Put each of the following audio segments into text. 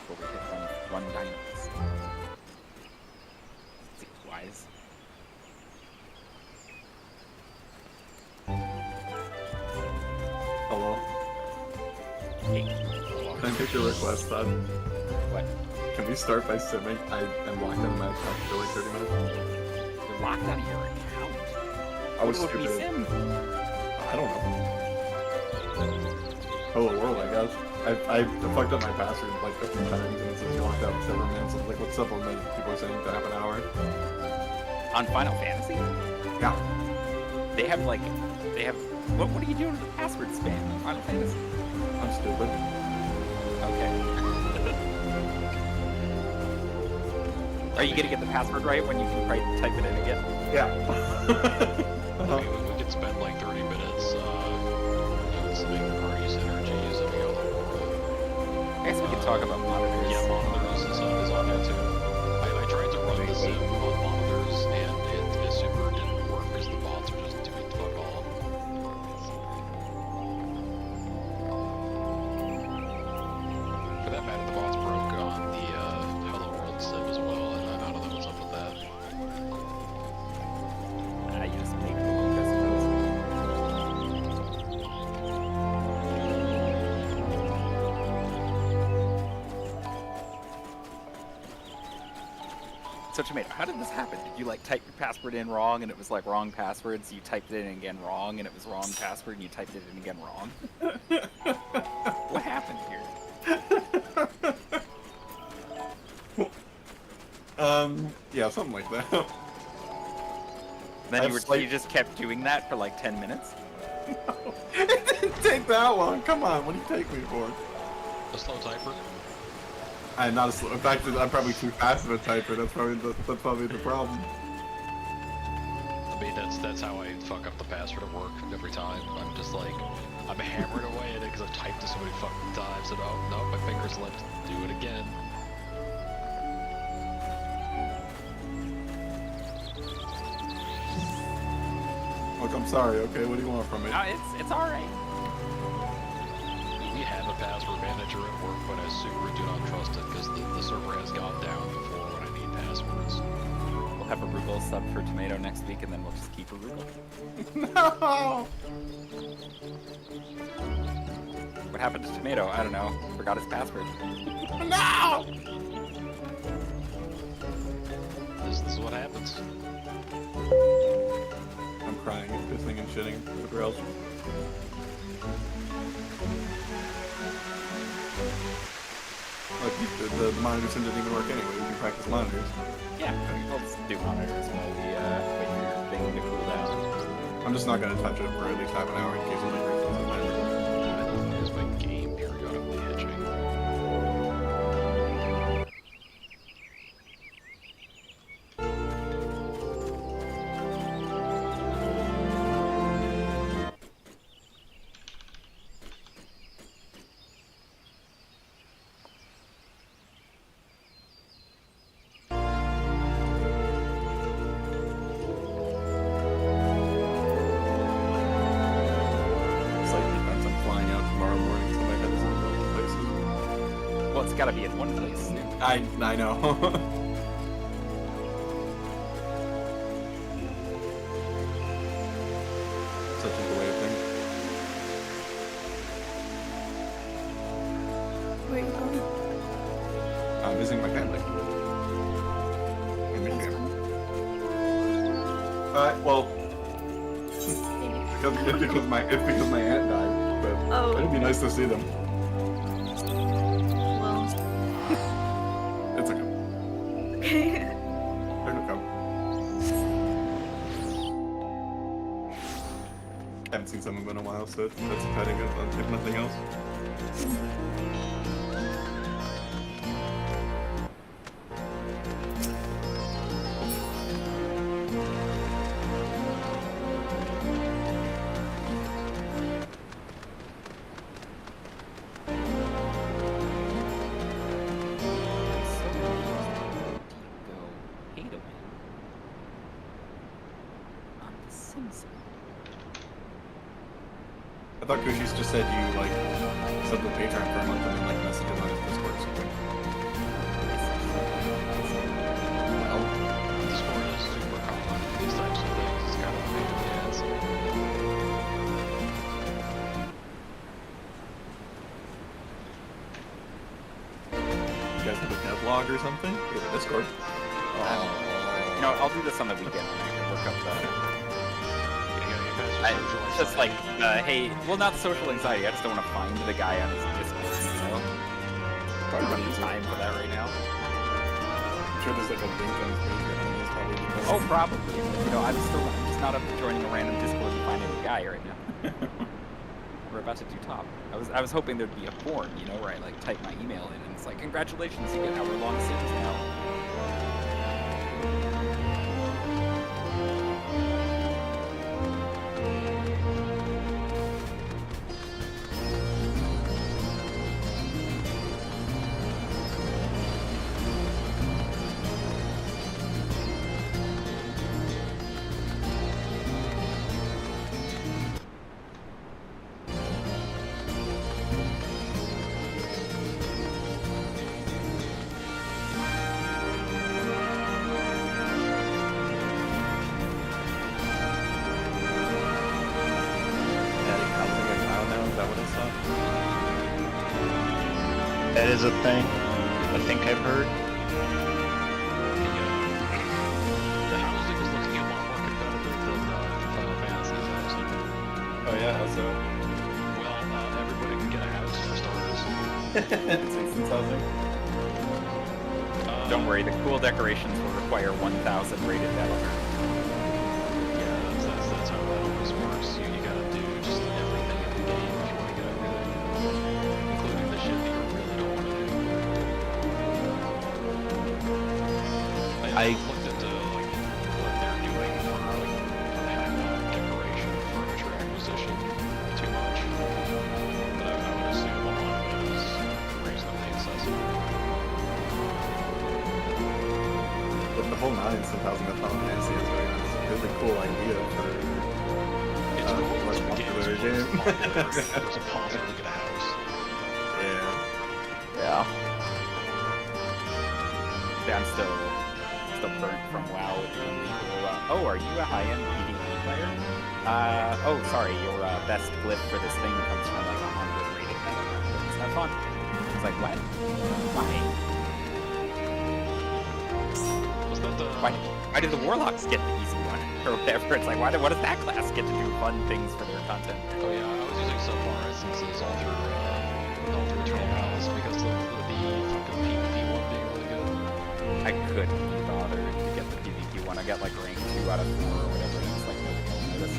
before we hit run diamonds. Seems wise. Hello. Hey. Can I make a request, Todd? What? Can we start by simming? I am locked out of my account for like 30 minutes. You're locked out of your account? I was What would we stupid. sim? I don't know. Hello world, I guess. I fucked up my password like a few times and it says you're locked out for several minutes. I'm like, what's up with me? People are saying to have an hour. On Final Fantasy? Yeah. They have what are you doing with the password spam on Final Fantasy? I'm stupid. Okay. Are you gonna get the password right when you can type it in again? Yeah. We could spend like 30 minutes listening to party synergies and the other. I guess we can talk about monitors. Yeah, monitors is on there too. I tried to run the sim on monitors and it super didn't work because the bots were just doing fuck all. For that matter, the bots broke on the Hello World sim as well, and I don't know what's up with that. You just make the look, I suppose. So Tomato, how did this happen? Did you like type your password in wrong and it was like wrong password, so you typed it in again wrong and it was wrong password and you typed it in again wrong? What happened here? Yeah, something like that. Then you just kept doing that for like 10 minutes? It didn't take that long. Come on, what do you take me for? A slow typer? I'm not a slow. In fact, I'm probably too fast of a typer. That's probably the problem. I mean, that's how I fuck up the password at work every time. I'm just like, I'm hammering away at it because I've typed it so many fucking times and oh, no, my fingers left. Do it again. Look, I'm sorry, okay? What do you want from me? No, it's alright. We have a password manager at work, but I super do not trust it because the server has gone down before when I need passwords. We'll have a Rugal sub for Tomato next week and then we'll just keep a Rugal. No! What happened to Tomato? I don't know. Forgot his password. No! This is what happens. I'm crying and pissing and shitting. Whatever else. Look, the monitors didn't even work anyway. We can practice monitors. Yeah, I mean, we'll just do monitors while we wait for your thing to cool down. I'm just not gonna touch it for at least half an hour in case it like refills the timer. Is my game periodically hitching? Well, it's gotta be in one place. I know. Such a way of thing. Where are you going? I'm visiting my family. In Michigan. Well, it's because my aunt died, but Oh. it'd be nice to see them. Well, It's okay. okay. They're no come. Haven't seen someone in a while, so that's exciting if nothing else. I thought Kushis just said you, like, subbed the Patreon for a month and then, like, messaged him on his Discord or something. you guys have a devlog or something? We have a Discord. You know, I'll do this on the weekend when I can work up the. It's just like, hey, well, not social anxiety. I just don't want to find the guy on his Discord. You know, probably running time for that right now. I'm sure there's like a link on his page or anything. It's probably because... Oh, probably. You know, I'm just not up to joining a random Discord and finding a guy right now. We're about to do top. I was hoping there'd be a form, you know, where I like type my email in and it's like, congratulations, you get hour-long sims now. That is a thing. I think I've heard. The housing is looking a lot more competitive than Final Fantasy's housing. Oh yeah, how so? Well, everybody can get a house for starters. It's instance housing. Don't worry, the cool decorations will require 1,000 rated battle. Yeah, that's how that always works. You gotta do just everything in the game if you want to get everything, including the shit that you really don't want to do. I looked into like what they're doing for decoration, furniture acquisition, too much, but I would assume a lot of it is reasonably accessible. But the whole 9 is 1,000 of Final Fantasy is a really cool idea for It's cool. a It's popular games game. It's impossible to get a house. Yeah. Yeah. Yeah, I'm still burnt from WoW with the illegal. Oh, are you a high-end PvP player? Oh, sorry, your best glyph for this thing comes from like 100 rated battlegrounds. Have fun. It's like, what? Was that the... Why did the warlocks get the easy one or whatever? It's like, what does that class get to do fun things for their content? Oh yeah, I was using subpar essences all through Eternal Palace because of the fucking PvP one being really good. I couldn't be bothered to get the PvP one. I got like rank 2 out of 4 or whatever, and it's like, nobody will notice.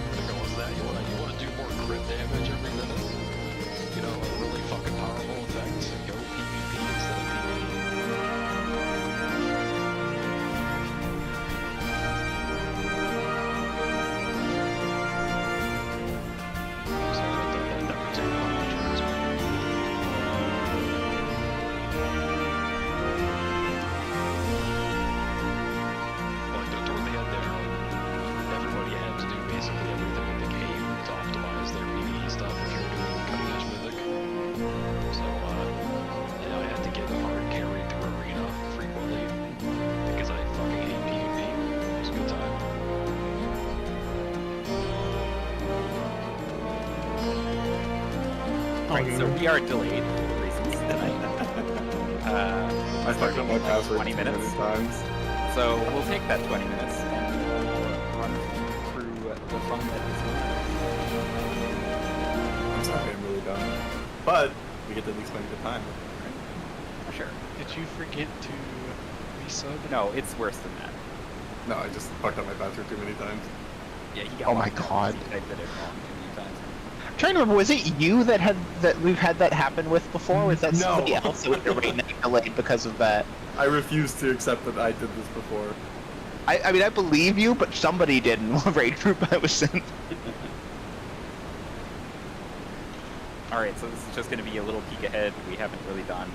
Where to go with that? You wanna do more crit damage every minute? You know, a really fucking powerful effect. Go PvP instead of PvE. Sorry about that particular launcher. Like toward the end there, everybody had to do basically everything in the game to optimize their PvE stuff if you're doing cutting edge mythic. So yeah, I had to get hard carry through arena frequently because I fucking hate PvP. It was a good time. Right, so we are delayed for reasons tonight. I fucked up my password 20 too minutes. many times. So we'll take that 20 minutes and we'll run through the fun that is I'm sorry, I'm really done. But we get to at least spend good time. for sure. Did you forget to resub? No, it's worse than that. No, I just fucked up my password too many times. Yeah, he got Oh my locked out God. because he typed it in wrong too many times. I'm trying to remember, was it you that we've had that happen with before? Or was that No. somebody else that was delayed because of that? I refuse to accept that I did this before. I mean, I believe you, but somebody did in one raid group I was in. Alright, so this is just going to be a little peek ahead. We haven't really done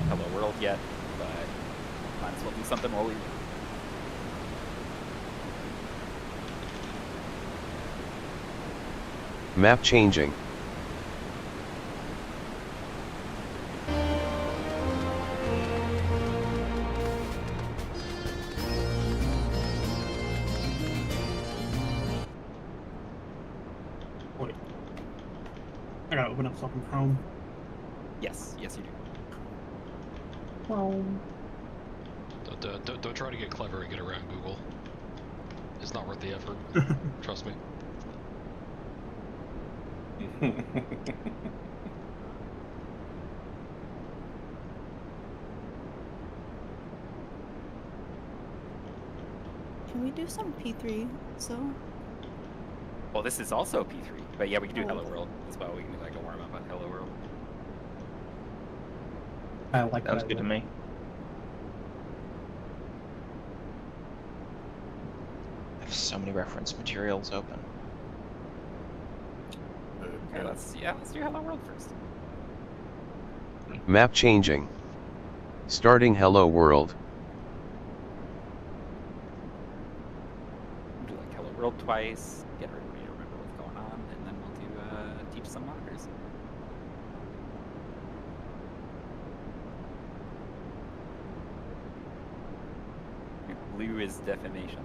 Hello World yet, but might as well do something while we... Map changing. I gotta open up stuff in Chrome. Yes, yes you do. Chrome. Don't try to get clever and get around Google. It's not worth the effort. Trust me. Can we do some P3 so? Well, this is also P3, but yeah, we can do Oh. Hello World as well. We can do like a warm up on Hello World. I like Sounds that good to idea. me. I have so many reference materials open. Okay, let's do Hello World first. Map changing. Starting Hello World. We'll do like Hello World twice. Get everybody to remember what's going on, and then we'll do teach some mockers. Blue is defamation.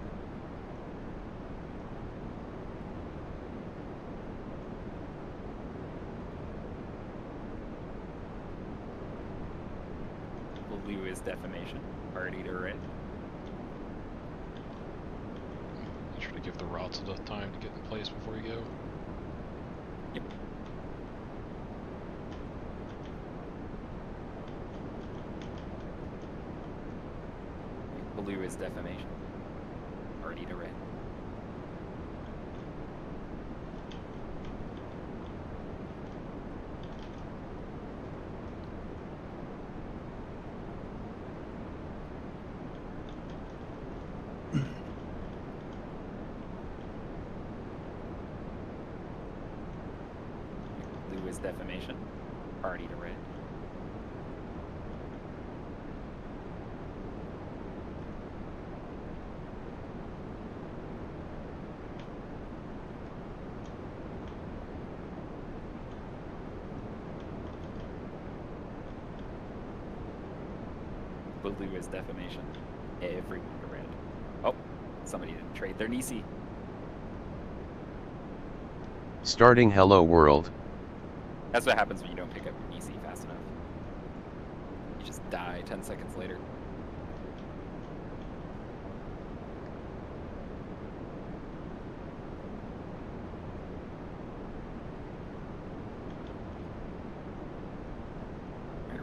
Blue is defamation. Party to red. Make sure to give the routes enough time to get in place before you go. Yep. Blue is defamation. Party to red. Blue is defamation. Party to red. Blue is defamation. Everyone to red. Oh, somebody didn't trade their Nisi. Starting Hello World. That's what happens when you don't pick up your Nisi fast enough. You just die 10 seconds later.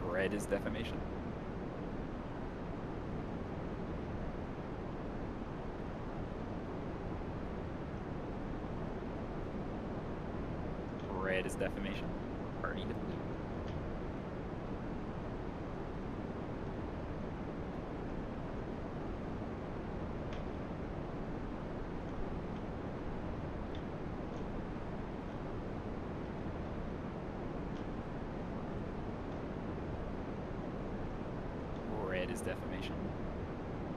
Red is defamation. Red is defamation. Party to blue. Red is defamation.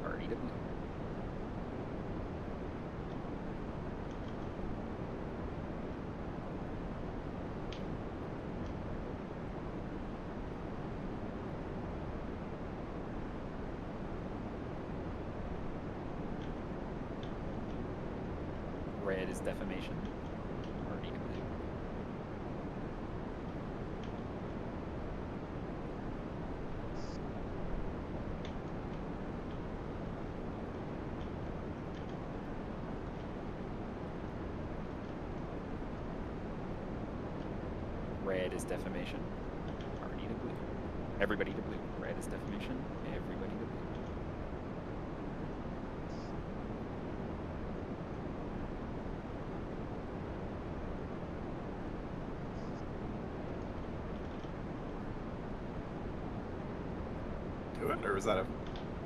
Party to blue. Red is defamation. Party to blue. Red is defamation. Party to blue. Everybody to blue. Red is defamation. Everybody to blue. Do it, or is that a...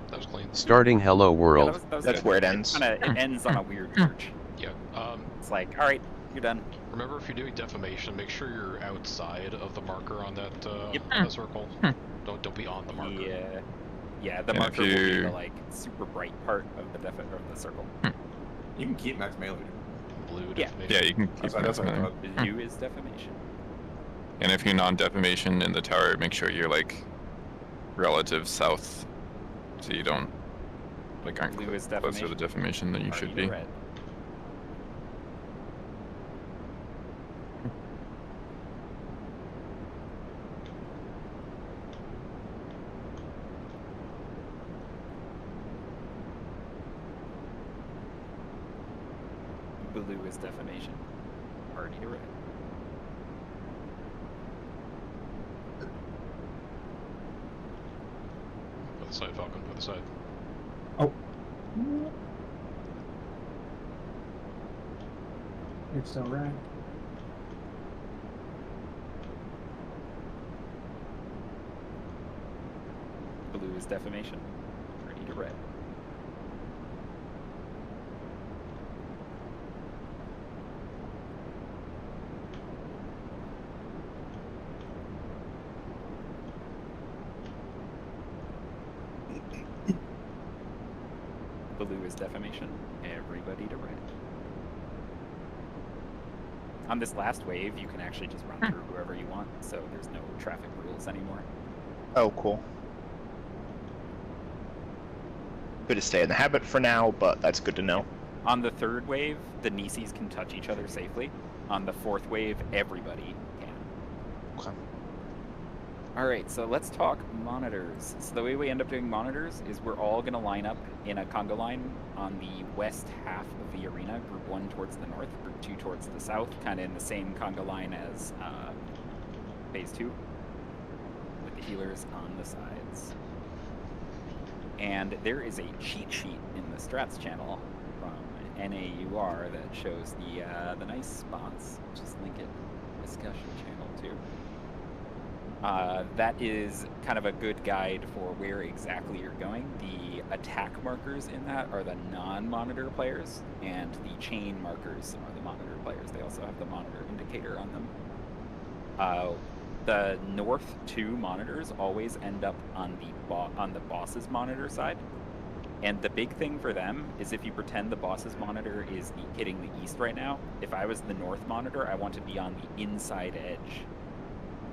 That was clean. Starting Hello Yeah, World. that was That's good. where it ends. It ends on a weird church. Yeah. It's like, all right, you're done. Remember, if you're doing defamation, make sure you're outside of the marker on that Yep. on the circle. Don't be on the marker. Yeah, yeah. The And marker if will be you- the like super bright part of the circle. You can keep max melee, dude. Blue Yeah. defamation. Yeah, you can keep That's what I maximum. thought. Blue is defamation. And if you're non-defamation in the tower, make sure you're like relative south, so you don't like aren't Blue is closer to defamation. the defamation than you Party should to be. red. Blue is defamation. Party to red. Go the side, Falcon. Go the side. Oh. You're so right. Blue is defamation. Party to red. Blue is defamation. Everybody to red. On this last wave, you can actually just run through whoever you want, so there's no traffic rules anymore. Oh, cool. Good to stay in the habit for now, but that's good to know. On the third wave, the Nisis can touch each other safely. On the fourth wave, everybody can. Okay. Alright, so let's talk monitors. So the way we end up doing monitors is we're all going to line up in a conga line on the west half of the arena, group 1 towards the north, group 2 towards the south, kind of in the same conga line as phase 2, with the healers on the sides. And there is a cheat sheet in the strats channel from NAUR that shows the nice spots. Just link it in the discussion channel too. That is kind of a good guide for where exactly you're going. The attack markers in that are the non-monitor players, and the chain markers are the monitor players. They also have the monitor indicator on them. The north 2 monitors always end up on the boss's monitor side. And the big thing for them is if you pretend the boss's monitor is hitting the east right now, if I was the north monitor, I want to be on the inside edge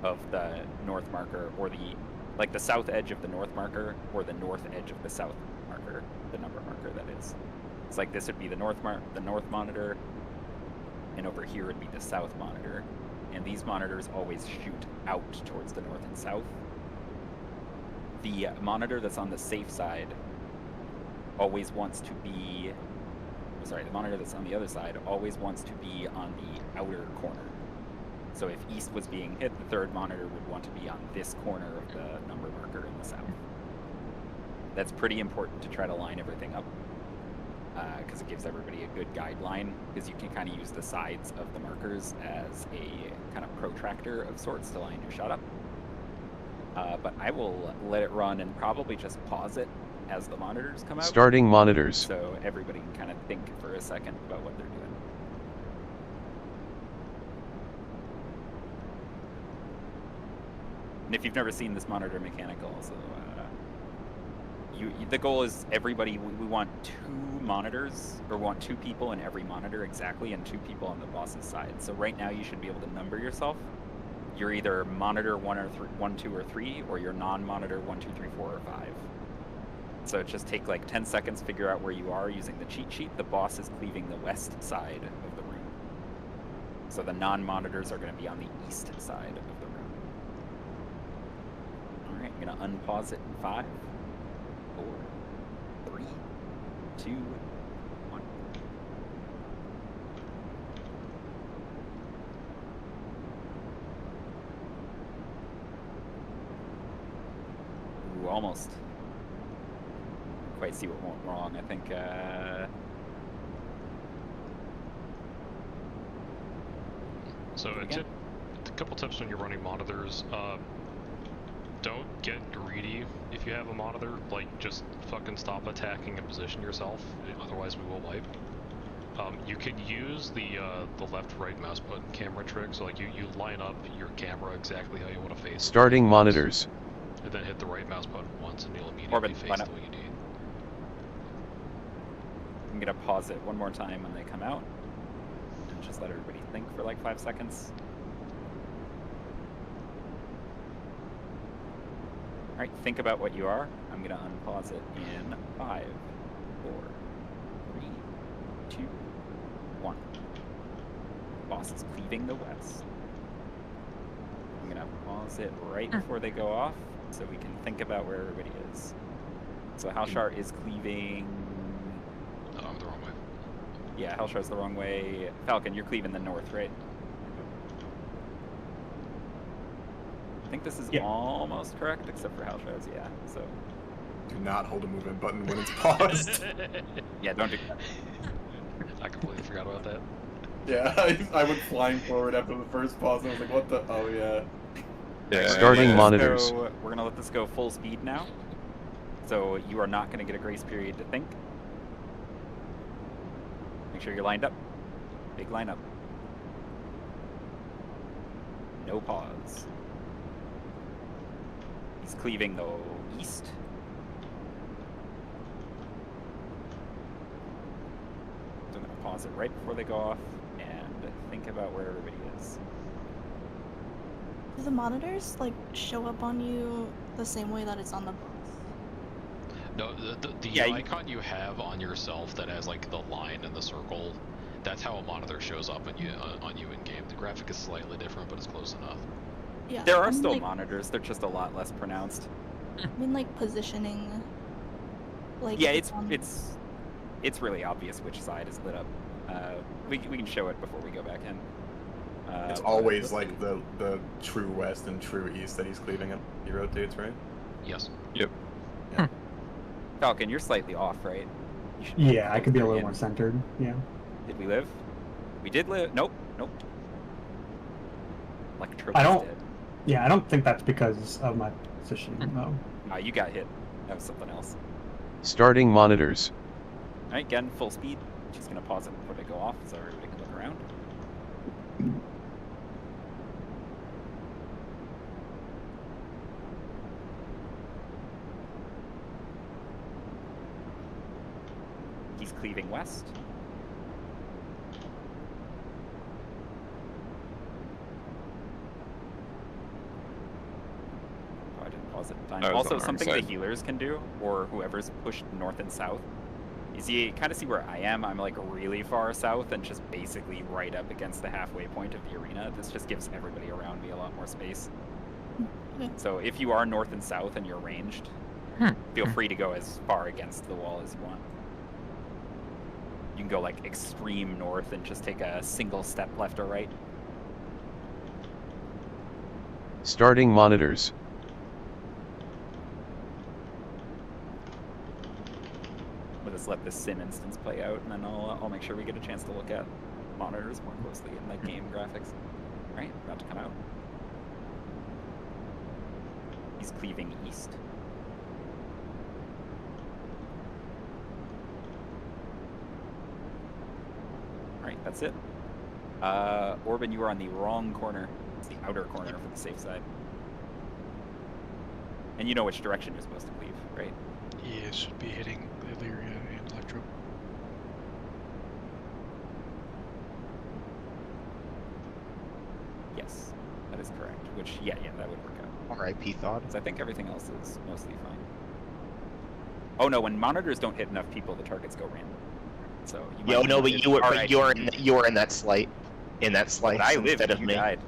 of the north marker, or the south edge of the north marker, or the north edge of the south marker, the number marker that is. It's like this would be the north monitor, and over here would be the south monitor. And these monitors always shoot out towards the north and south. The monitor that's on the safe side always wants to be... Sorry, the monitor that's on the other side always wants to be on the outer corner. So if east was being hit, the third monitor would want to be on this corner of the number marker in the south. That's pretty important to try to line everything up, because it gives everybody a good guideline, because you can kind of use the sides of the markers as a kind of protractor of sorts to line your shot up. But I will let it run and probably just pause it as the monitors come out. Starting monitors. So everybody can kind of think for a second about what they're doing. And if you've never seen this monitor mechanic also, the goal is everybody, we want 2 monitors, or want 2 people in every monitor exactly, and 2 people on the boss's side. So right now you should be able to number yourself. You're either monitor 1, 2, or 3, or you're non-monitor 1, 2, 3, 4, or 5. So just take like 10 seconds, figure out where you are using the cheat sheet. The boss is cleaving the west side of the room. So the non-monitors are going to be on the east side of the room. Alright, I'm going to unpause it in 5, 4, 3, 2, 1. Ooh, almost. Quite see what went wrong. I think So a couple tips when you're running monitors. Don't get greedy if you have a monitor. Like, just fucking stop attacking and position yourself. Otherwise, we will wipe. You can use the left-right mouse button camera trick. So like you line up your camera exactly how you want to face. Starting monitors. And then hit the right mouse button once, and you'll immediately face the way you need. I'm gonna pause it one more time when they come out, and just let everybody think for like 5 seconds. All right, think about what you are. I'm gonna unpause it in 5, 4, 3, 2, 1. Boss is cleaving the west. I'm gonna pause it right before they go off, so we can think about where everybody is. So Halshar is cleaving... Oh, the wrong way. Yeah, Hellshar's the wrong way. Falcon, you're cleaving the north, right? I think this is Yeah. almost correct, except for Hellshar's, yeah. So, Do not hold a movement button when it's paused. yeah, don't do that. I completely forgot about that. Yeah, I went flying forward after the first pause, and I was like, what the? Oh, yeah. Yeah. Starting Let this monitors. go- we're gonna let this go full speed now. So you are not gonna get a grace period to think. Make sure you're lined up. Big lineup. No pause. He's cleaving though east. So I'm gonna pause it right before they go off and think about where everybody is. Do the monitors like show up on you the same way that it's on the bus? No, the Yeah, icon you have on yourself that has like the line and the circle, that's how a monitor shows up on you in game. The graphic is slightly different, but it's close enough. Yeah. There I are mean, still like, monitors, they're just a lot less pronounced. I mean, like positioning. Like Yeah, if it's really obvious which side is lit up. We can show it before we go back in. It's But always let's like see. the true west and true east that he's cleaving it. He rotates, right? Yes. Falcon, you're slightly off, right? You should Yeah, I could be a closer little in. more centered. Yeah. Did we live? We did live. Nope. Nope. Electro I don't- did. Yeah, I don't think that's because of my positioning though. Ah, you got hit. That was something else. Starting monitors. All right, again, full speed. Just gonna pause it before they go off, so everybody can look around. He's cleaving west. Oh, I didn't pause it in time. I was on Also, the wrong something the side. healers can do, or whoever's pushed north and south. You see, kind of see where I am. I'm like really far south and just basically right up against the halfway point of the arena. This just gives everybody around me a lot more space. Okay. So if you are north and south and you're ranged, feel free to go as far against the wall as you want. You can go like extreme north and just take a single step left or right. Starting monitors. We'll just let this sim instance play out, and then I'll make sure we get a chance to look at monitors more closely in the game graphics. All right, about to come out. He's cleaving east. All right, that's it. Orban, you are on the wrong corner. It's the outer corner for the safe side. And you know which direction you're supposed to cleave, right? Yeah, should be hitting Illyria and Electro. Yes, that is correct. Which, yeah, that would work out. R.I.P. Thought. 'Cause I think everything else is mostly fine. Oh no, when monitors don't hit enough people, the targets go random. So you might Yo, be no, but hit- you were, All but right, you were in that slight, but I lived, instead of you me. died.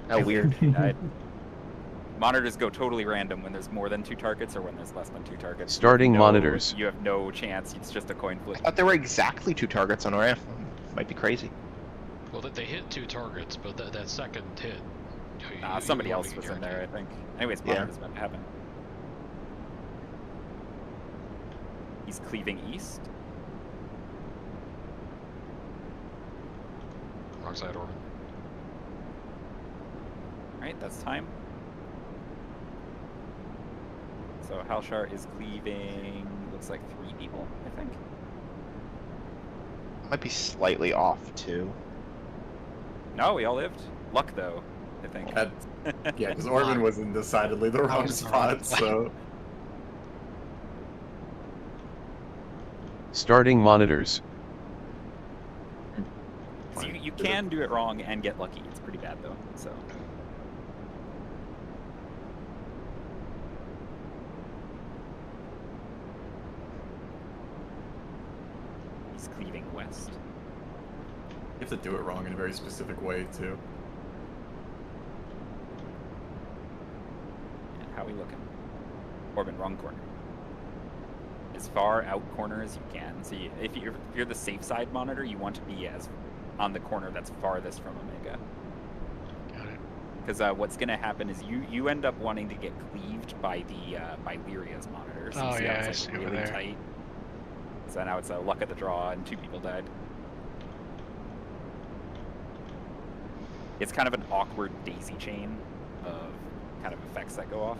How weird. You died. Monitors go totally random when there's more than 2 targets or when there's less than 2 targets. Starting No- monitors. You have no chance. It's just a coin flip. I thought there were exactly 2 targets on RF. Might be crazy. Well, they hit 2 targets, but that second hit. Somebody you else won't was get in there, I guaranteed. think. Anyways, Yeah. monitors about to happen. He's cleaving east. Wrong side, Orban. Alright, that's time. So Halshar is cleaving, looks like 3 people, I think. Might be slightly off too. No, we all lived. Luck, though, I think. Yeah, because Orban was in decidedly the wrong was the wrong spot, so... Starting monitors. So you can do it wrong and get lucky. It's pretty bad, though, so... He's cleaving west. You have to do it wrong in a very specific way, too. And how we looking? Orban, wrong corner. as far out corner as you can. So if you're the safe side monitor, you want to be as on the corner that's farthest from Omega. Got it. Because what's going to happen is you end up wanting to get cleaved by the by Lyria's monitor. So Oh, you see yeah, how I it's see like over really there. tight. So now it's a luck of the draw, and 2 people died. It's kind of an awkward daisy chain of kind of effects that go off.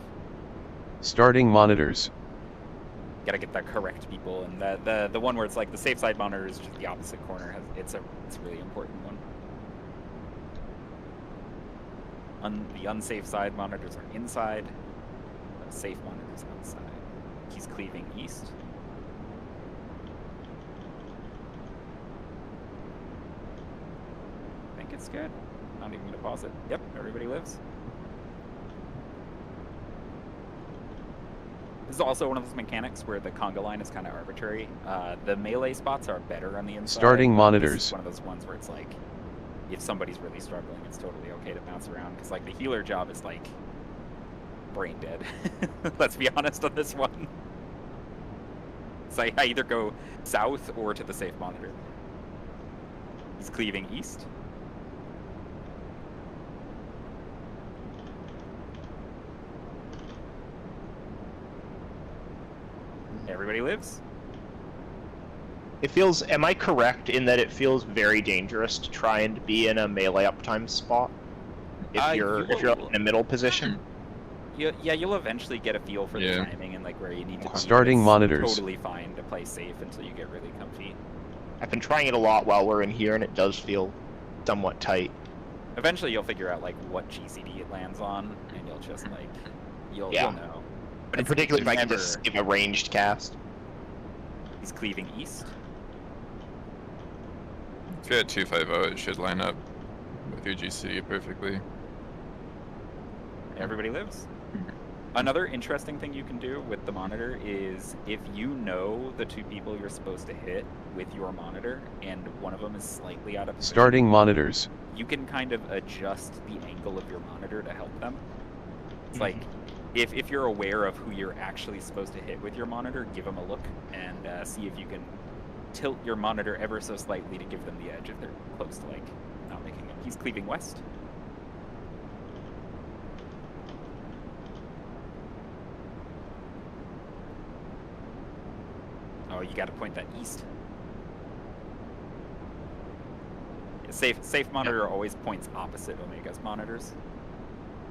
Starting monitors. Gotta get the correct people, and the one where it's like the safe side monitor is just the opposite corner. It's a really important one. The unsafe side monitors are inside. The safe monitors outside. He's cleaving east. I think it's good. Not even gonna pause it. Yep, everybody lives. This is also one of those mechanics where the conga line is kind of arbitrary. The melee spots are better on the inside. Starting This monitors. is one of those ones where it's like, if somebody's really struggling, it's totally okay to bounce around. Because like the healer job is like brain dead. Let's be honest on this one. So I either go south or to the safe monitor. He's cleaving east. Everybody lives. It feels. Am I correct in that it feels very dangerous to try and be in a melee uptime spot if you're in a middle position? Yeah, you'll eventually get a feel for the Yeah. timing and like where you need to be. Starting It's monitors. Totally fine to play safe until you get really comfy. I've been trying it a lot while we're in here, and it does feel somewhat tight. Eventually, you'll figure out like what GCD it lands on, and you'll just like you'll Yeah. know. But And it's particularly if I can never- just give a ranged cast. He's cleaving east. If you're at 250, it should line up with your GCD perfectly. Everybody lives. Another interesting thing you can do with the monitor is if you know the 2 people you're supposed to hit with your monitor, and one of them is slightly out of position, Starting monitors. you can kind of adjust the angle of your monitor to help them. It's like, if you're aware of who you're actually supposed to hit with your monitor, give them a look and see if you can tilt your monitor ever so slightly to give them the edge if they're close to like not making it. He's cleaving west. Oh, you got to point that east. Safe monitor always points opposite Omega's monitors,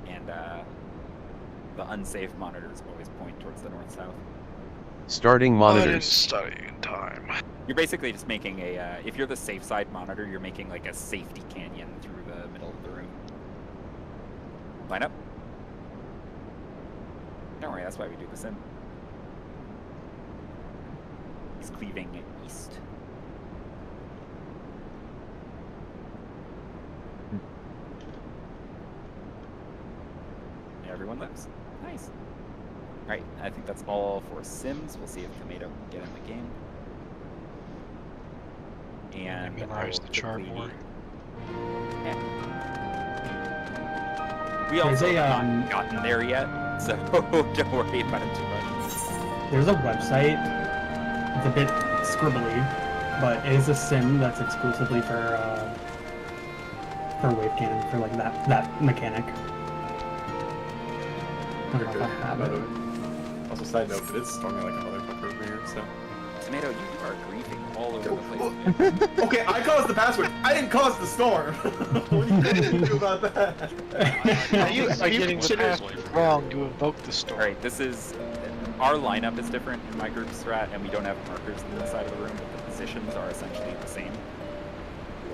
and the unsafe monitors always point towards the north-south. Starting I didn't monitors. study in time. You're basically just making a, if you're the safe side monitor, you're making like a safety canyon through the middle of the room. Line up. Don't worry, that's why we do the sim. He's cleaving east. Everyone lives. Nice. Alright, I think that's all for Sims. We'll see if Tomato can get in the game. And Memorize the chart more. Yeah. We There's also a, have not gotten there yet, so don't worry about it too much. There's a website. It's a bit scribbly, but it is a sim that's exclusively for wave cannon, for like that mechanic. I don't know if I have By the it. way. Also, side note, but it's storming like a motherfucker over here, so. Tomato, you are griefing all over the place. Okay, I caused the password. I didn't cause the storm. What are you gonna do about that? Are you Getting the considered password wrong, you invoke the storm. Alright, this is... Our lineup is different in my group strat, and we don't have markers on the side of the room, but the positions are essentially the same.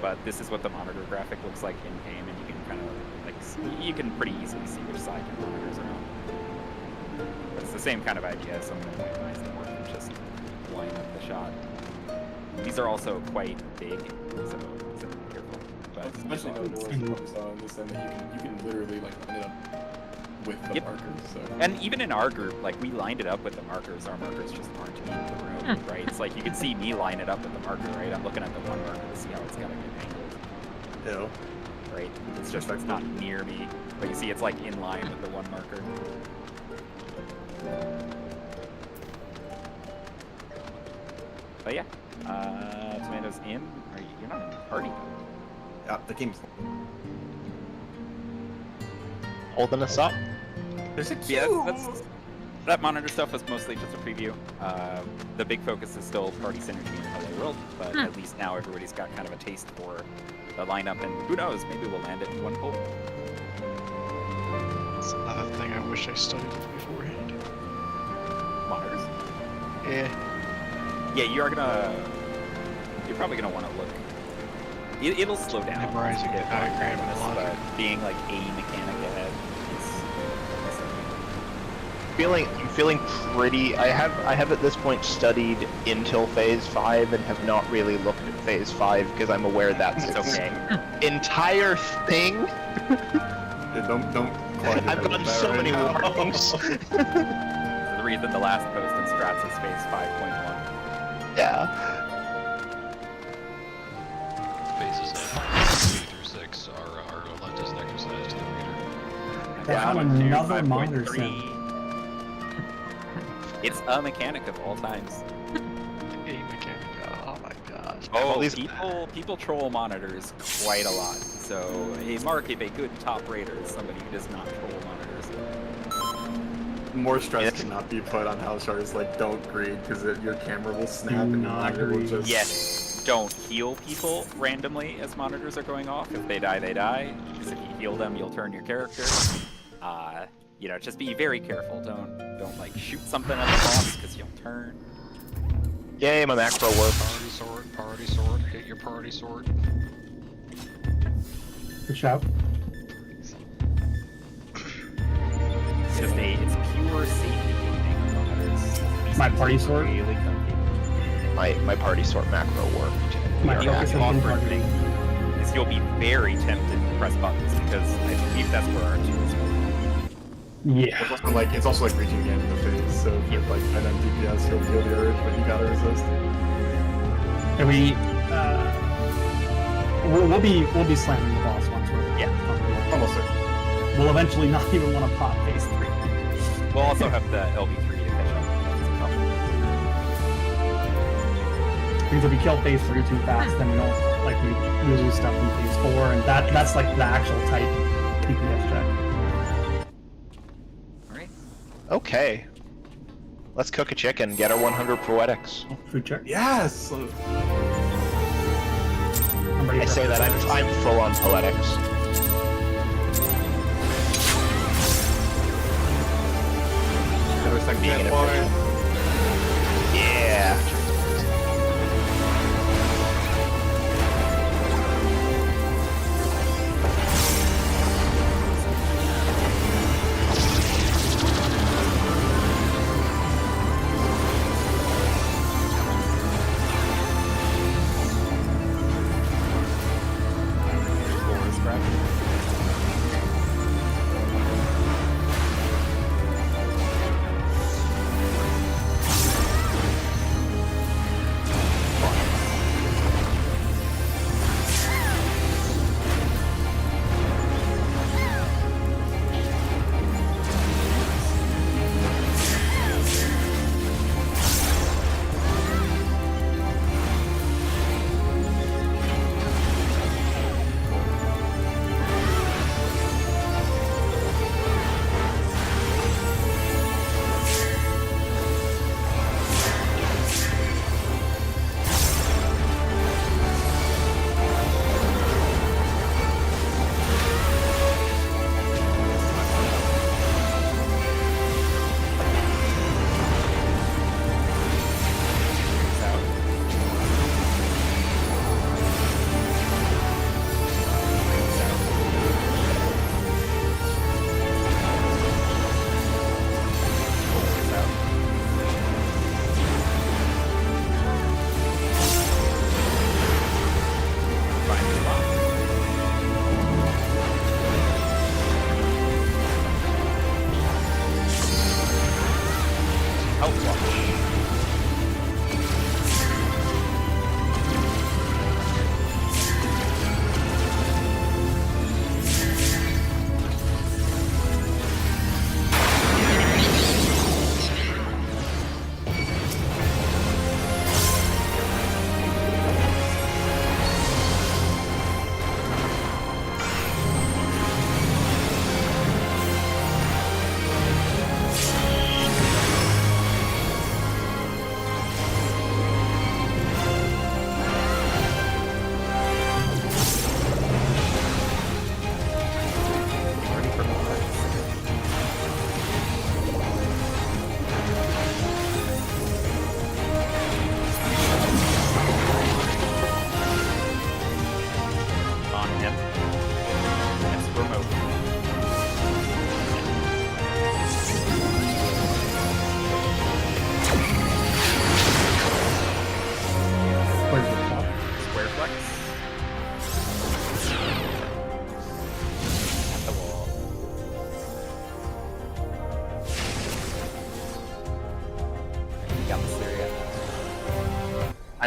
But this is what the monitor graphic looks like in-game, and you can kind of, like, you can pretty easily see which side your monitors are on. But it's the same kind of idea, so I'm going to minimize the more than just line up the shot. These are also quite big, so be careful. But Especially outdoors, you probably saw in this end that you can literally like line it up with the Yep. markers. So. and even in our group, like, we lined it up with the markers. Our markers just aren't in the room, right? It's like you can see me line it up with the marker, right? I'm looking at the one marker to see how it's got a good angle, Ew. right? It's just it's not near me, but you see it's like in line with the one marker. But yeah, Tomatoes in. You're not in the party. Yeah, the game's. Holding us up. There's a Yeah, queue. that monitor stuff was mostly just a preview. The big focus is still party synergy in Hello World, but at least now everybody's got kind of a taste for the lineup, and who knows, maybe we'll land it in one poll. That's another thing I wish I studied beforehand. Monitors. Yeah. Yeah, you're probably gonna want to look. It'll slow down. Memorizing the diagram and but logic. being like a mechanic ahead I'm feeling pretty. I have at this point studied until Phase 5 and have not really looked at Phase 5 because I'm aware that's it's okay. entire thing. Yeah, don't. clog your I've head gotten with that so right many now. warnings. The reason the last post in Strats is Phase 5.1. Yeah. Phases 2 through 6 are left as an exercise to the reader. They found another monitor sim. 5.3. It's a mechanic of all times. A mechanic. Oh my gosh. Oh, these- people troll monitors quite a lot. So a market, a good top raider is somebody who does not troll monitors. More stress Yes. cannot be put on house shards. Like, don't greed because your camera will snap Do and your not monitor will greed. just. Yes, don't heal people randomly as monitors are going off. If they die, they die. Because if you heal them, you'll turn your character. Just be very careful. Don't like shoot something at the boss because you'll turn. Yay, my macro works. Party sword, hit your party sword. Good shout. It's pure safety gaming monitors. My party sword? Really comfy. My party sort macro worked. My The only focus has been awkward targeting. thing is you'll be very tempted to press buttons because I believe that's where our tools are. Yeah. It's also like reaching the end of the phase. So if you're like at DPS, you'll feel the urge, but you gotta resist. And we'll be slamming the boss once we're comfortable. Almost certain. We'll eventually not even want to pop phase 3. We'll also have the LV3 to catch up. Because if we kill phase 3 too fast, then we don't we lose stuff in phase 4, and that's like the actual type DPS check. Alright. Okay. Let's cook a chicken, get our 100 poetics. Food check. Yes. I'm ready I for say that I'm full on poetics. Another second Being an point. Yeah. Floor is scratching.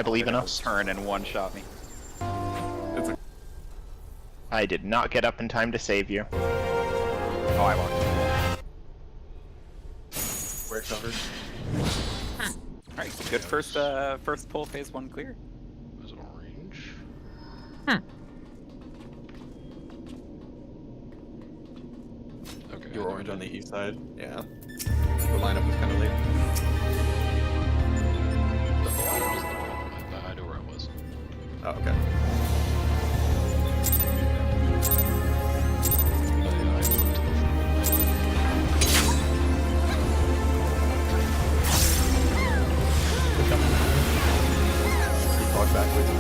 I believe in us. Turn and one-shot me. It's a I did not get up in time to save you. Oh, I walked. we're covered. Alright, good first pull phase 1 clear. Was it orange? Okay. You were orange on the east side. Yeah. The lineup was kind of late. The line was the problem. I knew where I was. Oh, okay. I flipped to the Walk backwards.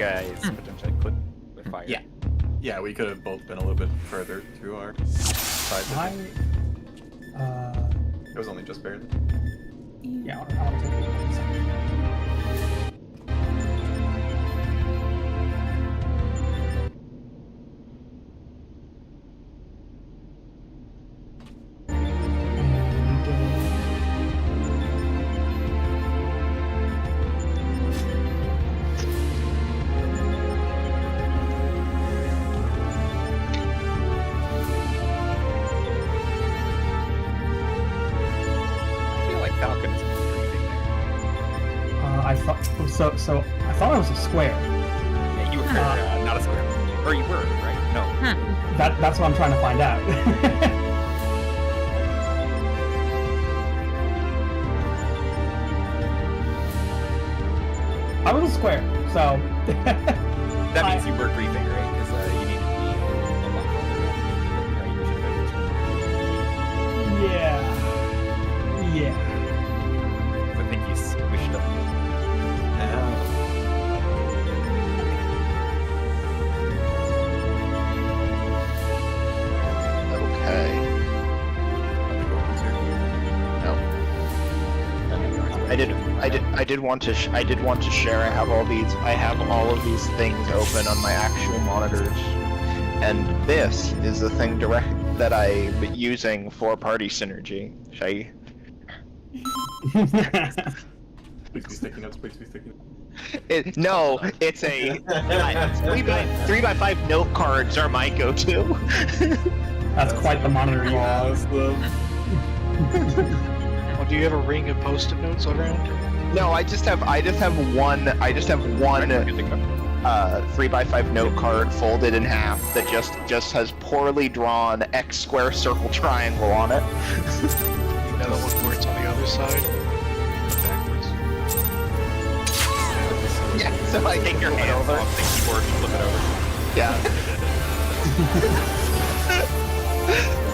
guys potentially click with fire. Yeah. Yeah, we could have both been a little bit further to our side. It was only just barely. Yeah, I'll take it. So I thought I was a square. Yeah, you were not a square. Or you were, right? No. That's what I'm trying to find out. I was a square, so... That means you were grieving, right? Because you need to be a lot further. I did want to share. I have all of these things open on my actual monitors, and this is the thing that I'm using for party synergy. Should I? Please be sticky notes. Please be sticky notes. No, it's a 3x5 note cards are my go-to. That's quite the monitor you have. Awesome. Well, do you have a ring of post-it notes around? No, I just have one 3x5 note card folded in half that just has poorly drawn X square circle triangle on it. Another one where it's on the other side. Backwards. Yeah, so I take your hand over. Off the keyboard and flip it over. Yeah.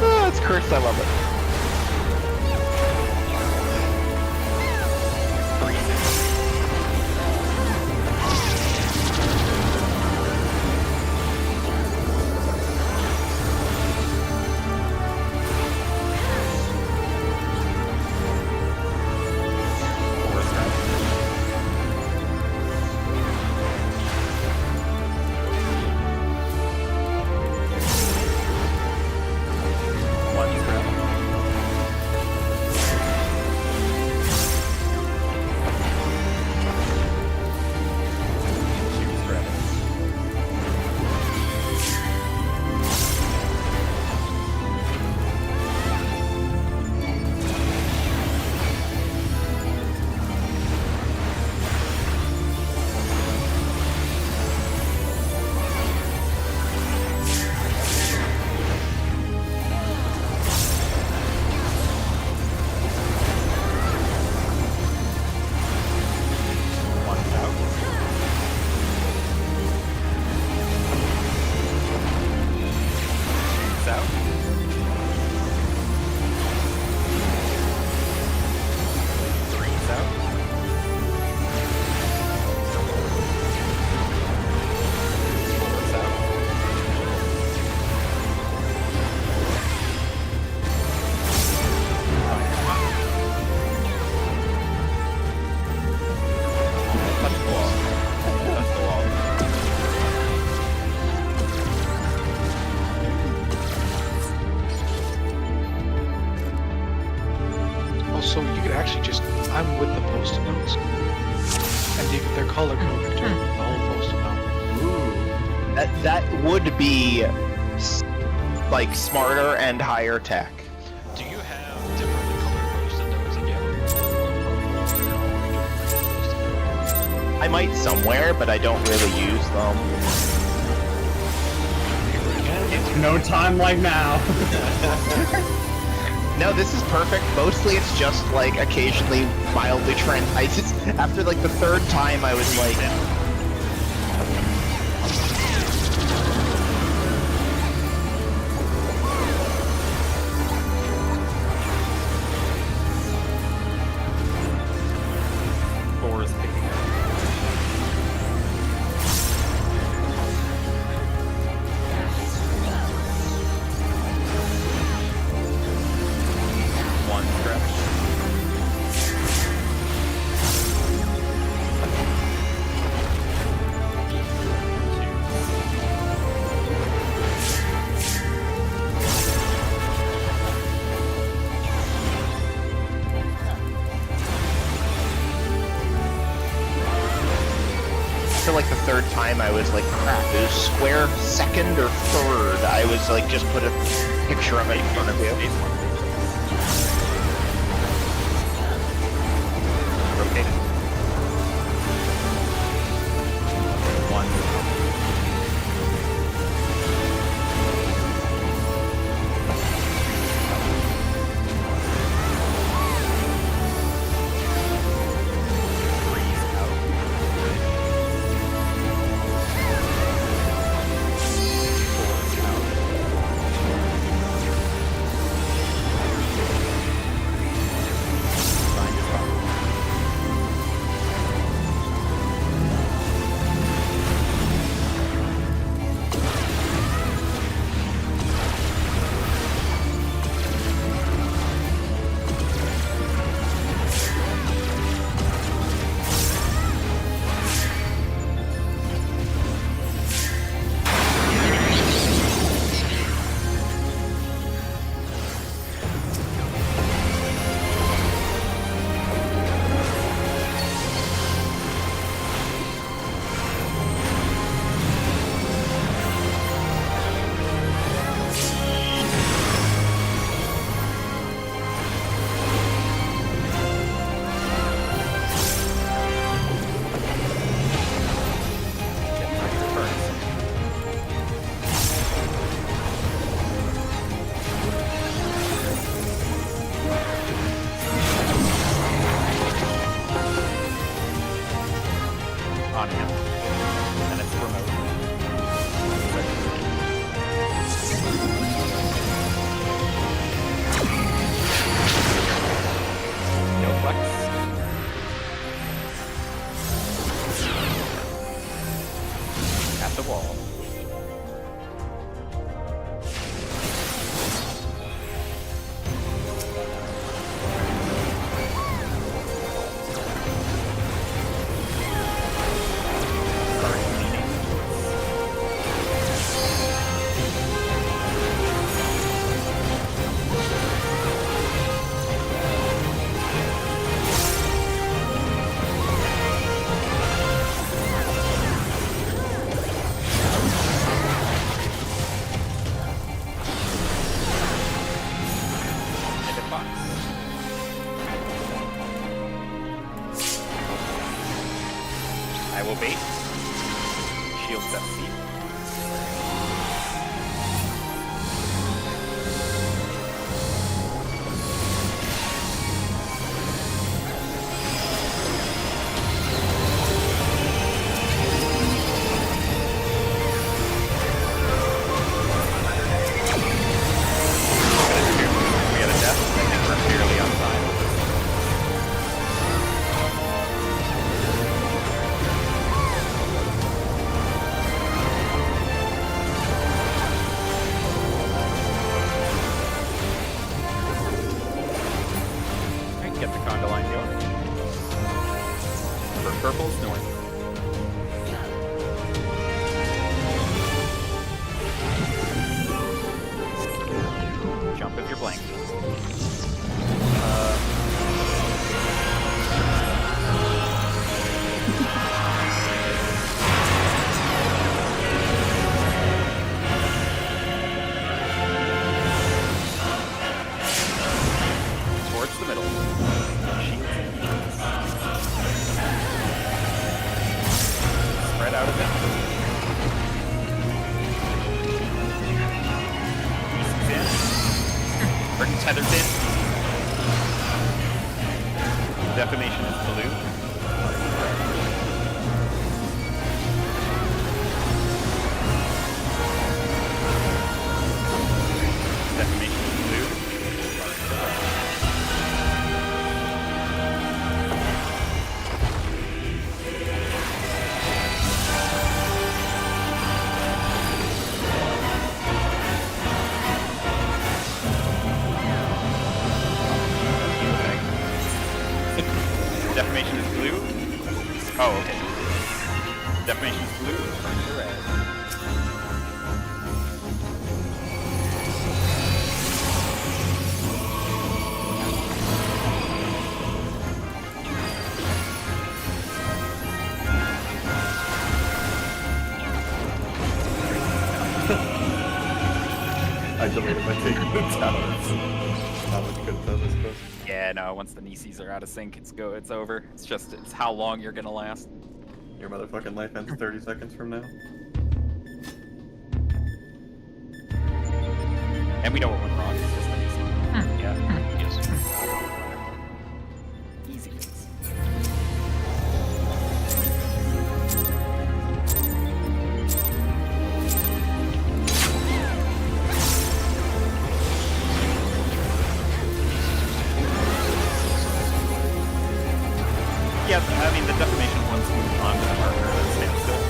Oh, it's cursed. I love it. Also, you could actually just, I'm with the post-it notes, and they're color-coded too, the whole post-it note. That would be like smarter and higher tech. Do you have differently colored post-it notes again? I might somewhere, but I don't really use them. No time like now. No, this is perfect. Mostly it's just like occasionally mildly trend. I just, after like the third time I was like... Thor is picking up. One stretch. After like the third time I was like, crap, it was square second or third. I was like, just put a picture of it in front of you. Rotate it. One. Freeze out. Force out. will obey. Shield set seat. We had a death. I think we're clearly on time. Alright, get the condo line going. For purple's north. Jump if you're blank. Towards the middle. Spread out a bit. Easy's in. Or Tether's in. Defamation is blue. Defamation is blue. Defamation is blue. Oh, okay. Defamation is blue. Turn to red. I delayed my taking the towers. Not much good though, I suppose. Yeah, no. Once the Nisis are out of sync, it's over. It's how long you're gonna last. Your motherfucking life ends 30 seconds from now. And we know what went wrong. It's just the Nisi. Yeah. Yes. Easy fix. Yeah, I mean, the defamation ones move on to the marker that stands still.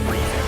Freezing.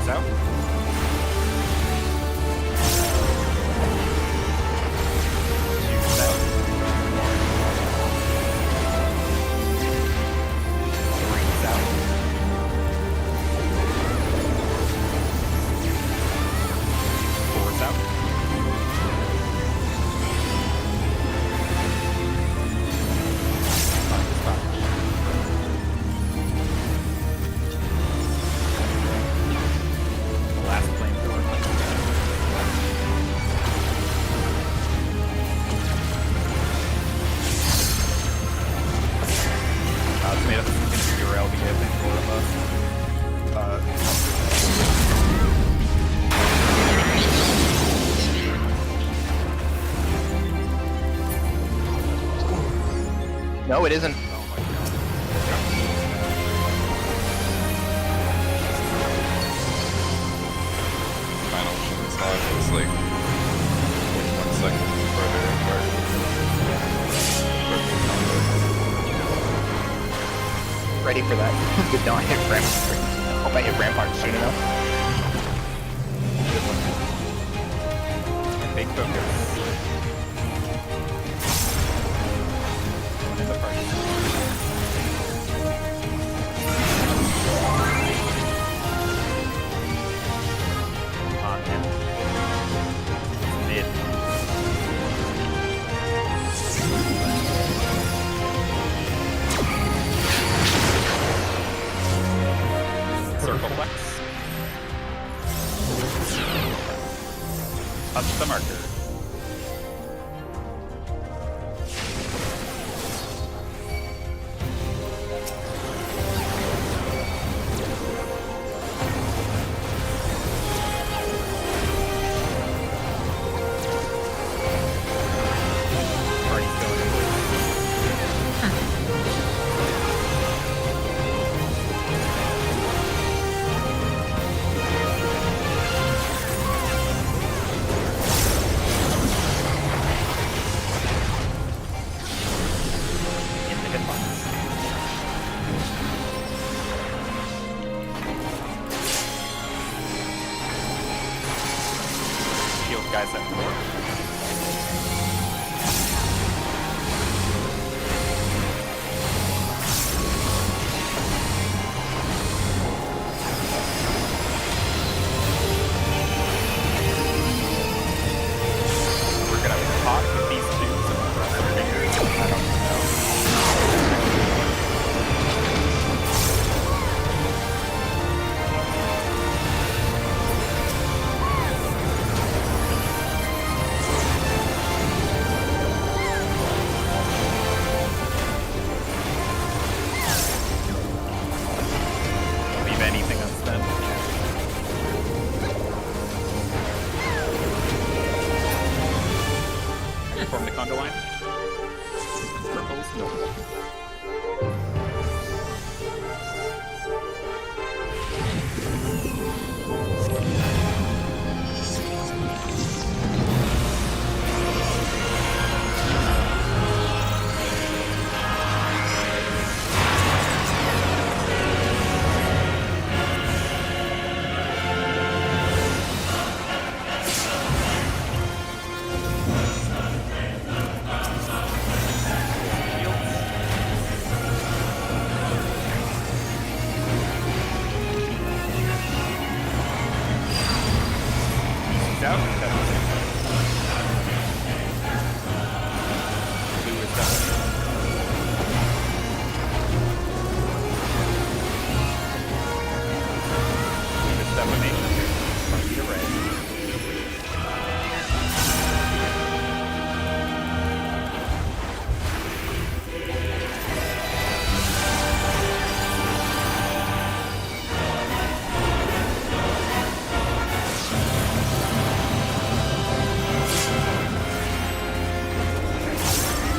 Four's out. Two's out. Three's out. Four's out. The last flamethrower. It's made up of some zero LB, I think, four of us. No, it isn't. Oh my god. Final shot slot is like 1 second further apart. Ready for that. Did not hit Rampart. Hope I hit Rampart soon enough. Big focus. One in the party. On him. Mid. Circle flex. Touch the marker. Party's going in blue. In the hitbox. Shield guys at 4. We're gonna talk with these two some other fingers. I don't know. Leave anything unspent. Form the condo line. Purples, no. He's out. Blue is down. Blue is domination. Party to red.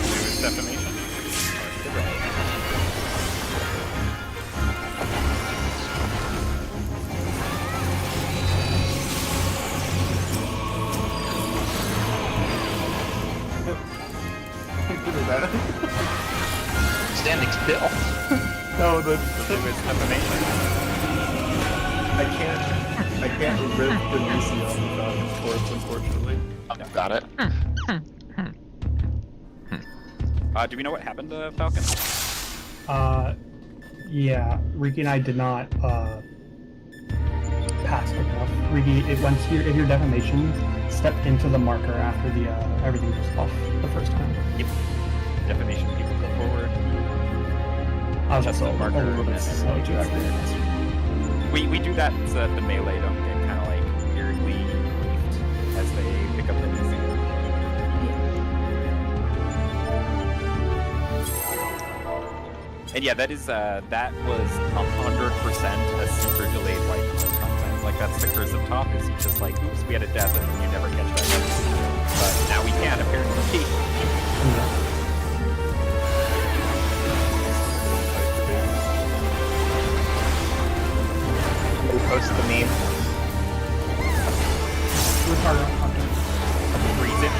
Blue is defamation. Party to red. Standing still. No, the Blue is defamation. I can't rip the Nisi off the Falcon's corpse, unfortunately. Got it. Do we know what happened to Falcon? Yeah, Riki and I did not pass quick enough. Riki, it went to your defamation. Step into the marker after the everything was off the first time. Yep. Defamation people go forward. I was Just also the marker a little bit and slow everything to gets actually. We do that so that the melee don't get kind of like weirdly briefed as they pick up the music. And yeah, that was 100% a super delayed wipe content. Like that's the curse of top is you just like, oops, we had a death and then you never catch back up. But now we can apparently. Who posts the meme? Retarded content. Freeze it.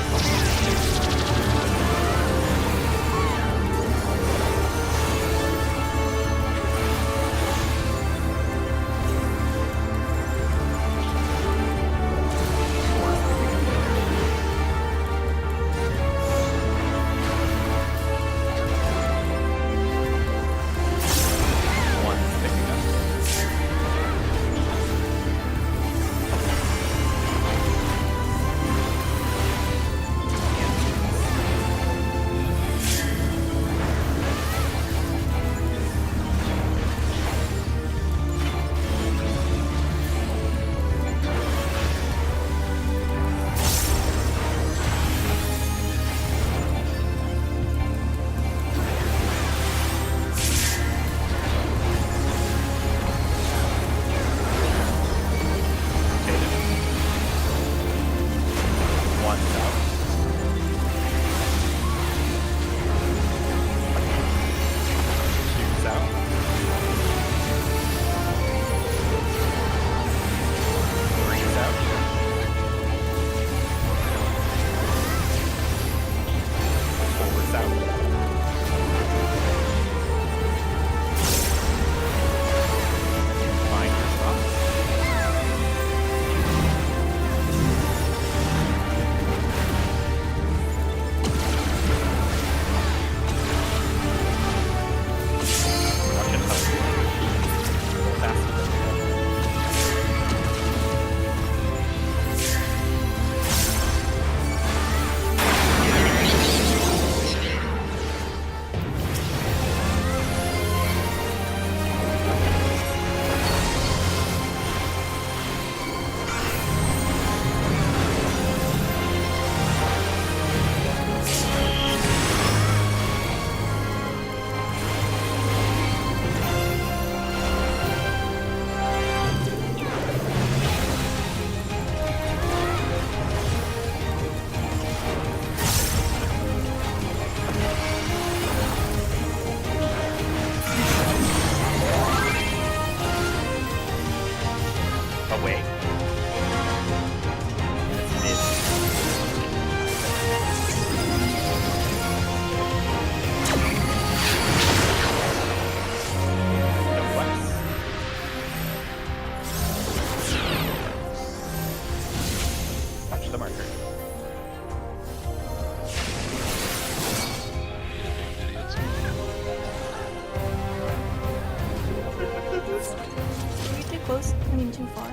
close? I mean, too far?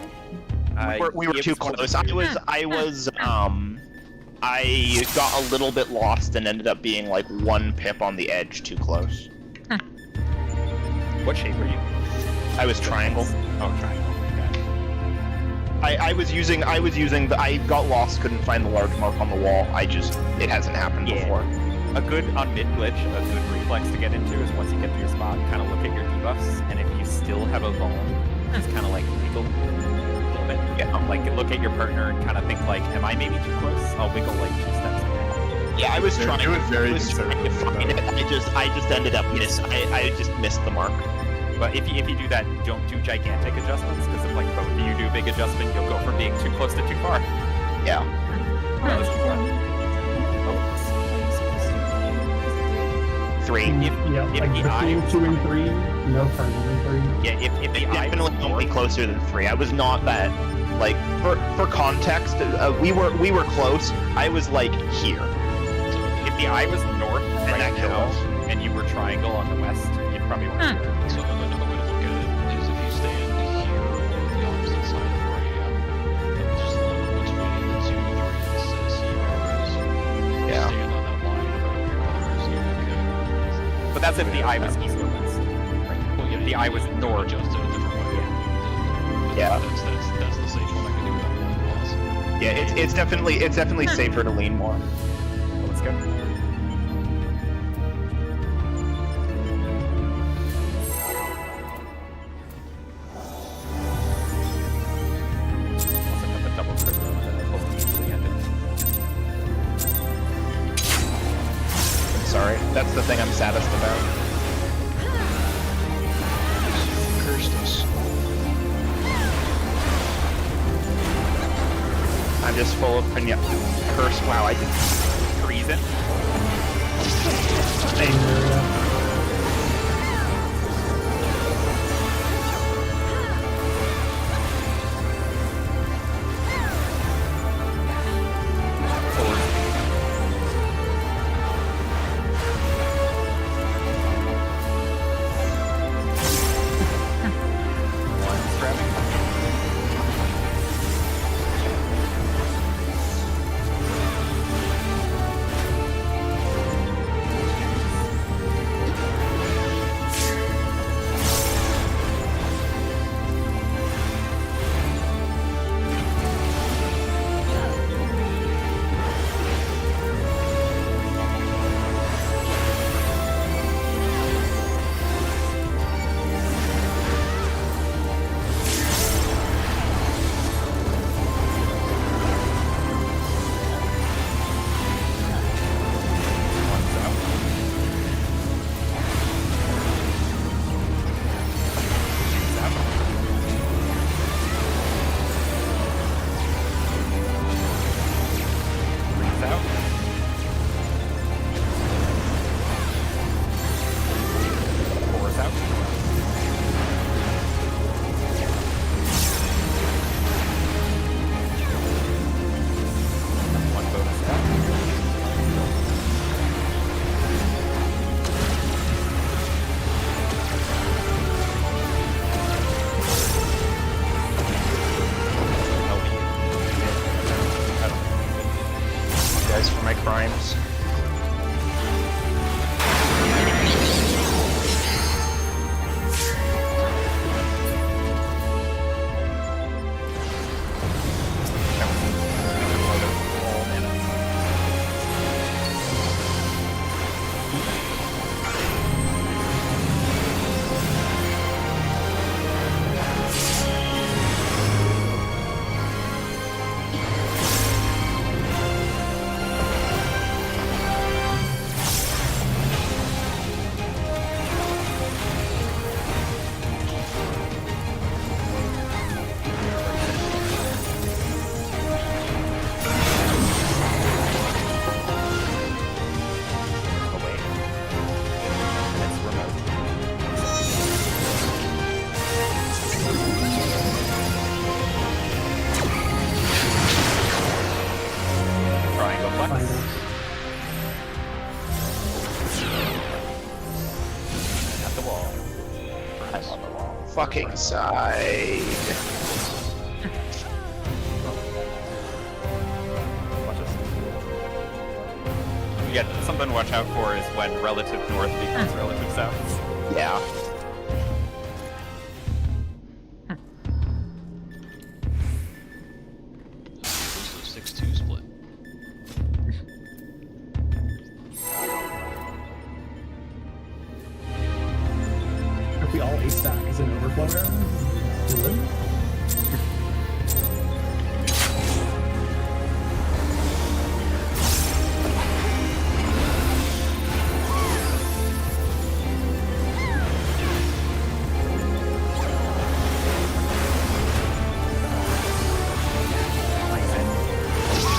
We were too close. I got a little bit lost and ended up being like one pip on the edge too close. What shape were you? I was triangle. Oh, triangle. I was using I got lost, couldn't find the large mark on the wall. It hasn't happened before. A good, on mid glitch, a good reflex to get into is once you get to your spot, kind of look at your debuffs, and if you still have a vuln, just kind of like wiggle a little bit. Yeah, like look at your partner and kind of think like, am I maybe too close? I'll wiggle like 2 steps away. Yeah, I was trying to conservative. find it. I just ended up I just missed the mark. But if you do that, don't do gigantic adjustments, because if like both of you do a big adjustment, you'll go from being too close to too far. Yeah. That was too far. 3. Yeah, if like the eye between 2 and 3, no further than 3. Yeah, if the eye Definitely was don't be closer than 3. I was not that Like for context, we were close. I was like here. If the eye was north And right that killed now, us. and you were triangle on the west, you'd probably want to. So another way to look at it is if you stand here or the opposite side of where I am, and just look between the 2, 3, and 6 ERs. Yeah. Stand on that line about where your colors, you're okay. But that's if the eye was east or west. Right. Well, yeah, If the eye was you can north. adjust it a different way. Yeah. That's the safe one I can do without blind loss. Yeah, it's definitely safer to lean more. Well, let's go. Also got the double crit that almost immediately ended. Sorry, that's the thing I'm saddest about. Cursed us. I'm just full of curse. Wow, I did. Treason. Anger. One's grabbing. One's out. Two's out. Three's out. Four's out. One bonus out. Guys, for my crimes. Away. And it's remote. Triangle flex. Find it. At the wall. I'm on the wrong fucking side. Watch this. Yeah, something to watch out for is when relative north becomes relative south. Yeah. This is a 6-2 split. If we all ace stack as an overflow round, really? Nice.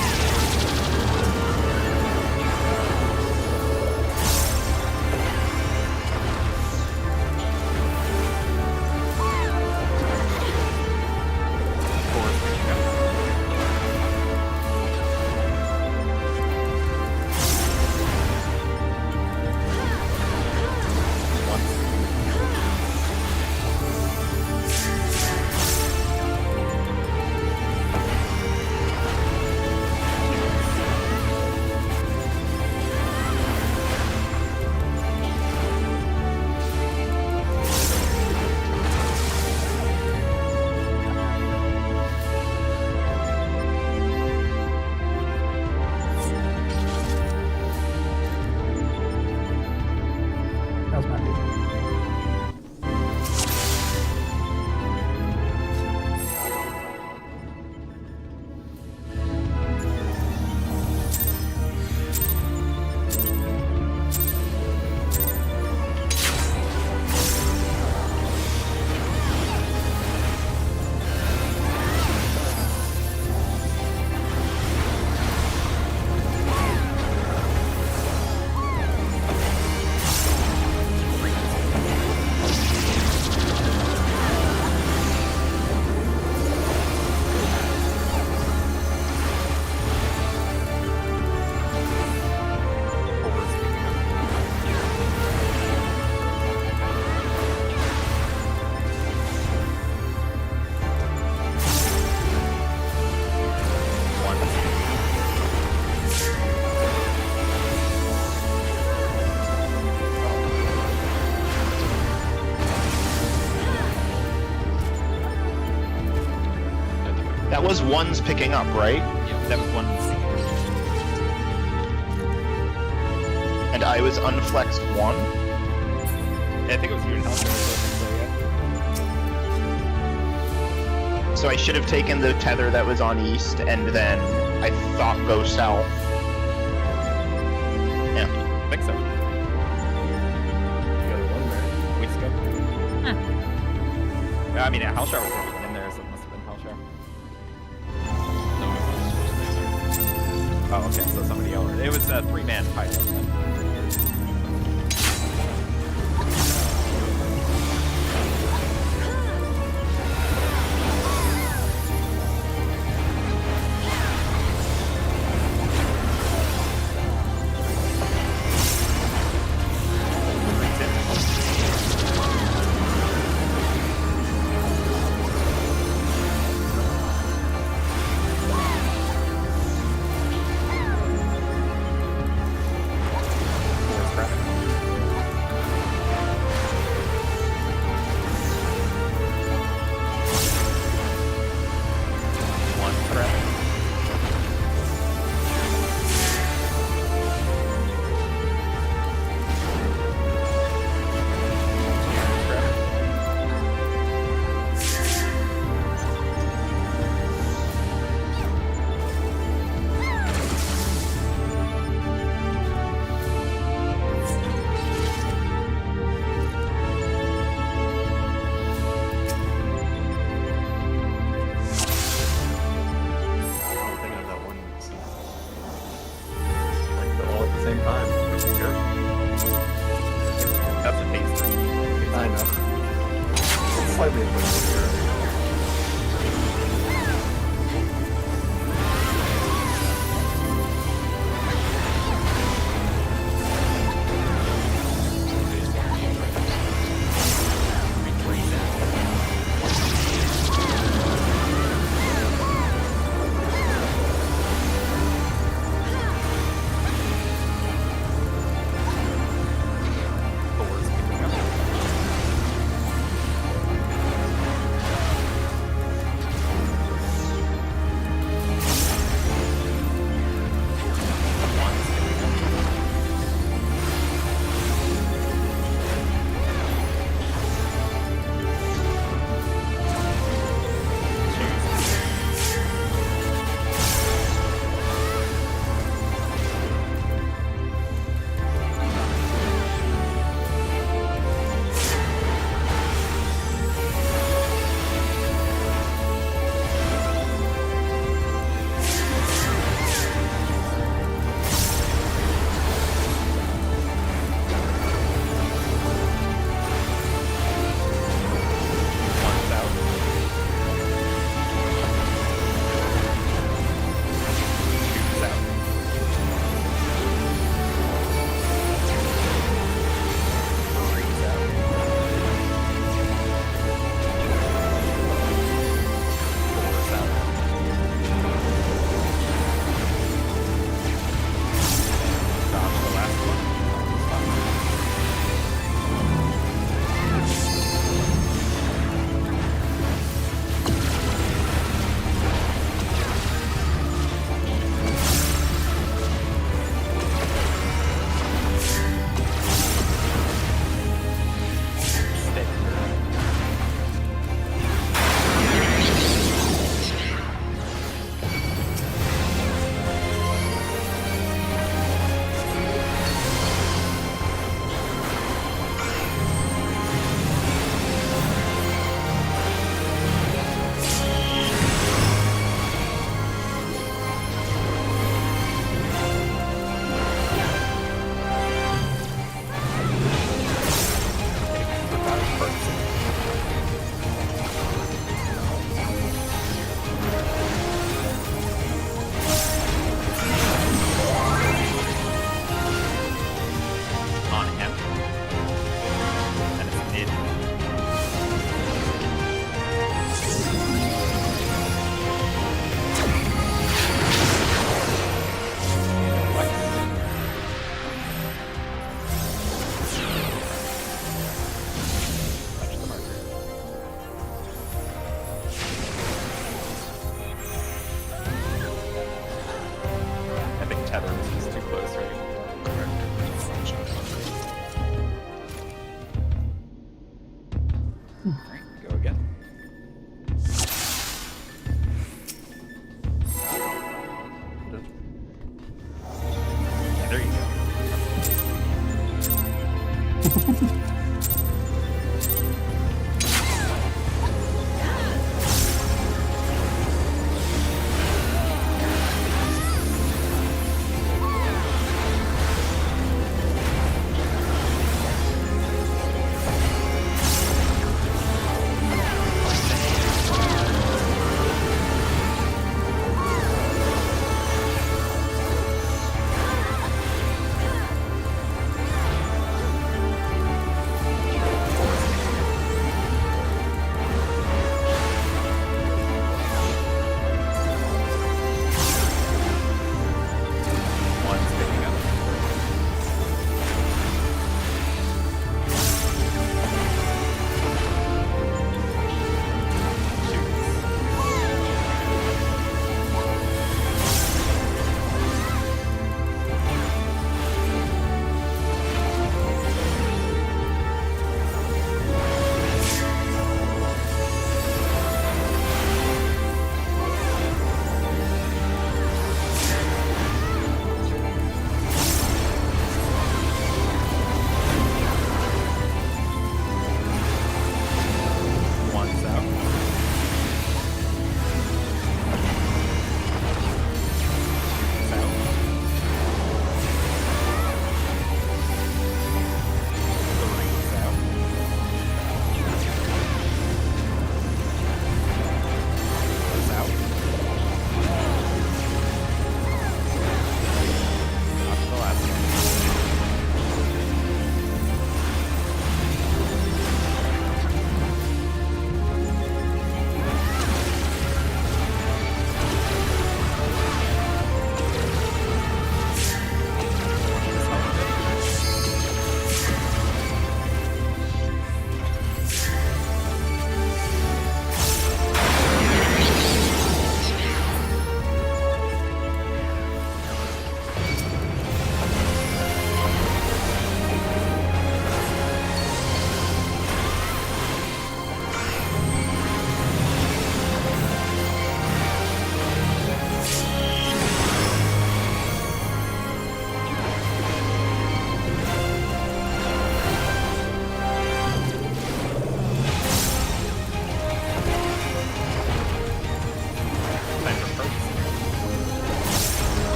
That was ones picking up, right? That was one thing. And I was unflexed 1? I think it was you and Hellstar. So yeah. So I should have taken the tether that was on east, and then I thought go south. Yeah. I think so. You got a one there. Weeks ago. Yeah, I mean, Hellstar was already in there, so it must have been Hellstar. No, it wasn't Oh, okay, so somebody else. It was a 3-man pilot then.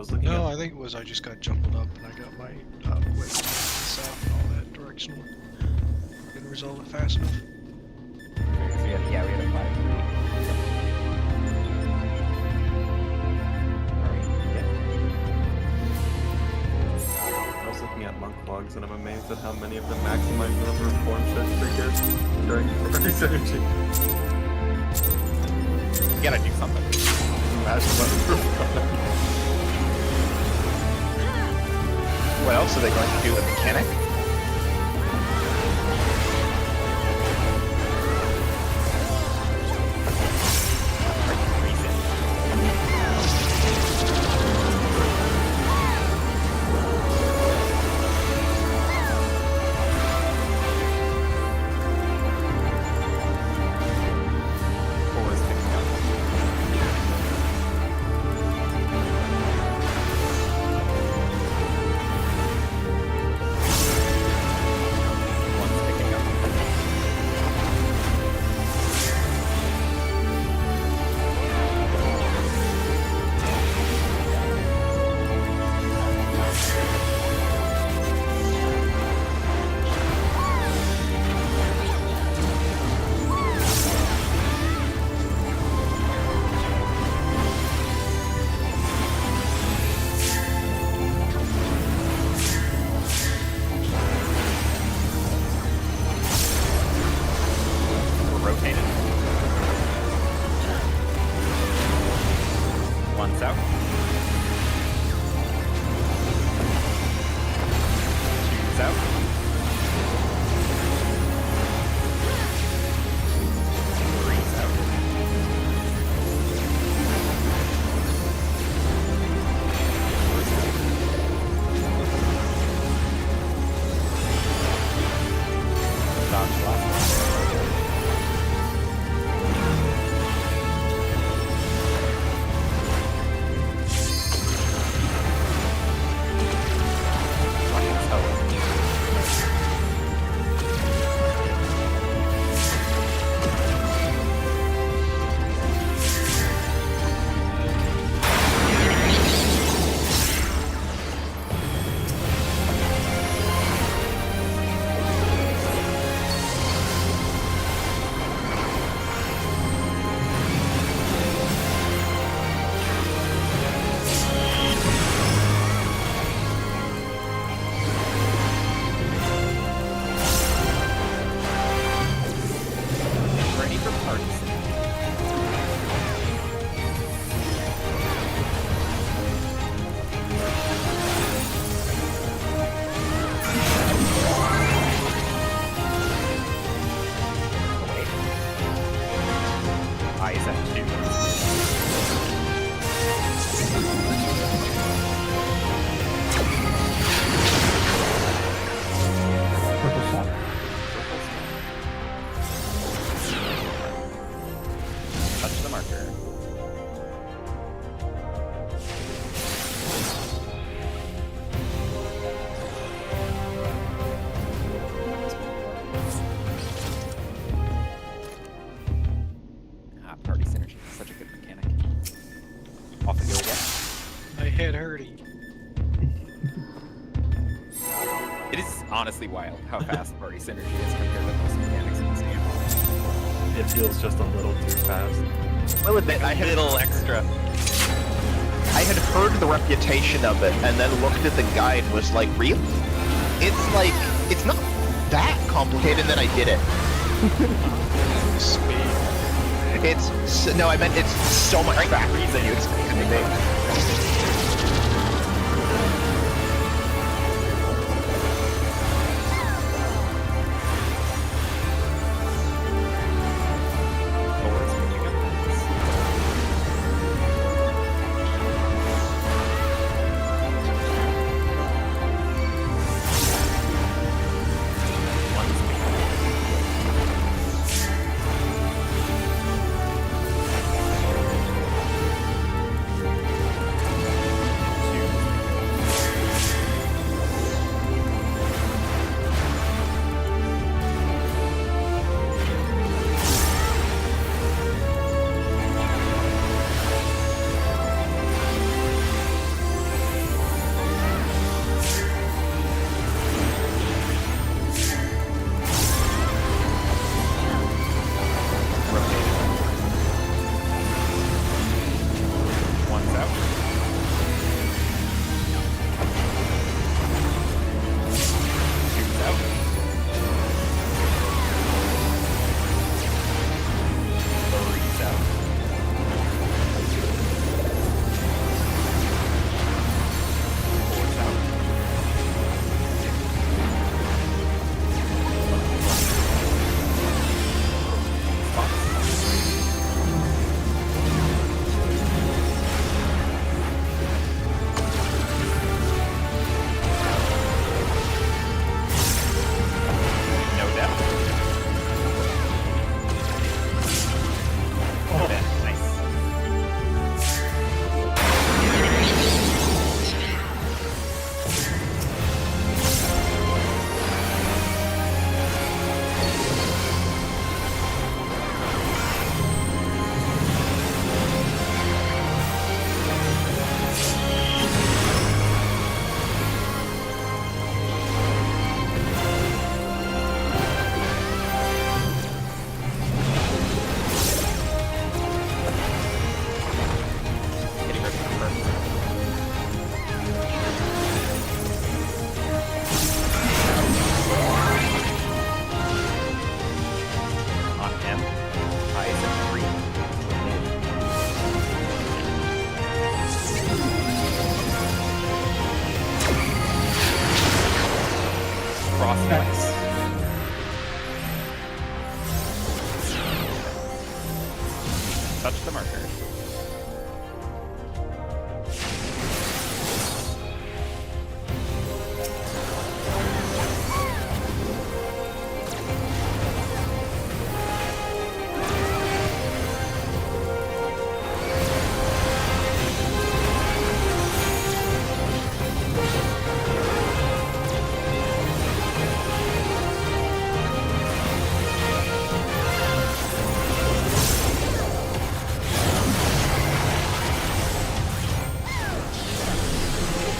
was looking No, at. I think it was I just got jumbled up and I got my way south and all that directional. Didn't resolve it fast enough. We had a 5-3. Alright, yeah. I was looking at monk logs and I'm amazed at how many of them maximize the number of form shift triggers during party synergy. You gotta do something. Imagine what What else are they going to do? The mechanic? One's out. Two's out. Three's out. Four's out. Dodge last one. Ready for parties. Wait. Eyes at 2. Purple shot. Touch the marker. Party synergy is such a good mechanic. Off we go again. My head hurting. It is honestly wild how fast party synergy is compared to most mechanics in this game. It feels just a little too fast. Will admit, I had Little extra. I had heard the reputation of it, and then looked at the guide and was like, really? It's like, it's not that complicated, and then I did it. Speed. No, I meant it's so much faster than you expected me to be. Forward's picking up points. One's picking up. Nice. Touch the marker.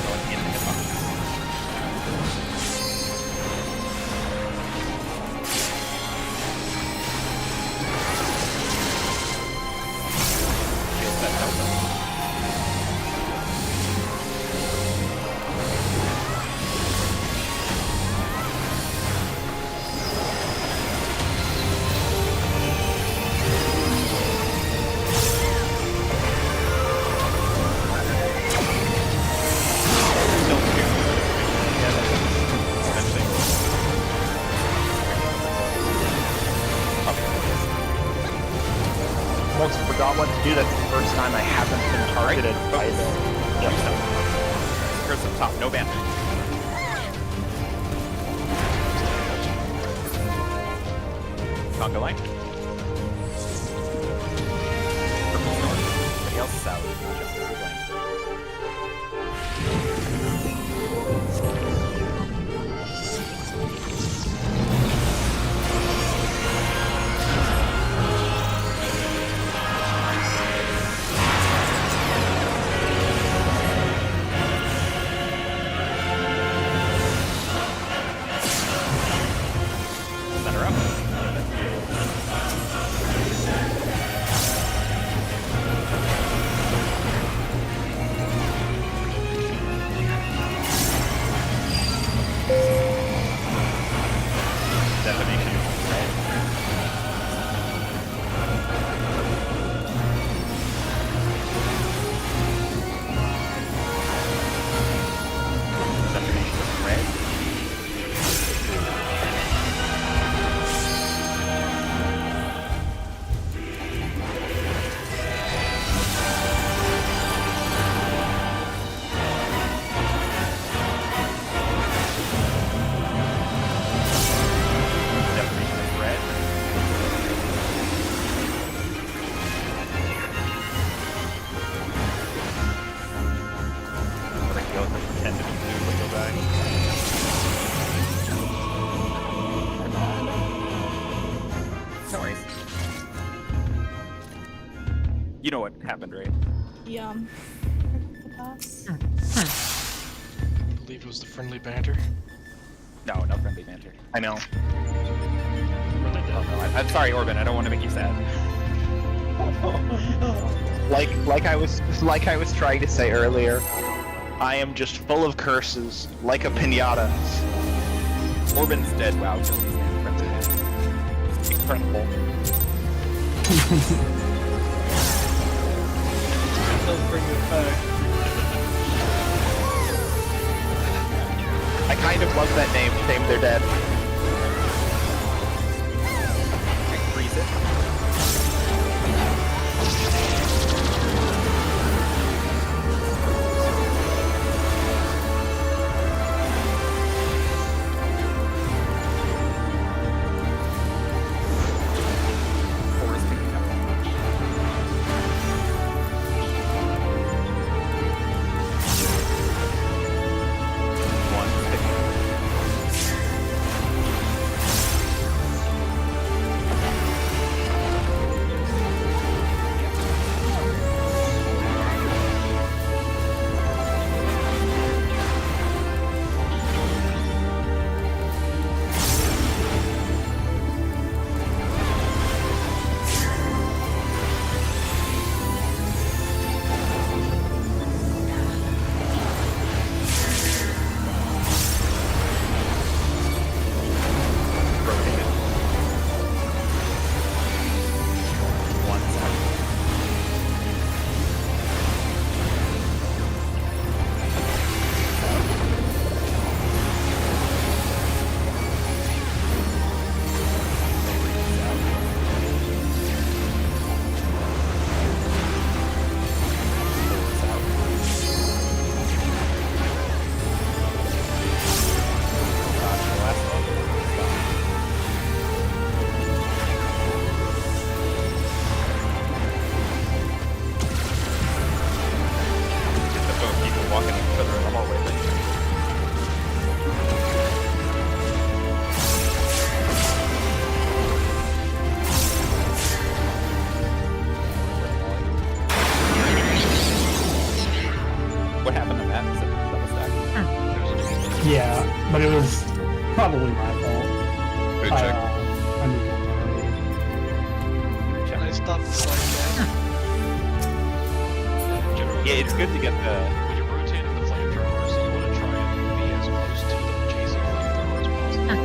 Going in the box. Is that helpful? Still two. Yeah, that's eventually. Almost forgot what to do. That's the first time I haven't been targeted by the. Curse up top, no band. Conga line. Purple north. Everybody else south. Just over blank. Center up. Defamation, right? Defamation, right? Defamation is red. I think you'll pretend to be blue, but you'll die. No worries. You know what happened, right? Yeah. The pass. I believe it was the friendly banter. No, no friendly banter. I know. Really Oh no, I'm sorry, Orban. I don't want to make you sad. Like I was trying to say earlier, I am just full of curses, like a pinata. Orban's dead. Wow, killing his man. Friendly banter. Incredible. I kind of love that name. Shame they're dead. Freeze it. Forest picking up. One picking up. What happened to that? Is it double stack? Yeah, but it was probably my fault. Good check. I moved on early. Can I stop the slide guys? Generally, Yeah, it's good to get the. when you're rotating the flamethrowers, you want to try and be as close to the chasing flamethrower as possible.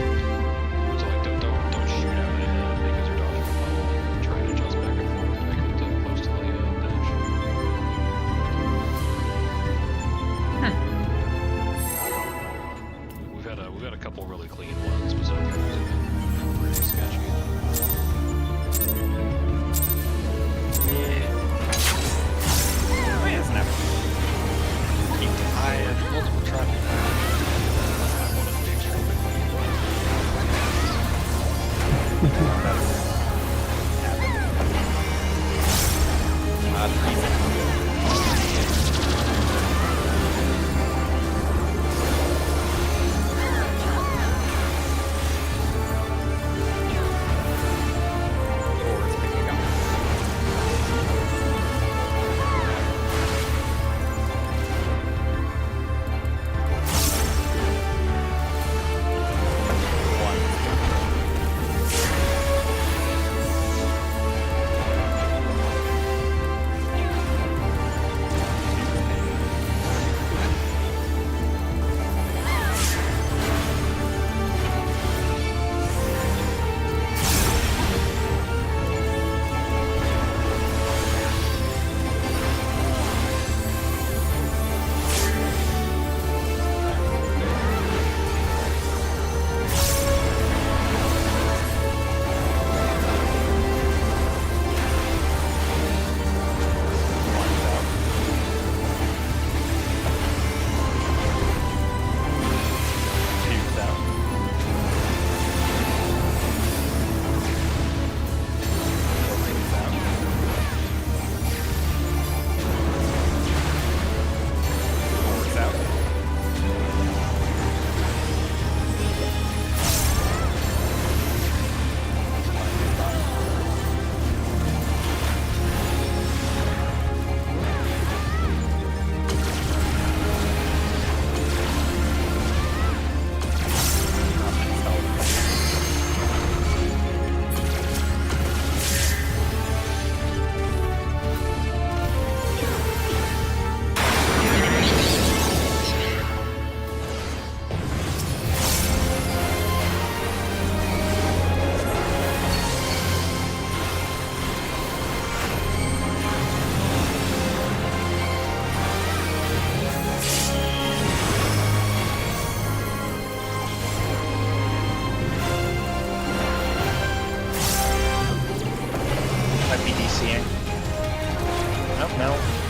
So like, don't shoot out ahead because you're dodging the funnel. Try and adjust back and forth to make it close to the edge. We've had a couple really clean ones, but some of the others have been pretty sketchy. Oh, yeah, it's never. I had multiple traffic. I wanted to be extremely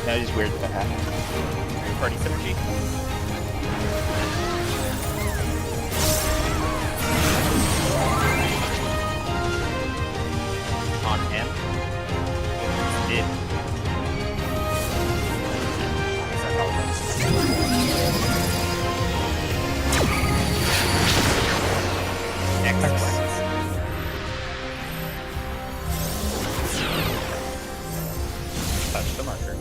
That is weird that happened. Party synergy. On him. Did. Is that all Excellent. Touch the marker.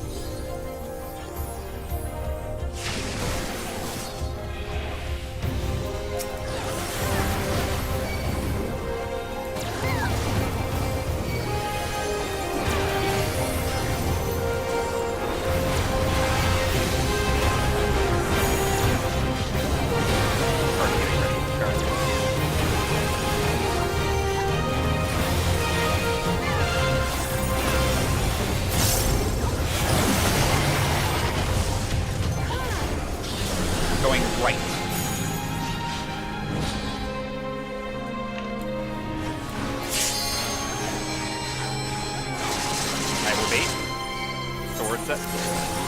Going right. I will bait. Sword set.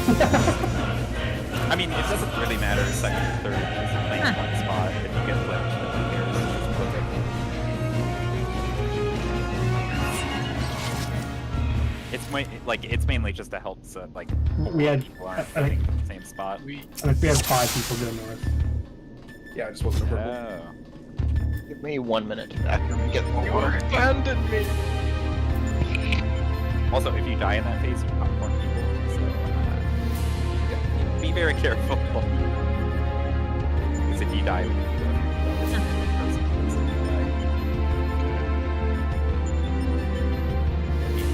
I mean, it doesn't really matter second or third, because you're playing one spot. If you get flipped, then who cares? Just flip it. It's mainly just to help so like We had- people aren't I think- fighting in the same spot. I think we had 5 people go north. Yeah, I just wasn't a purple. Oh. Give me 1 minute to vacuum and get more water. Abandon me! Also, if you die in that phase, you popcorn people. So be very careful. Because if you die, you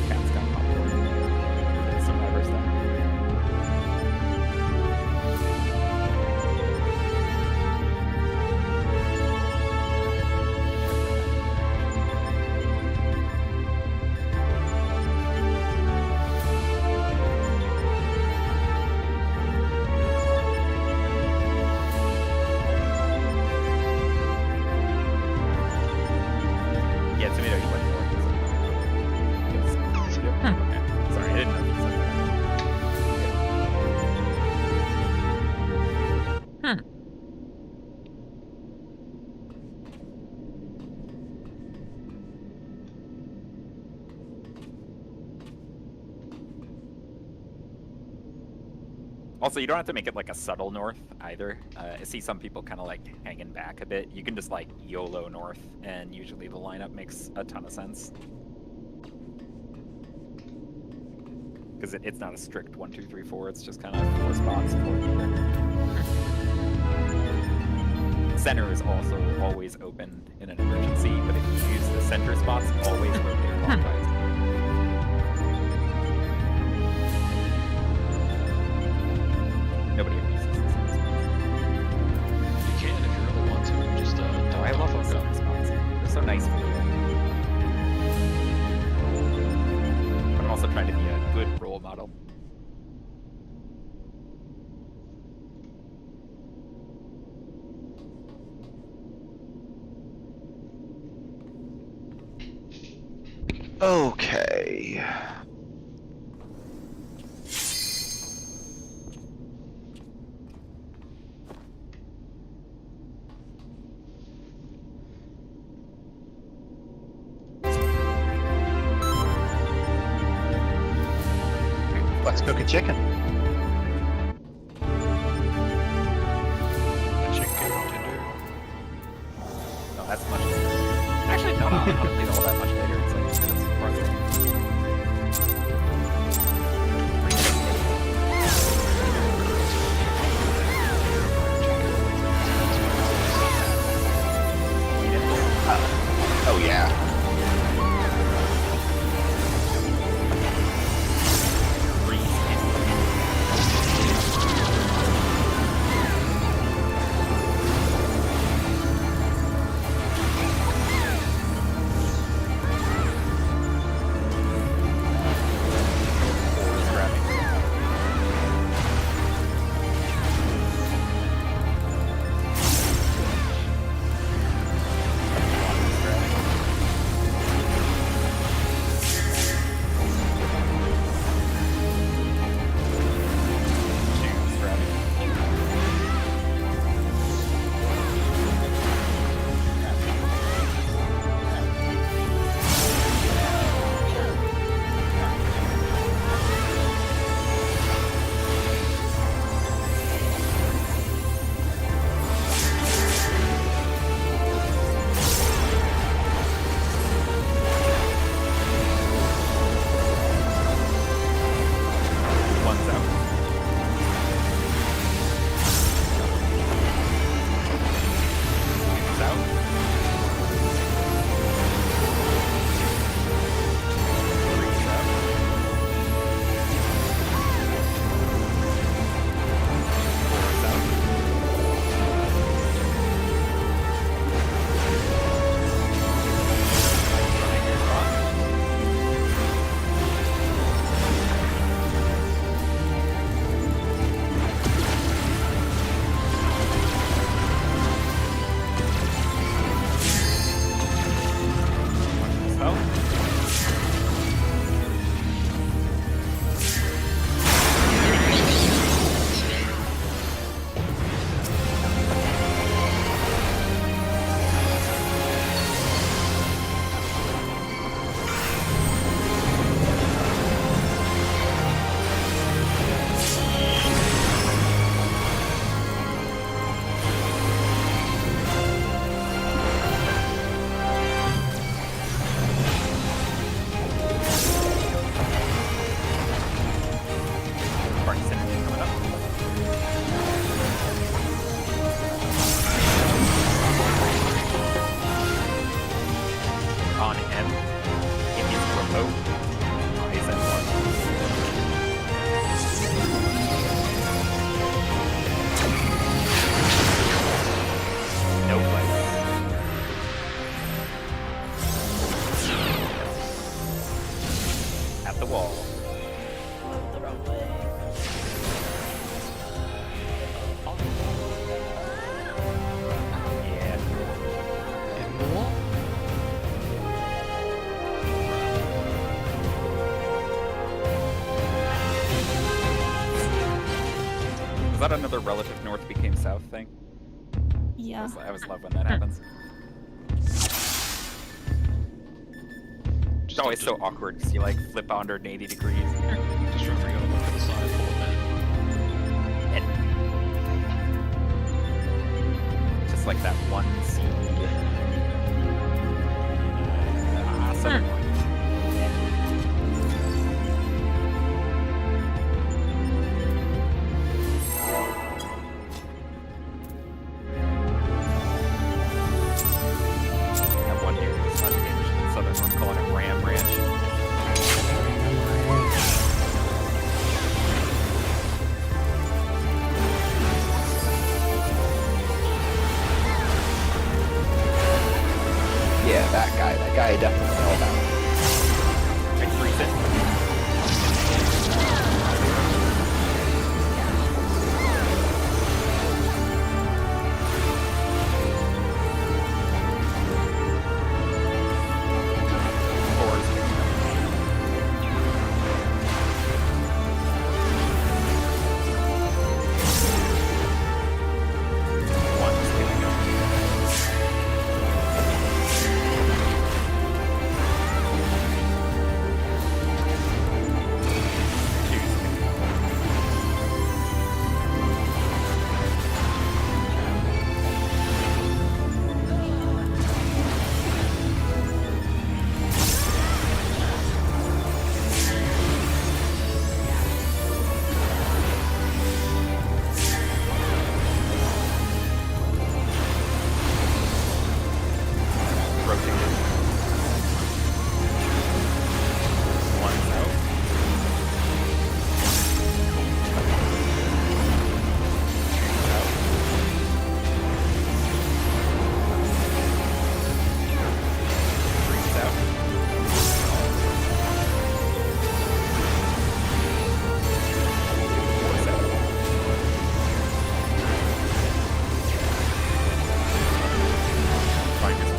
Cat's got popcorn. Survivors then. Yeah, Tomato, you went north. Yes. Yep. Okay. Sorry, I didn't know you said that. Also, you don't have to make it like a subtle north either. I see some people kind of like hanging back a bit. You can just like YOLO north, and usually the lineup makes a ton of sense. Because it's not a strict 1, 2, 3, 4. It's just kind of 4 spots. 4 people. Center is also always open in an emergency, but if you use the center spots, always rotate clockwise. Nobody ever uses the center spots. You can if you really want to. Just Oh, don't I love fuck those up. center spots. They're so nice for you. But I'm also trying to be a good role model. Okay. Let's cook a chicken. Chicken tender. No, that's much later. Actually, no, not really all that much later. It's like 2 minutes before the Oh yeah. It is remote. Eyes at one. No place. At the wall. The wrong way. Yeah. In the wall? Was that another relative north became south thing? Yeah. I always love when that happens. It's always so awkward because you like flip 180 degrees. Just remember you gotta look to the side full of men. Just like that one scene. Southern one. That one area is unhinged. The southern one calling it Ram Ranch. Yeah, that guy I definitely know about. I freeze it. Fours. One's getting up. Rotated. One's out. Three's out. Four's out. Find his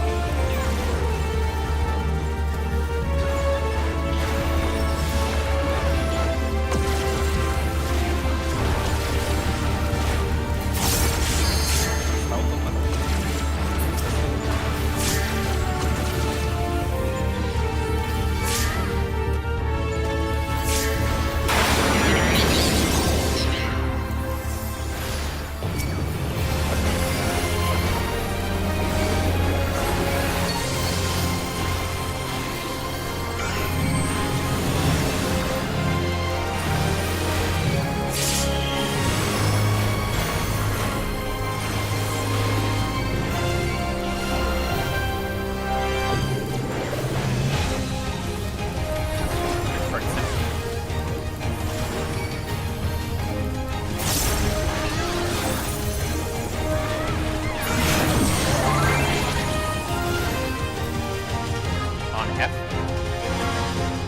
on F.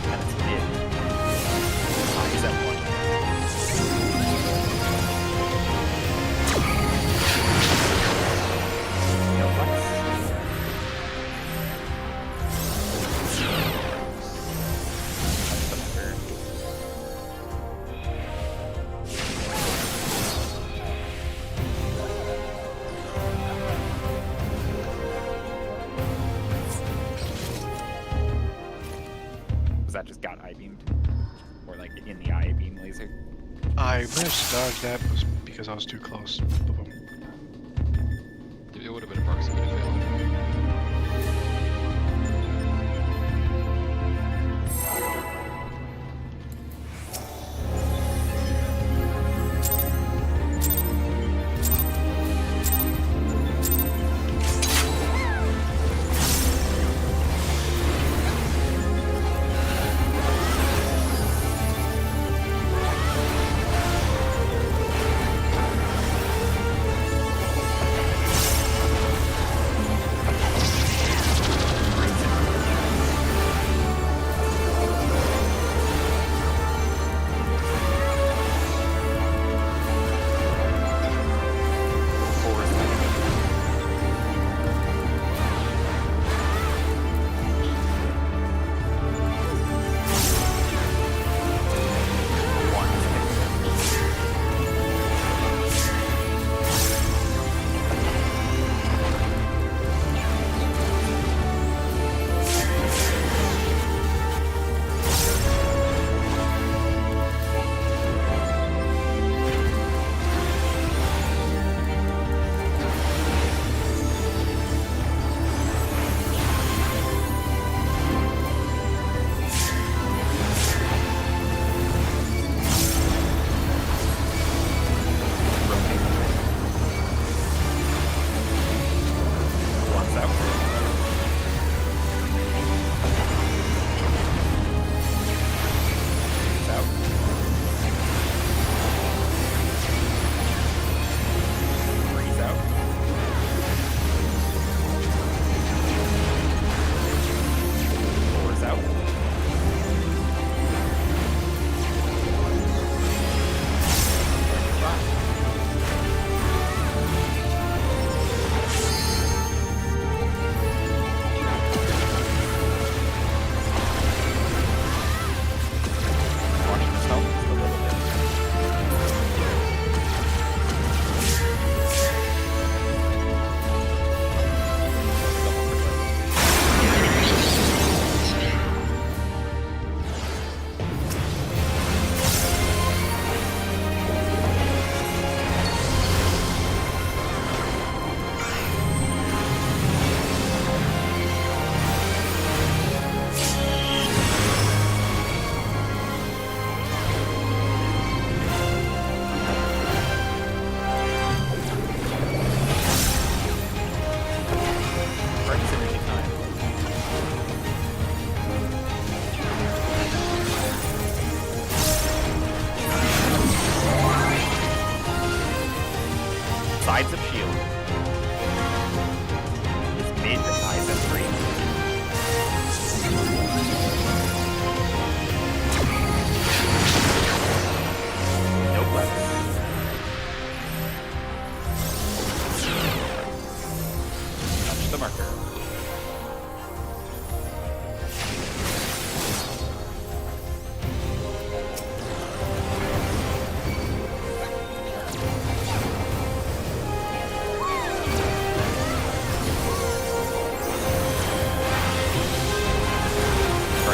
And it's mid. Eyes at one. No flex. That's the number. Was that just got I-beamed? Or like in the I-beam laser? I managed to dodge that was because I was too close. Both of them. It would have been a proximity fail.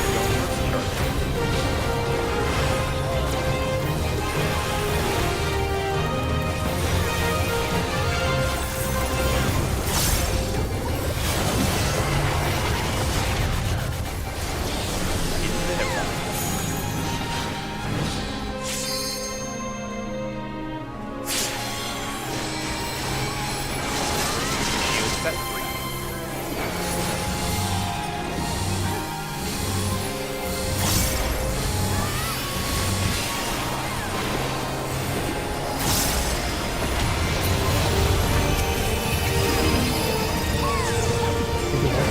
Are you going first? Sure. Into the hip pocket. Shield set free.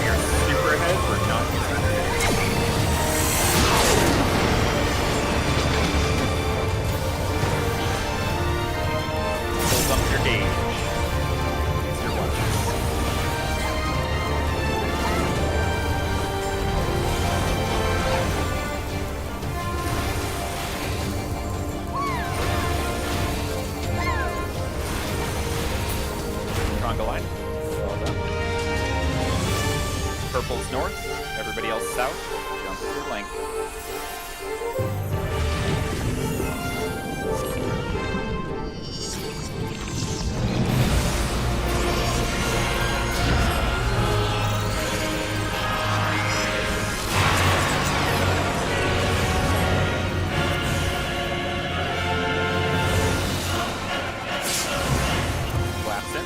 You're super ahead or not super ahead? Build up your gauge. Use your weapons. Conga line. Well done. Purple's north, everybody else south. Jump your length. Collapse in.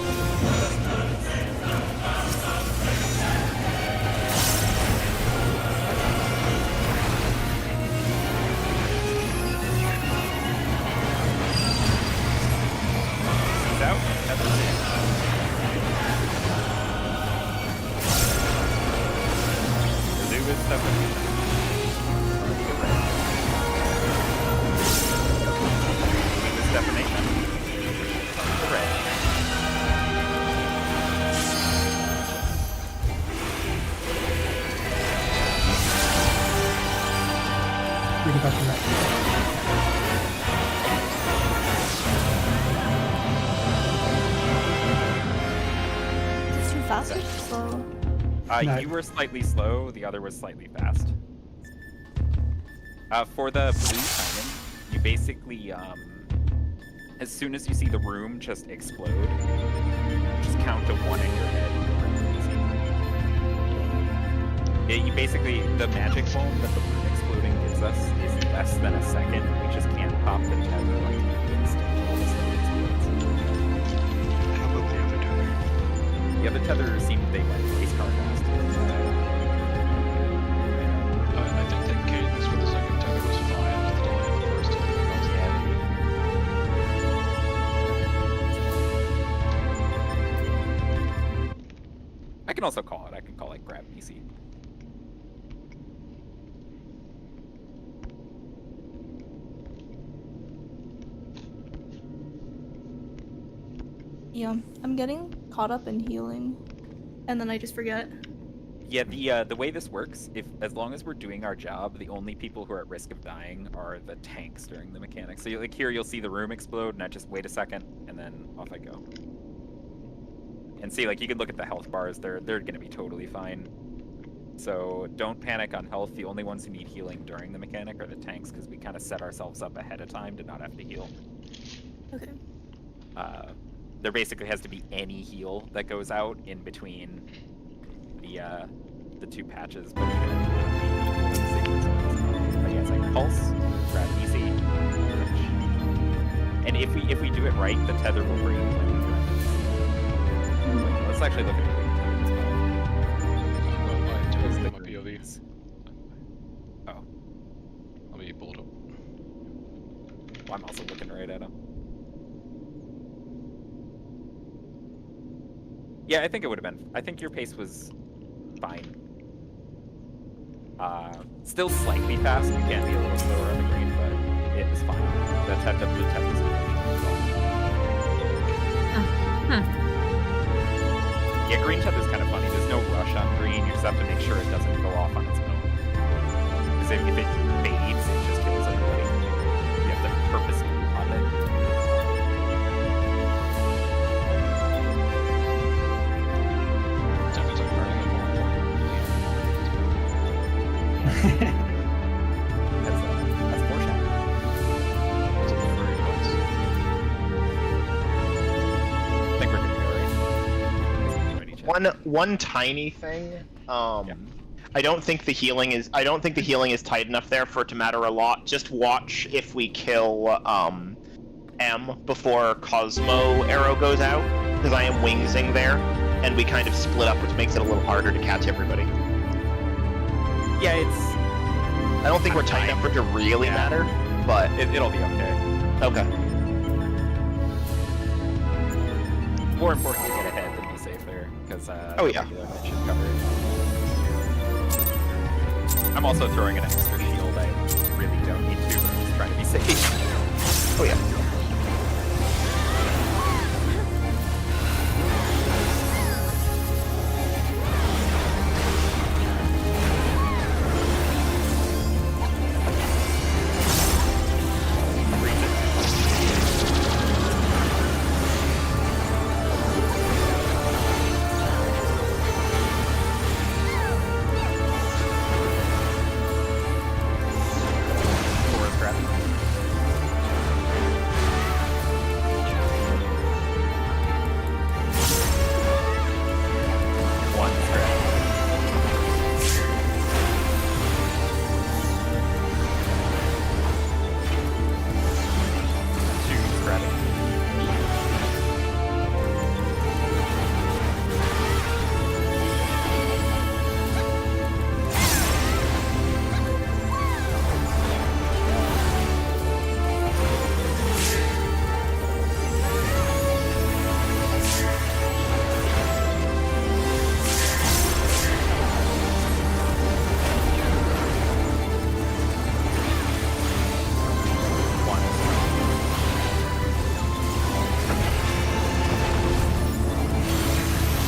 He's out. Heather's in. Zoo is stepping. Get ready. Zoo is stepping. Get ready. We can touch on that. Is this too fast or too slow? No. You were slightly slow, the other was slightly fast. For the blue timing, you basically, as soon as you see the room just explode, just count to 1 in your head. You basically, the magic bomb that the room exploding gives us is less than a second. We just can't pop the tether like instantly. How about the other tether? The other tether seemed they went race car fast. I think the cadence for the second tether was fine. The delay on the first tether was I can also call it. I can call it grab PC. Yeah, I'm getting caught up in healing, and then I just forget. Yeah, the way this works, as long as we're doing our job, the only people who are at risk of dying are the tanks during the mechanics. So like here, you'll see the room explode, and I just wait a second, and then off I go. And see, like you can look at the health bars; they're gonna be totally fine. So don't panic on health. The only ones who need healing during the mechanic are the tanks, because we kind of set ourselves up ahead of time to not have to heal. Okay. There basically has to be any heal that goes out in between the two patches, but even if yeah, it's like pulse, grab easy, and if we do it right, the tether will bring. Let's actually look at the Where's the my POV? Oh, Let me pull it up. well, I'm also looking right at him. Yeah, I think it would have been. I think your pace was fine. Still slightly fast. You can be a little slower on the green, but it was fine. The blue tether was Yeah, green tether's kind of funny. There's no rush on green. You just have to make sure it doesn't go off on its own. Because if it fades, it just kills everybody. You have to purposely pop it. Sounds like learning a more important One tiny thing. I don't think the healing is tight enough there for it to matter a lot. Just watch if we kill M before Cosmo arrow goes out, because I am wingsing there, and we kind of split up, which makes it a little harder to catch everybody. Yeah, it's. I don't think we're tight enough for it to really matter, but It'll be okay. okay. More important to get ahead than be safe there, because Oh, yeah. regular hit should cover it. I'm also throwing an extra shield. I really don't need to, but I'm just trying to be safe. Oh yeah. Forest grab. One grab. Two grabbing.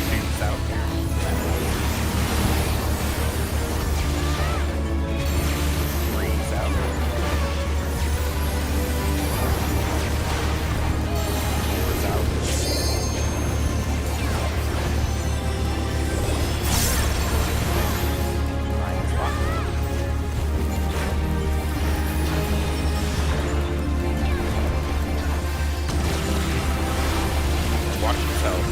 Shoots out. Breathes out. Pours out. Minus one. Watch yourself.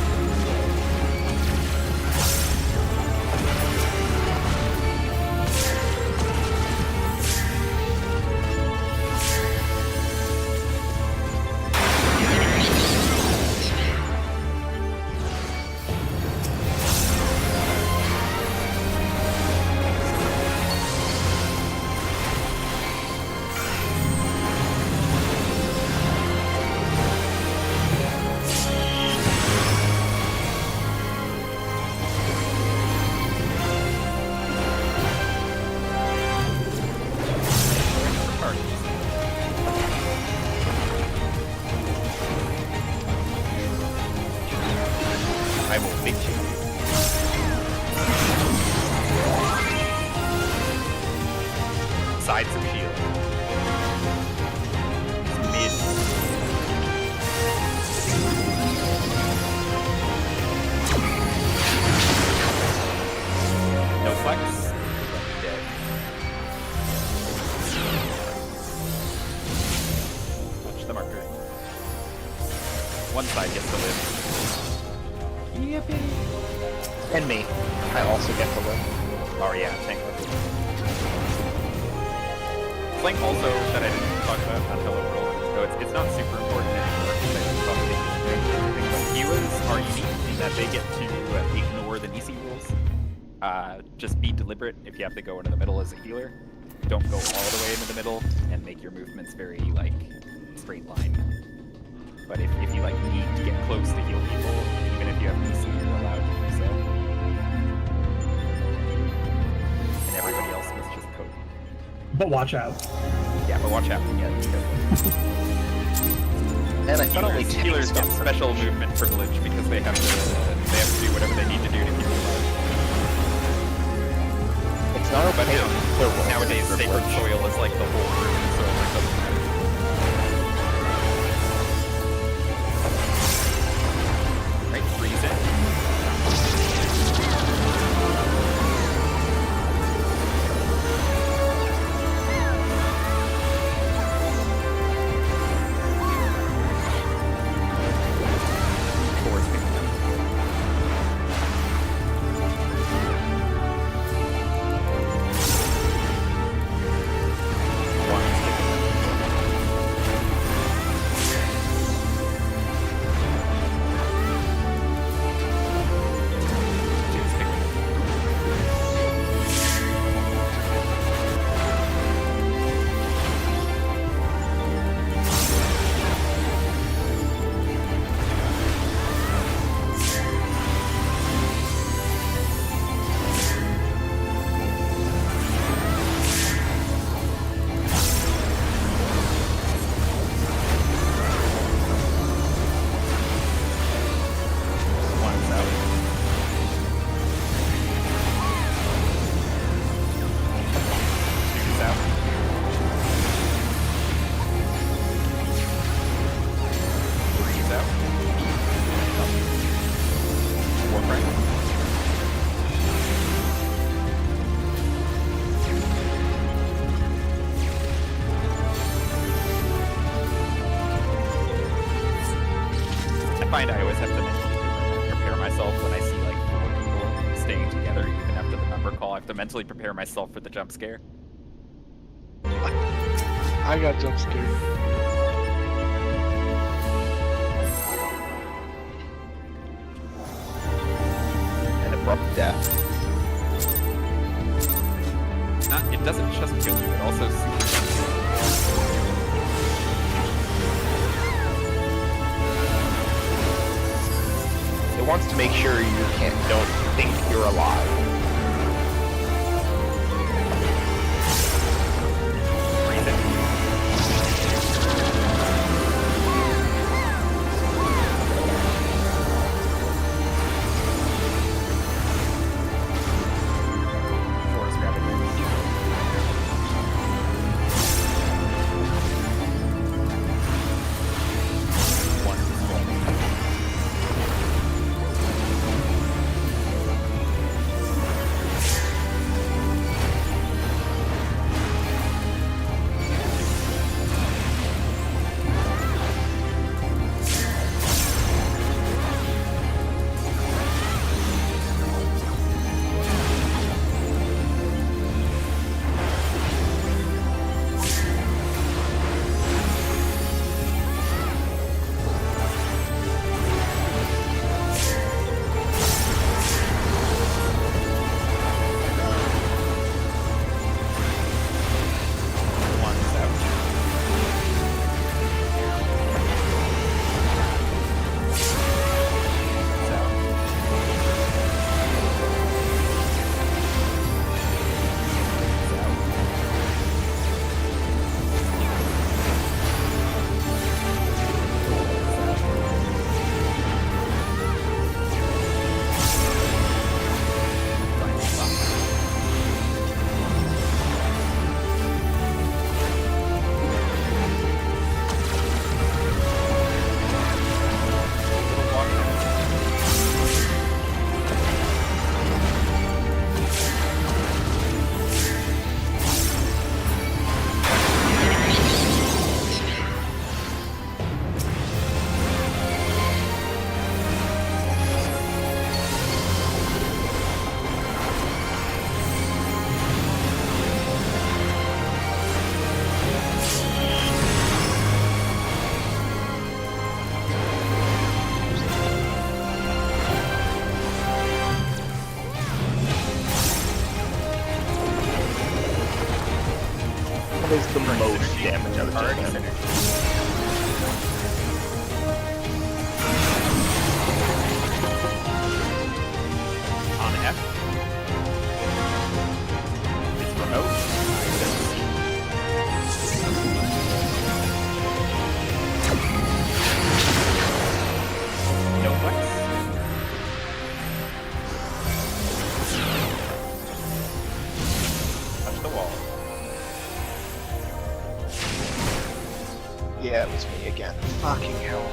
I will beat you. Sides of shield. Mid. No flex. Dead. Touch the marker. One side gets the live. And me. I also get the win. Oh yeah, tank live. Flank also that I didn't talk about on Hello World, so it's not super important anymore because I just thought they could do everything, but heroes are unique in that they get to ignore the Nisi rules. Just be deliberate if you have to go into the middle as a healer. Don't go all the way into the middle and make your movements very, like, straight line. But if you, like, need to get close to heal people, even if you have Nisi, you're allowed to do so. And everybody else was just code. But watch out. Yeah, but watch out. Yeah, because And I thought only healers get special movement privilege because they have to do whatever they need to do to keep alive. It's not But okay. nowadays, sacred soil is like the whole room, so it doesn't matter. Right, freeze it. Force picking up. find I always have to mentally prepare myself when I see like 4 people staying together, even after the number call. I have to mentally prepare myself for the jump scare. I got jump scared. An abrupt death. It doesn't just kill you, it also It wants to make sure you don't think you're alive. Is the most damage I was just doing. on F. It's remote. No flex. Touch the wall. Yeah, it was me again. Fucking hell.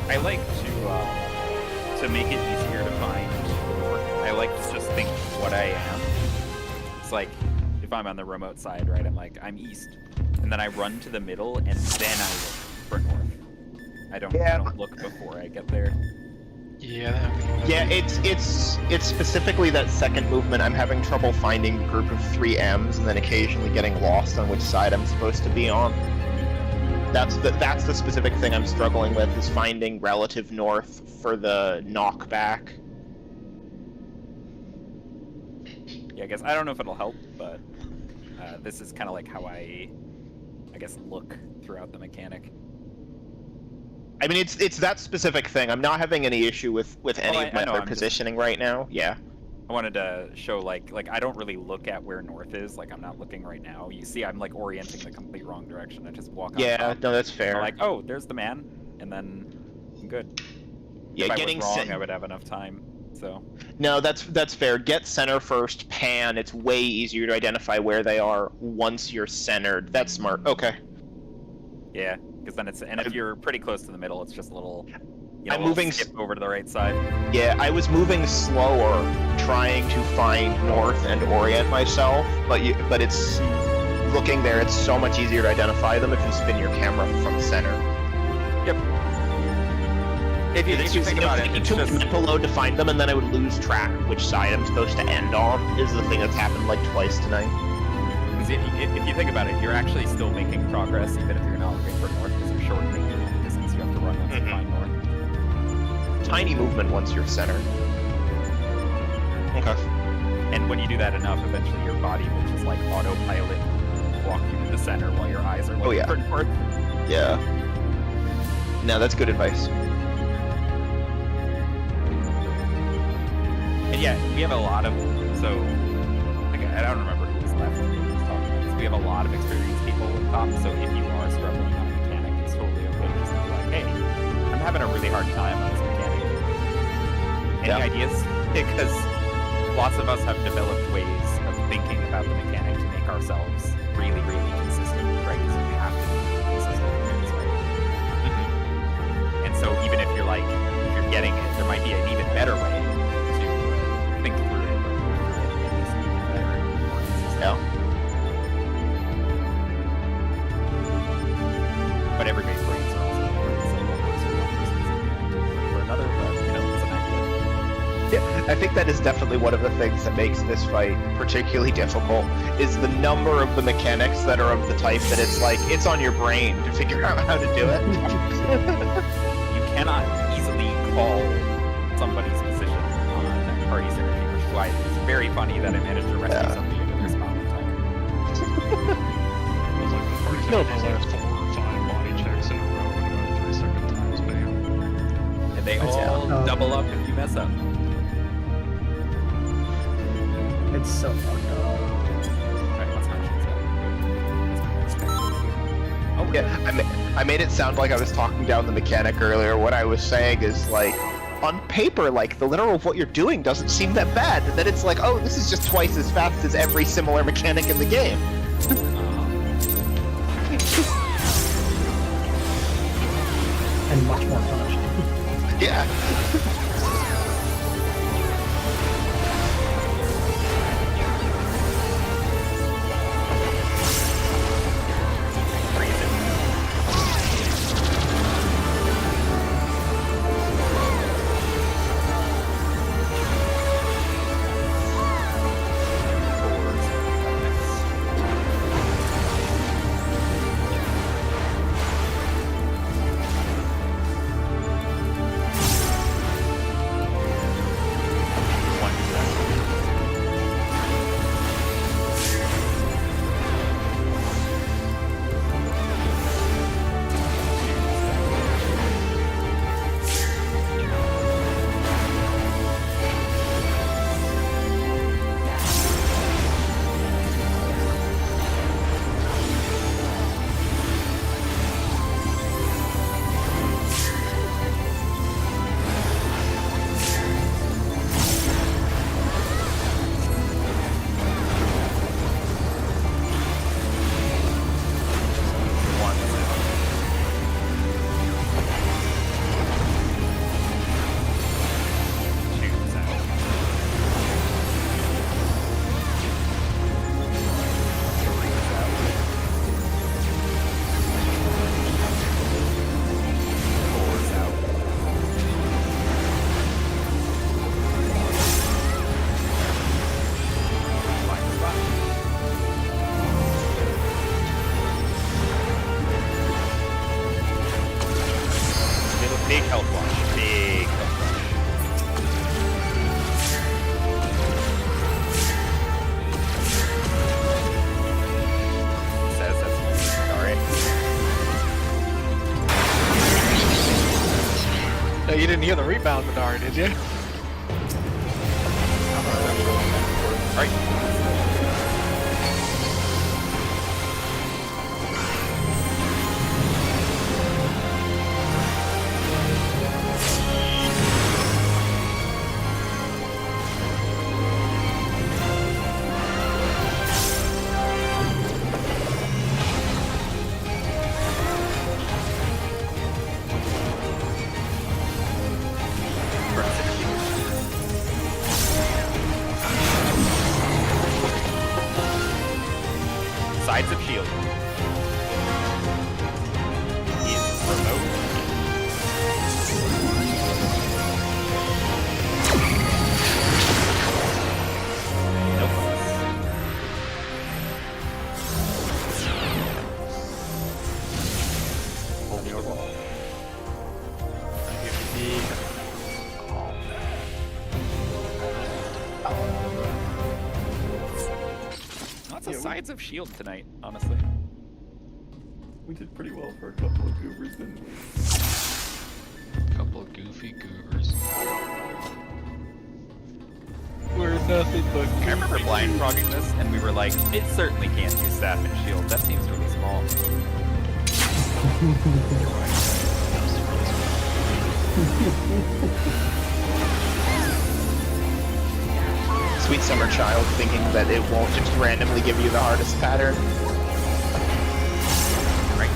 I like to make it easier to find north. I like to just think what I am. It's like if I'm on the remote side, right? I'm like I'm east, and then I run to the middle, and then I look for north. I don't look before I get there. Yeah. Yeah, it's specifically that second movement. I'm having trouble finding a group of 3 M's and then occasionally getting lost on which side I'm supposed to be on. That's the specific thing I'm struggling with, is finding relative north for the knockback. Yeah, I guess I don't know if it'll help, but this is kind of like how I guess look throughout the mechanic. I mean, it's that specific thing. I'm not having any issue with any of my other positioning right now. Yeah. I wanted to show like I don't really look at where north is. Like I'm not looking right now. You see, I'm like orienting the complete wrong direction. I just walk on top. No, that's fair. I'm like, oh, there's the man, and then I'm good. Yeah, if I getting was wrong, I would have enough time. So. No, that's fair. Get center first, pan. It's way easier to identify where they are once you're centered. That's smart. Okay. Yeah, because then it's if you're pretty close to the middle, it's just a little. I'm moving skip over to the right side. Yeah, I was moving slower, trying to find north and orient myself, but it's looking there, it's so much easier to identify them if you spin your camera from center. Yep. If you think about it, it it's took just... me mental load to find them, and then I would lose track which side I'm supposed to end on. Is the thing that's happened like twice tonight. If you think about it, you're actually still making progress even if you're not looking for north because you're shortening the distance you have to run once you find north. Tiny movement once you're center. Okay. And when you do that enough, eventually your body will just like autopilot walk you to the center while your eyes are looking for north. Yeah. No, that's good advice. And yeah, we have a lot of like I don't remember who was left when we was talking about this. We have a lot of experienced people with top, so if you are struggling on a mechanic, it's totally okay just to be like, hey, I'm having a really hard time on this mechanic. Any ideas? Because lots of us have developed ways of thinking about the mechanic to make ourselves really, really consistent, right? So we have to be consistent with this way. And so even if you're like, if you're getting it, there might be an even better way to think through it, or move through it, and just make it better and more consistent. Yeah. But everybody's brains are also different, so one person for another, but you know, it's an idea. Yeah, I think that is definitely one of the things that makes this fight particularly difficult, is the number of the mechanics that are of the type that it's like, it's on your brain to figure out how to do it. You cannot easily call somebody's position on party synergy, which is why it's very funny that I managed to rescue somebody into their spot on time. It's like the party synergy is like 4 or 5 body checks in a row in about 3-second times, bam. And they all double up if you mess up. It's so fucked up. Alright, let's not Oh, yeah, I made it sound like I was talking down the mechanic earlier. What I was saying is, like, on paper, like, the literal of what you're doing doesn't seem that bad. And then it's like, oh, this is just twice as fast as every similar mechanic in the game. And much more punished. Yeah. Big health wash. Big health wash. Says that's alright. No, you didn't hear the rebound, Madara, did you? Alright. Sides of shield. Is remote. Nope. Hold me over. Lots of sides of shield tonight, honestly. We did pretty well for a couple of goobers, didn't we? Couple of goofy goobers. We're nothing but. I remember blind frogging this, and we were like, it certainly can't do staff and shield. That seems really small. Sweet summer child thinking that it won't just randomly give you the hardest pattern. Right.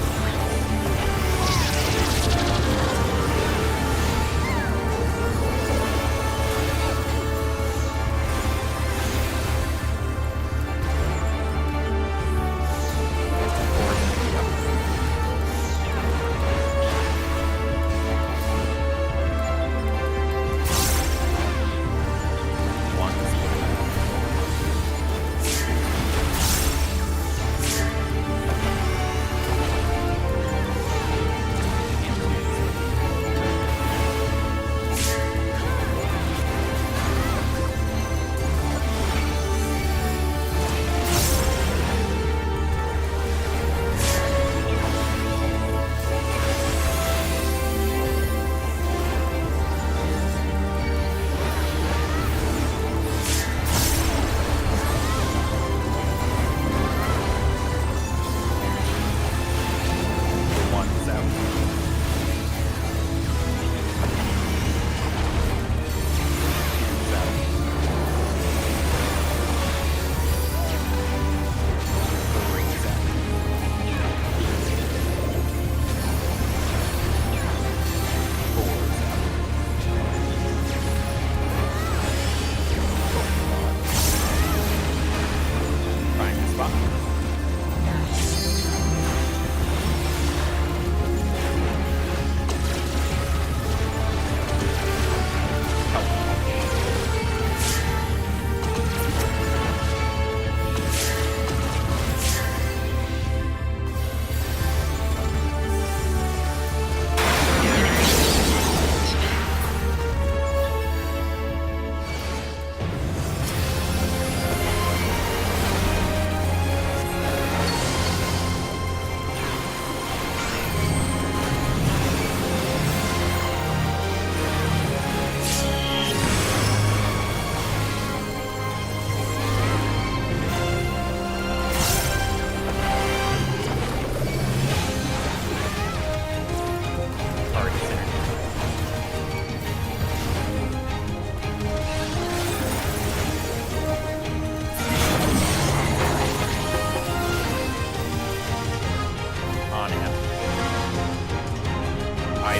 I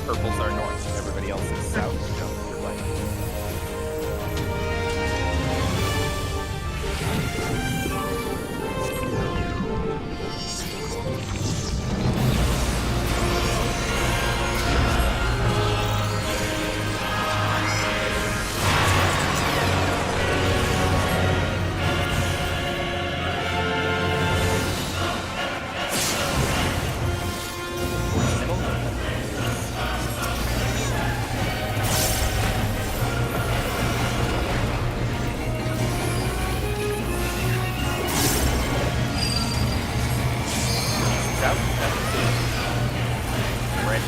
Purples are north. Everybody else is south. Jump to your right. Towards the middle. Out. That's it. Red.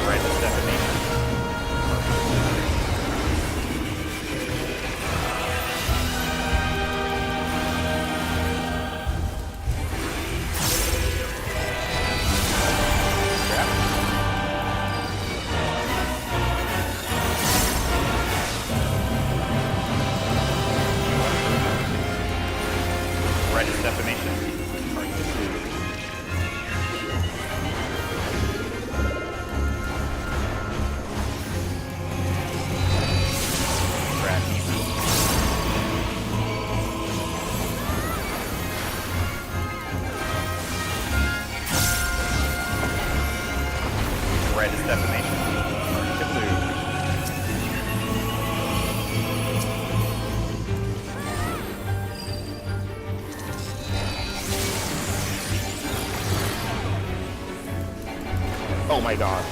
Red is defamation. Red is defamation. Target is blue. Red easy. Red is defamation. Target to blue. Oh my god.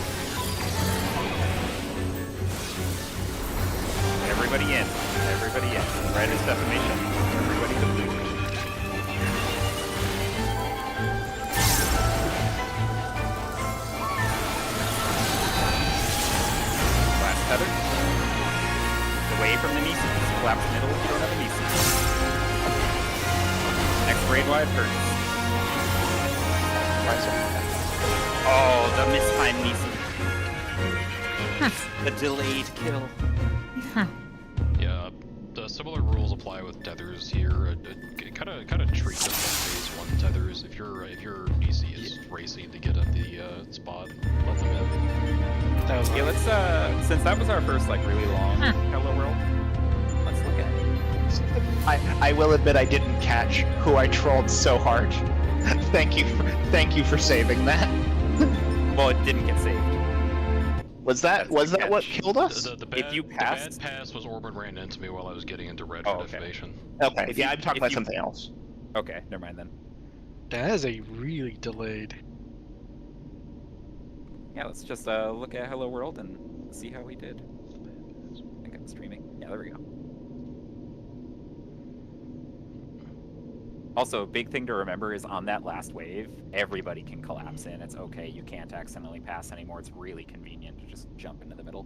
Everybody in. Everybody in. Red is defamation. Everybody to blue. Last tether. Away from the Nieces. Collapse middle if you don't have a Nieces. Next raid wide hurts. Oh, the mistimed Nieces. The delayed kill. Yeah, the similar rules apply with tethers here. Kind of treat them like phase 1 tethers. If your Nisi is racing to get at the spot, let them in. Yeah, let's since that was our first like really long Hello World, let's look at it. I will admit I didn't catch who I trolled so hard. thank you for saving that. Well, it didn't get saved. Was that what killed us? The bad, If you passed- the bad pass was Orban ran into me while I was getting into red Oh, for okay. defamation. Okay, If yeah, you- I'm talking if about you- something else. Okay, never mind then. That is a really delayed. Yeah, let's just look at Hello World and see how we did. I think I'm streaming. Yeah, there we go. Also, a big thing to remember is on that last wave, everybody can collapse in. It's okay, you can't accidentally pass anymore. It's really convenient to just jump into the middle.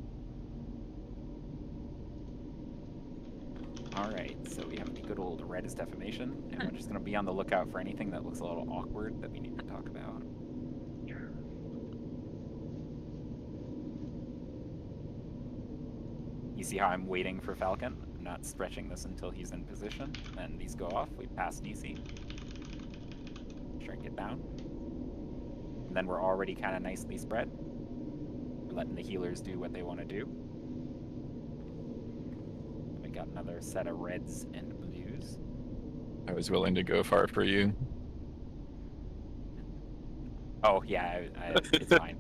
Alright, so we have the good old red is defamation, and we're just going to be on the lookout for anything that looks a little awkward that we need to talk about. You see how I'm waiting for Falcon? I'm not stretching this until he's in position. Then these go off. We pass Nisi. Shrink it down. And then we're already kind of nicely spread. We're letting the healers do what they want to do. We got another set of reds and blues. I was willing to go far for you. Oh, yeah, it's fine.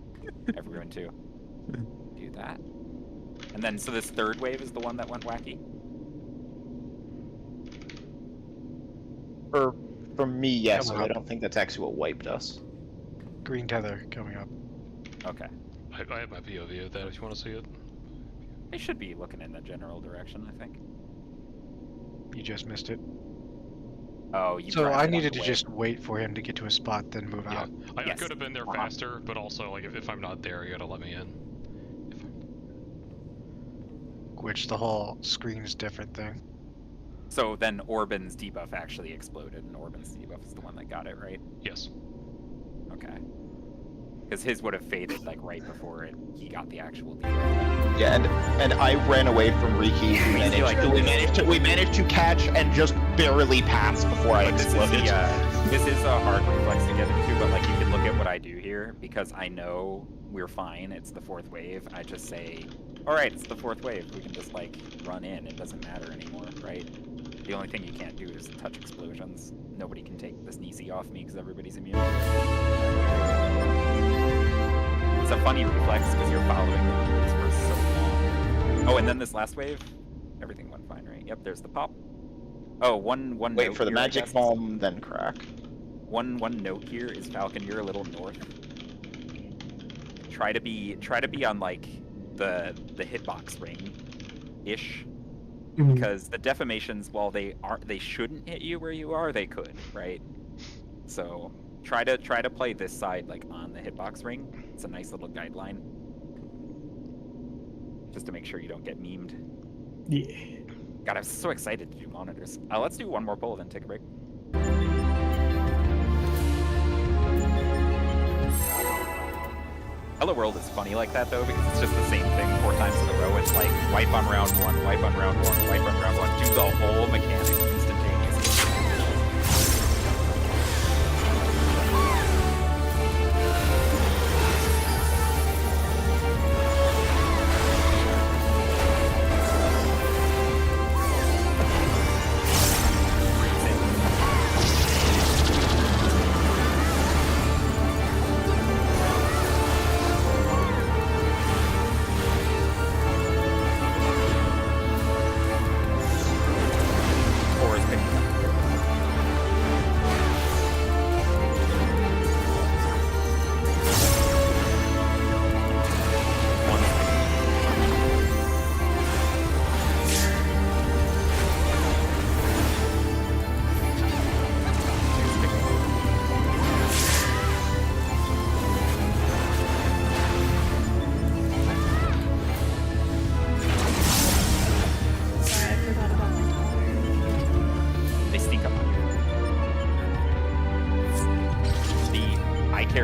Everyone too. Do that. And then, so this third wave is the one that went wacky? For me, yes, Come but I on. don't think that's actually what wiped us. Green tether coming up. Okay. I have my POV of that if you want to see it. They should be looking in the general direction, I think. You just missed it. Oh, you So grabbed I it on needed the to way. just wait for him to get to a spot, then move Yeah, out. I Yes. could have been there faster, but also like if I'm not there, you gotta let me in. Which the whole screen's different thing. So then Orban's debuff actually exploded, and Orban's debuff is the one that got it, right? Yes. Okay. Because his would have faded like right before he got the actual deal. Yeah, and I ran away from Riki. We managed to catch and just barely pass before I exploded. This is a hard reflex to get into, but like you can look at what I do here because I know we're fine. It's the 4th wave. I just say, all right, it's the 4th wave. We can just like run in. It doesn't matter anymore, right? The only thing you can't do is touch explosions. Nobody can take this Nisi off me because everybody's immune. It's a funny reflex because you're following the rules for so long. Oh, and then this last wave, everything went fine, right? Yep, there's the pop. Oh, one Wait note for the here, magic bomb, then crack. One note here is Falcon, you're a little north. Try to be on like the hitbox ring ish. Because the defamations, while they shouldn't hit you where you are, they could, right? So try to play this side like on the hitbox ring. It's a nice little guideline, just to make sure you don't get memed. Yeah. God, I'm so excited to do monitors. Let's do one more poll, then take a break. Hello World is funny like that though, because it's just the same thing 4 times in a row. It's like wipe on round 1, wipe on round 1, wipe on round 1, do the whole mechanic instantaneously.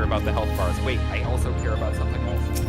About the health bars. Wait, I also care about something else.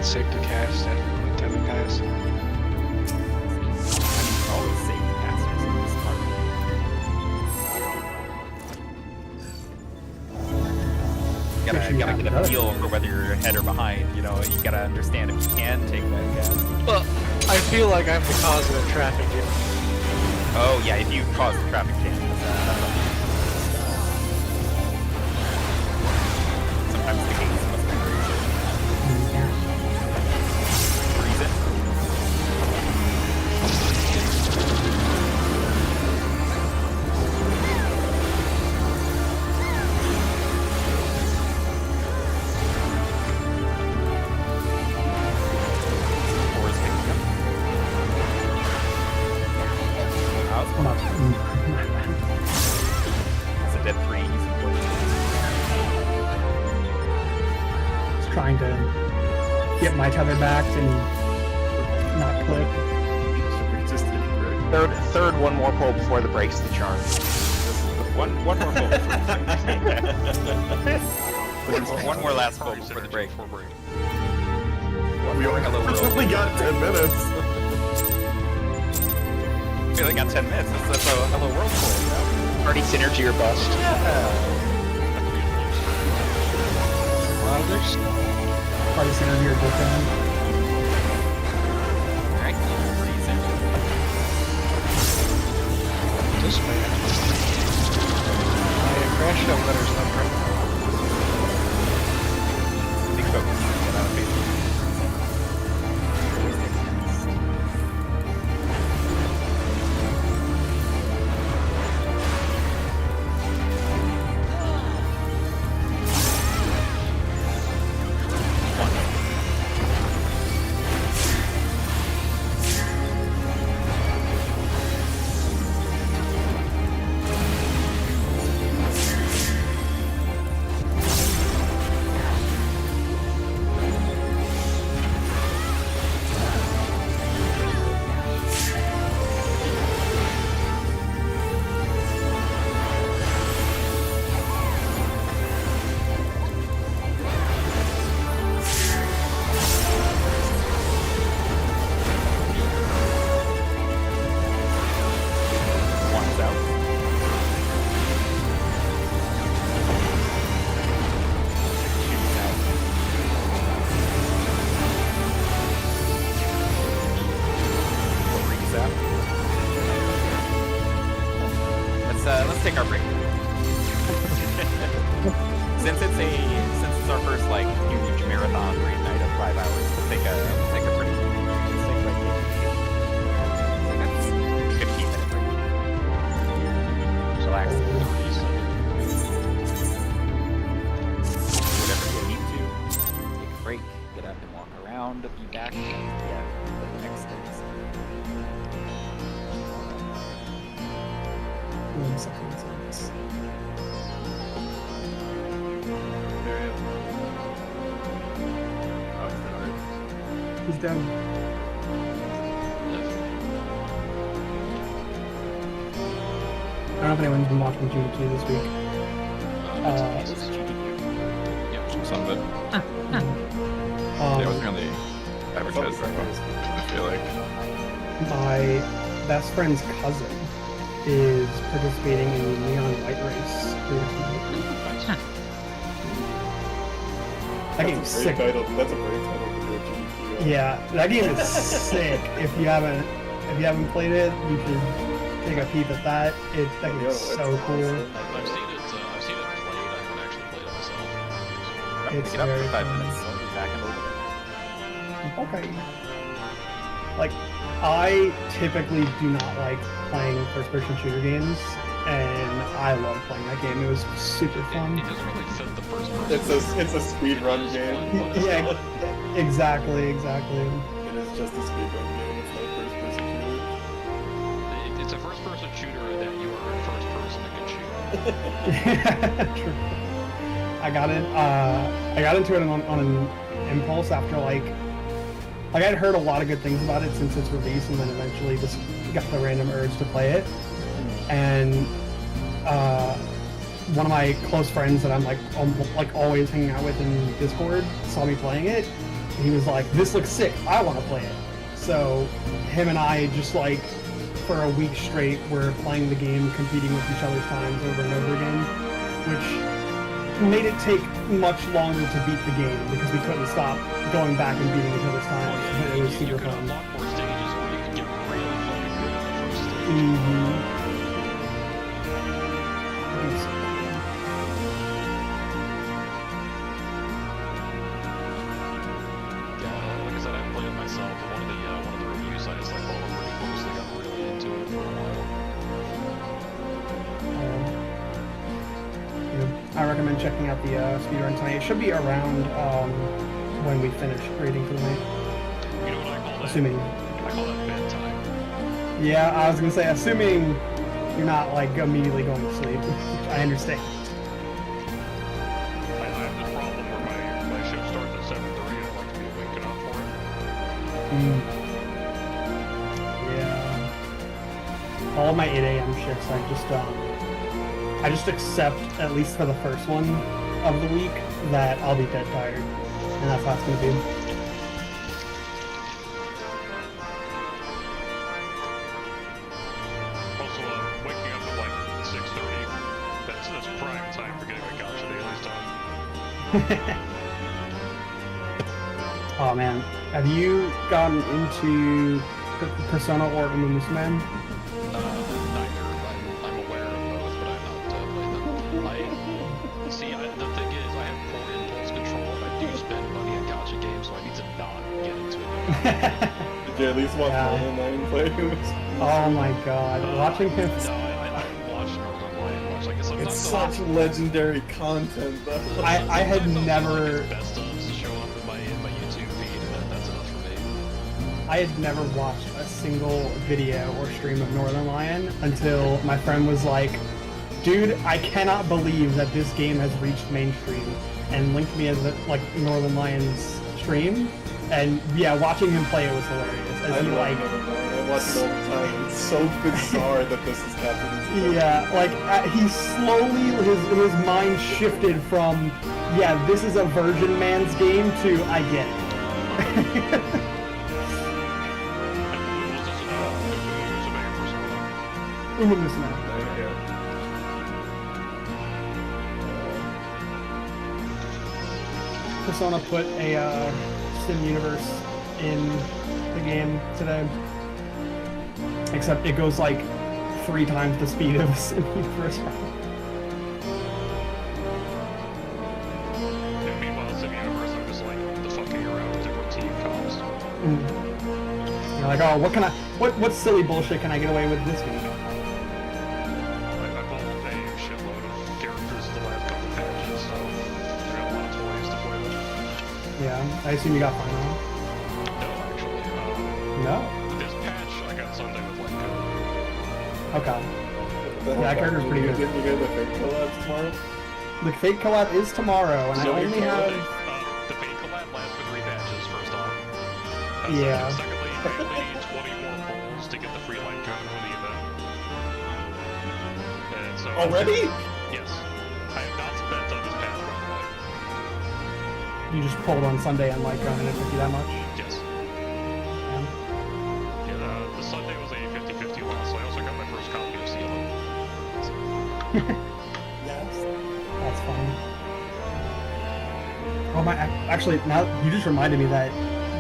Safe to cast at what time it pass? Always safe to cast in this part. You gotta get a feel for whether you're ahead or behind. You know, you gotta understand if you can take that cast. Well, I feel like I'm the cause of the traffic jam. Oh yeah, if you cause the traffic jam, sometimes the gates must be freeze it. Or is picking up. Come on. It's a dead 3. Just trying to get my tether back and not click. Just hit it. Third, one more pull before the breaks the charm. One more pull. One more last pull before the break. We only got 10 minutes. We only got 10 minutes. That's a hello world goal, you know? Party synergy or bust. Monitors? Party synergy or bookend. Alright, pretty simple. This way. My crash out letter's not right. Big focus. Get out of Facebook. One's out. Two's out. Three's out. Let's take our break. Since it's our first like huge marathon raid night of 5 hours, we'll take a pretty take like that's 15-minute break. Relax. Whatever you need to. Take a break, get up and walk around, be back. Yeah, for the next 30 seconds. 1 second. He's down. I don't know if anyone's been watching GDQ this week. Some of it. Yeah, it wasn't really advertised that much, I feel like. My best friend's cousin is participating in the Neon White Race later tonight. That game's sick. That's a great title for your GDQ. Yeah, that game is sick. If you haven't played it, you should take a peep at that. That game is so cool. I've seen it played. I haven't actually played it myself. It's Pick it up very for 5 fun. minutes. I'll be back in a little bit. Okay. Like, I typically do not like playing first-person shooter games, and I love playing that game. It was super fun. It doesn't really fit the first person. It's a speed run game. Yeah, exactly. It is just a speed run game. It's not first person shooter. It's a first-person shooter that you are in first person and can shoot. True. I got into it on an impulse after like I'd heard a lot of good things about it since its release, and then eventually just got the random urge to play it. And one of my close friends that I'm like always hanging out with in Discord saw me playing it. And he was like, "This looks sick. I want to play it." So him and I just like for a week straight were playing the game, competing with each other's times over and over again, which made it take much longer to beat the game because we couldn't stop going back and beating each other's times. But it was You super could fun. unlock more stages where you could get really fucking good at the first stage. Mm-hmm. Yeah, like I said, I haven't played it myself, but one of the review sites I follow pretty closely got really into it for a while. I recommend checking out the speedrun tonight. It should be around when we finish raiding for the night. You know what I call that? Assuming. I call that bedtime. Yeah, I was gonna say, assuming you're not like immediately going to sleep, which I understand. I have this problem where my shift starts at 7:30 and I like to be awake enough for it. Yeah. All of my 8 a.m. shifts, I just accept, at least for the first one of the week, that I'll be dead tired, and that's how it's gonna be. Oh man, have you gotten into Persona or Umumusume? Neither. I'm aware of both, but I've not played them. See, the thing is, I have poor impulse control, and I do spend money on gacha games, so I need to not get into it. Did you at least watch Northern Lion play? Oh my god, watching him. No, I watched Northern Lion much. Like, sometimes It's such legendary content, though. I had never. Best ofs to show up in my YouTube feed, and that's enough for me. I had never watched a single video or stream of Northern Lion until my friend was like, dude, I cannot believe that this game has reached mainstream, and linked me as like Northern Lion's stream. And yeah, watching him play it was hilarious. As he like, I watch it all the time. It's so bizarre that this is happening. yeah, like he slowly his mind shifted from this is a virgin man's game to I get it. Umumusume. Persona put a sim universe in the game today. Except it goes like 3 times the speed of a sim universe. And meanwhile, Sim Universe, I'm just like the fucking around with different team calls. You're like, oh, what silly bullshit can I get away with this week? I pulled a shitload of characters the last couple patches, so I got a lot of toys to play with. Yeah, I assume you got fun on. No, actually. No? This patch, I got Sunday with like Okay. Yeah, that character's pretty good. You get the Fate collabs tomorrow? The Fate collab is tomorrow, and I only have... the Fate collab lasts for 3 patches, first off. Yeah. Secondly, you only need 20 more pulls to get the free light code for the event. And so Already? Yes. I have not spent on this patch, by the way. You just pulled on Sunday and like and it took you that much? Yes. Yeah. Yeah, the Sunday was a 50-50 loss, so I also got my first copy of CLO. Yes. That's funny. Oh my! Actually, now you just reminded me that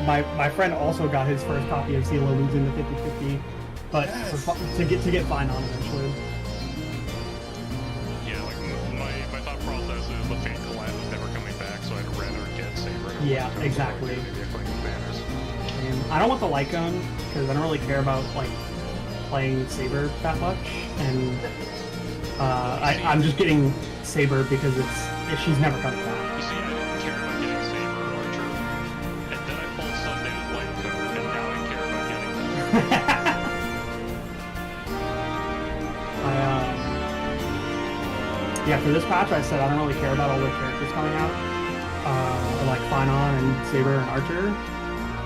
my friend also got his first copy of CeeLo losing the 50-50, but to get fine on eventually. Yeah, like my thought process is the Fate collab is never coming back, so I'd rather get Saber. Yeah, exactly. Maybe I play banners. And I don't want the Lycone because I don't really care about like playing Saber that much, and I'm just getting Saber because she's never coming back. You see, I didn't care about getting Saber or Archer, and then I pulled Sunday with Light Code, and now I care about getting that. Yeah, for this patch I said I don't really care about all the characters coming out, like Finon and Saber and Archer.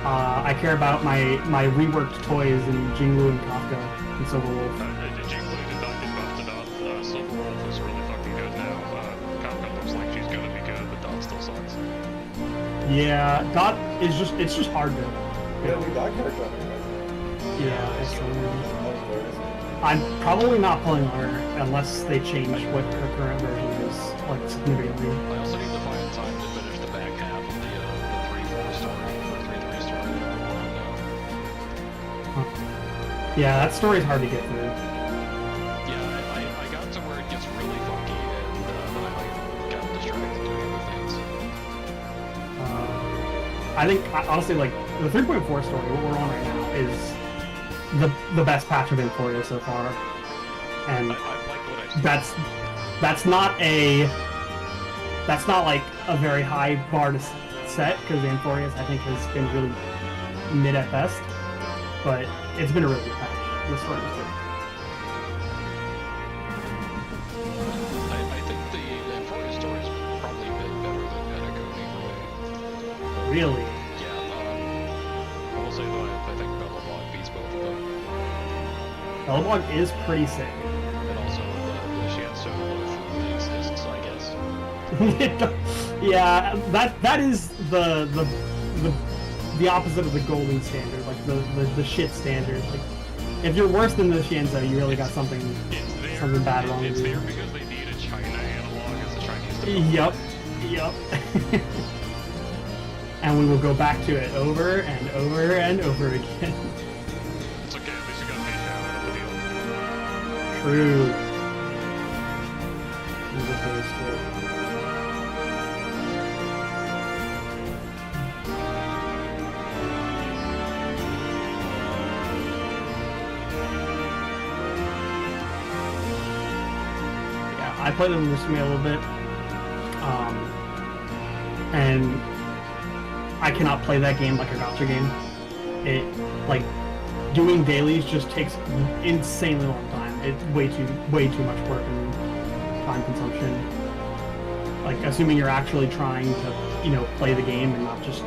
I care about my reworked toys in Jinglu and Kafka and Silver Wolf. Jinglu did not get buffed enough. Silver Wolf is really fucking good now. Kafka looks like she's gonna be good, but Dot still sucks. Yeah, Dot is it's just hard to. Yeah, we got character on it. Yeah, it's I'm probably not pulling her unless they change what her current version is, like, significantly. I also need to find time to finish the back half of the 3-4 story, or 3-3 story, whatever we're on now. Yeah, that story's hard to get through. Yeah, I got to where it gets really funky, and then I got distracted doing other things. I think, honestly, like, the 3.4 story, what we're on right now, is the best patch of Emporia so far. And I've liked what I've seen. that's not like a very high bar to set, because Emporia, I think, has been really mid at best. But it's been a really good patch. This story is good. I think the Emporia story is probably a bit better than Patagonia for me. Really? Yeah, I will say though, I think Bellabog beats both of them. Bellabog is pretty sick. And also, the Shanso food exists, I guess. Yeah, that is the opposite of the golden standard, like the shit standard. Like, if you're worse than the Shanso, you really got something bad wrong with It's you. there because they need a China analog as the Chinese developer. Yep. Yup. And we will go back to it over and over and over again. It's okay, at least you got paid now, no big deal. True. As opposed to- Yeah, I played them recently a little bit, and I cannot play that game like a gacha game. It, like, doing dailies just takes insanely long time. It's way too much work and time consumption. Like, assuming you're actually trying to, you know, play the game and not just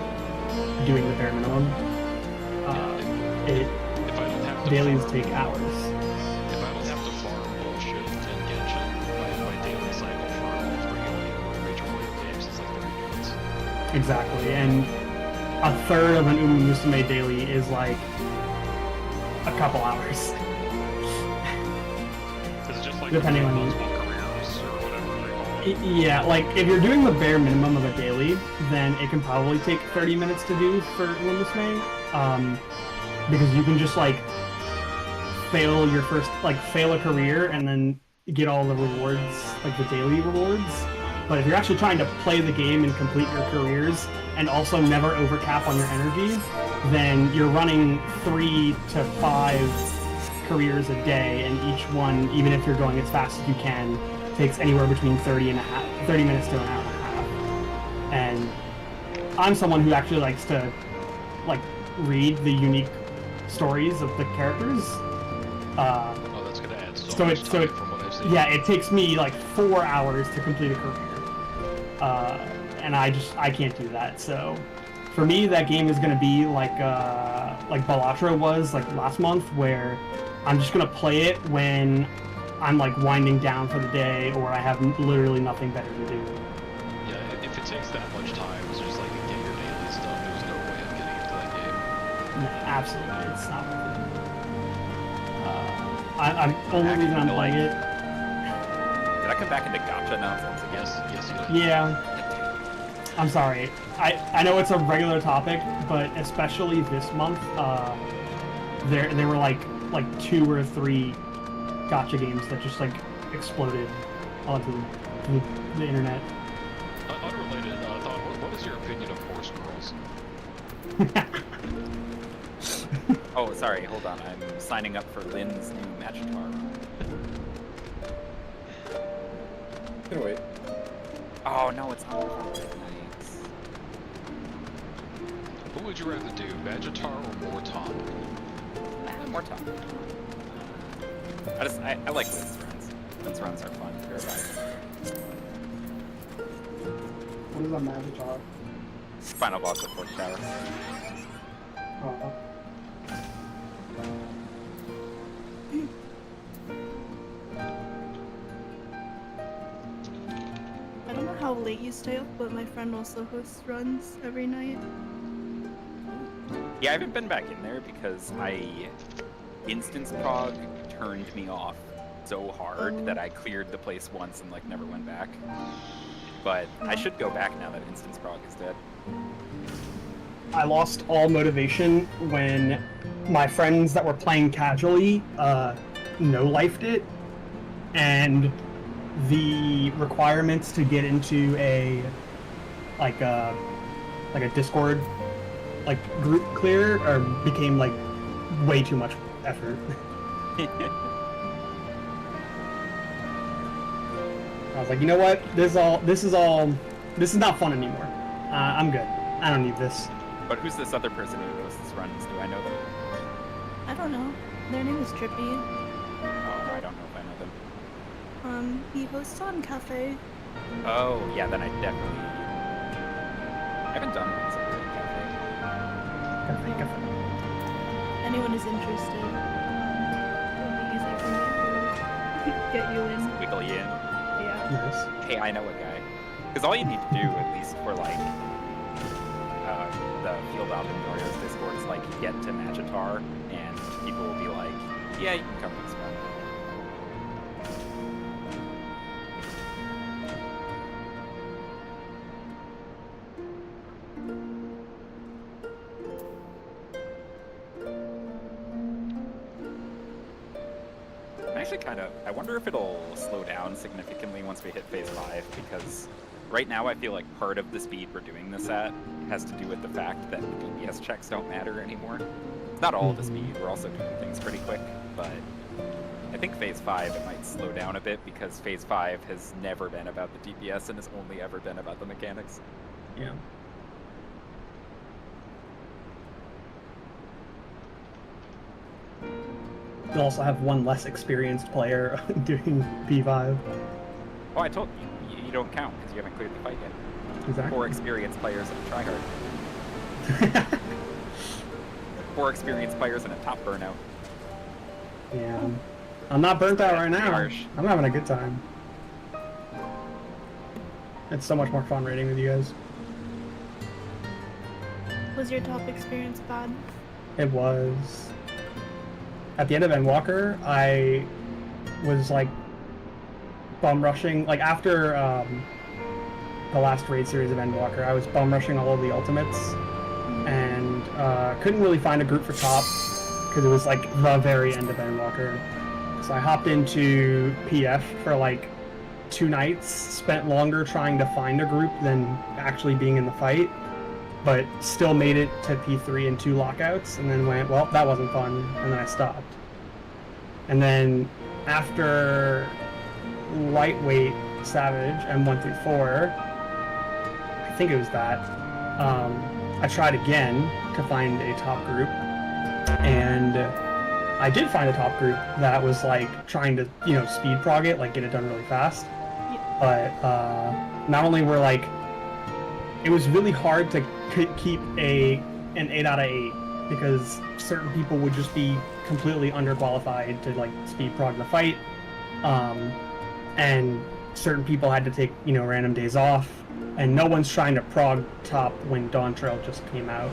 doing the bare minimum. If I don't have to Dailies farm, take hours. if I don't have to farm bullshit in Genshin, my daily cycle for all three major player games is like 30 minutes. Exactly, and a third of an Musume daily is like a couple hours. Is it just like Depending on multiple careers or whatever they call it? Yeah, like if you're doing the bare minimum of a daily, then it can probably take 30 minutes to do for Musume. Because you can just like fail your first, like fail a career and then get all the rewards, like the daily rewards. But if you're actually trying to play the game and complete your careers and also never overcap on your energy, then you're running 3 to 5 careers a day, and each one, even if you're going as fast as you can, takes anywhere between 30 minutes to an hour and a half. And I'm someone who actually likes to like read the unique stories of the characters. Oh, that's gonna add so much time from what I've seen. Yeah, it takes me like 4 hours to complete a career. And I can't do that. So for me, that game is gonna be like Balatra was like last month, where I'm just gonna play it when I'm like winding down for the day or I have literally nothing better to do. Yeah, if it takes that much time to just like get your daily stuff, there's no way of getting into that game. No, absolutely, it's not worth it. I'm only reason I'm playing it. Did I come back into gacha now once again? Yes, you did. Yeah. I'm sorry. I know it's a regular topic, but especially this month, there were like 2 or 3 gacha games that just like exploded onto the internet. Unrelated thought, what is your opinion of horse girls? Oh, sorry, hold on. I'm signing up for Lynn's new Magitar. Can wait. Oh, no, it's not nice. Who would you rather do, Magitar or Morton? More time. I like Lynn's runs. Lynn's runs are fun. They're about What is a Magitar? final boss of Fourth Tower. Oh. I don't know how late you stay up, but my friend also hosts runs every night. Yeah, I haven't been back in there because Instance Prog turned me off so hard that I cleared the place once and like never went back. But I should go back now that Instance Prog is dead. I lost all motivation when my friends that were playing casually no-lifed it, and the requirements to get into a Discord like group clear became like way too much effort. I was like, you know what? This is not fun anymore. I'm good. I don't need this. But who's this other person who hosts runs? Do I know them? I don't know. Their name is Trippy. Oh, I don't know if I know them. He hosts on Cafe. Oh, yeah, then I definitely... I haven't done runs over at Cafe. Anyone is interested. It'll be easy for me to get you in. Wiggle you in. Yeah. Nice. Hey, I know a guy. Because all you need to do, at least for like the Field Alvin Discord, is like get to Magitar, and people will be like, yeah, you can come to this one. actually I wonder if it'll slow down significantly once we hit phase 5, because right now I feel like part of the speed we're doing this at has to do with the fact that the DPS checks don't matter anymore. It's not all the speed, we're also doing things pretty quick, but I think phase 5 it might slow down a bit, because phase 5 has never been about the DPS and has only ever been about the mechanics. Yeah. You'll also have one less experienced player doing P5. Oh, I told you, you don't count because you haven't cleared the fight yet. Exactly. 4 experienced players and a tryhard. 4 experienced players and a top burnout. Yeah. I'm not burnt out right now. Harsh. I'm having a good time. It's so much more fun raiding with you guys. Was your top experience bad? It was. At the end of Endwalker, I was like bum rushing. Like after the last raid series of Endwalker, I was bum rushing all of the ultimates and couldn't really find a group for top because it was like the very end of Endwalker. So I hopped into PF for like 2 nights, spent longer trying to find a group than actually being in the fight, but still made it to P3 in 2 lockouts, and then went, well, that wasn't fun, and then I stopped. And then after lightweight Savage M1 through 4, I think it was that, I tried again to find a top group, and I did find a top group that was like trying to, you know, speed prog it, like get it done really fast. But not only were like, it was really hard to keep an 8 out of 8 because certain people would just be completely underqualified to like speed prog the fight, and certain people had to take, you know, random days off, and no one's trying to prog top when Dawn Trail just came out.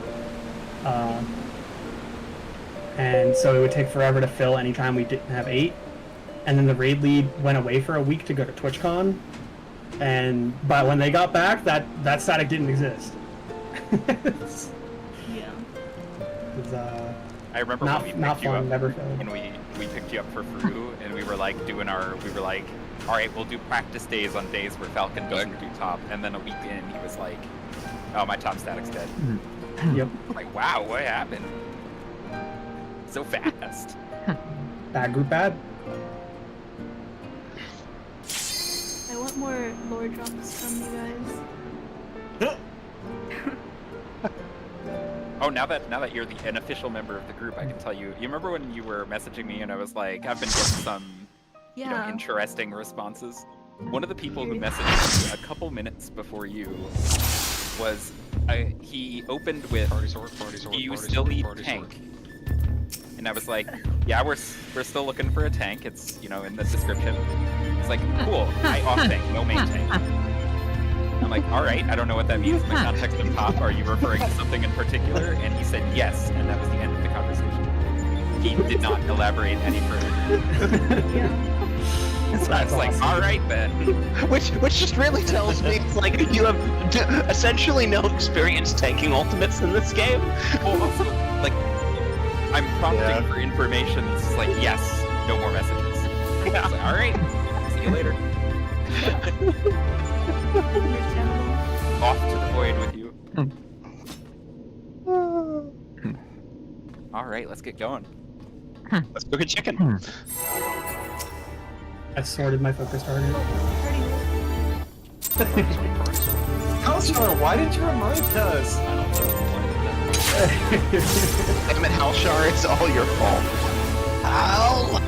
And so it would take forever to fill anytime we didn't have 8. And then the raid lead went away for a week to go to TwitchCon. But when they got back, that static didn't exist. Yeah. It was, I remember not, when we not picked you fun, up, never filled. when we picked you up for Fru, and we were like all right, we'll do practice days on days where Falcon doesn't do top, and then a week in, he was like, oh, my top static's dead. Yep. I'm like, wow, what happened? So fast. Bad group bad. I want more lore drops from you guys. Oh, now that you're an official member of the group, I can tell you. You remember when you were messaging me and I was like, I've been getting some, you know, Yeah. interesting responses. One of the people who messaged me a couple minutes before you was, he opened with, do you still need tank? And I was like, yeah, we're still looking for a tank. It's, you know, in the description. It's like, cool, I off tank, no main tank. I'm like, all right, I don't know what that means in the context of top. Are you referring to something in particular? And he said yes, and that was the end of the conversation. He did not elaborate any further. So I was like, awesome. all right then. Which just really tells me it's like you have essentially no experience tanking ultimates in this game. Well, also, like, I'm prompting for information. It's just like, yes, no more messages. I was like, all right, see you later. Understandable. Off to the void with you. All right, let's get going. Let's go get chicken. I sorted my focus target. Counselor, why didn't you remind us? Damn it, Halshar, it's all your fault. Ow!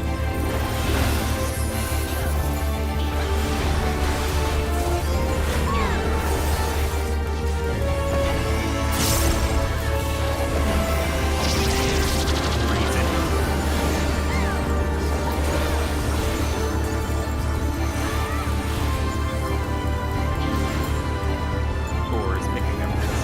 Tor is picking up this.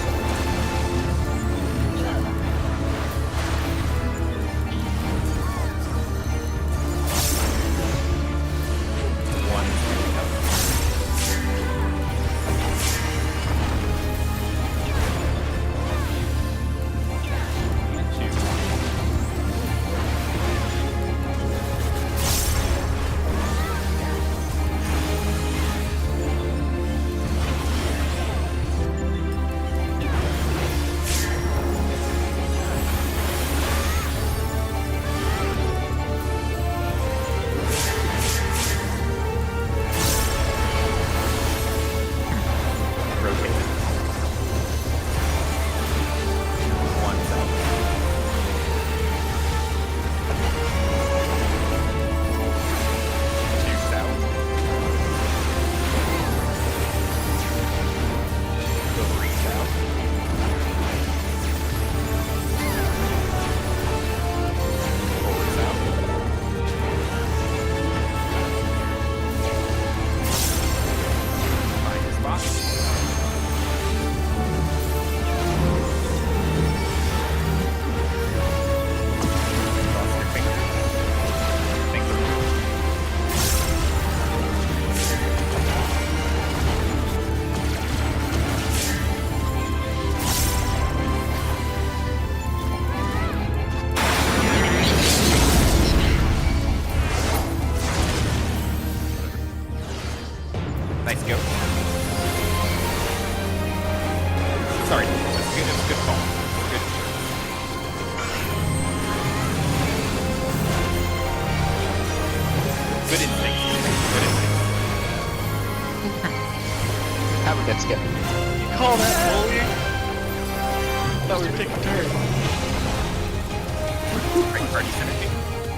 Right, party synergy.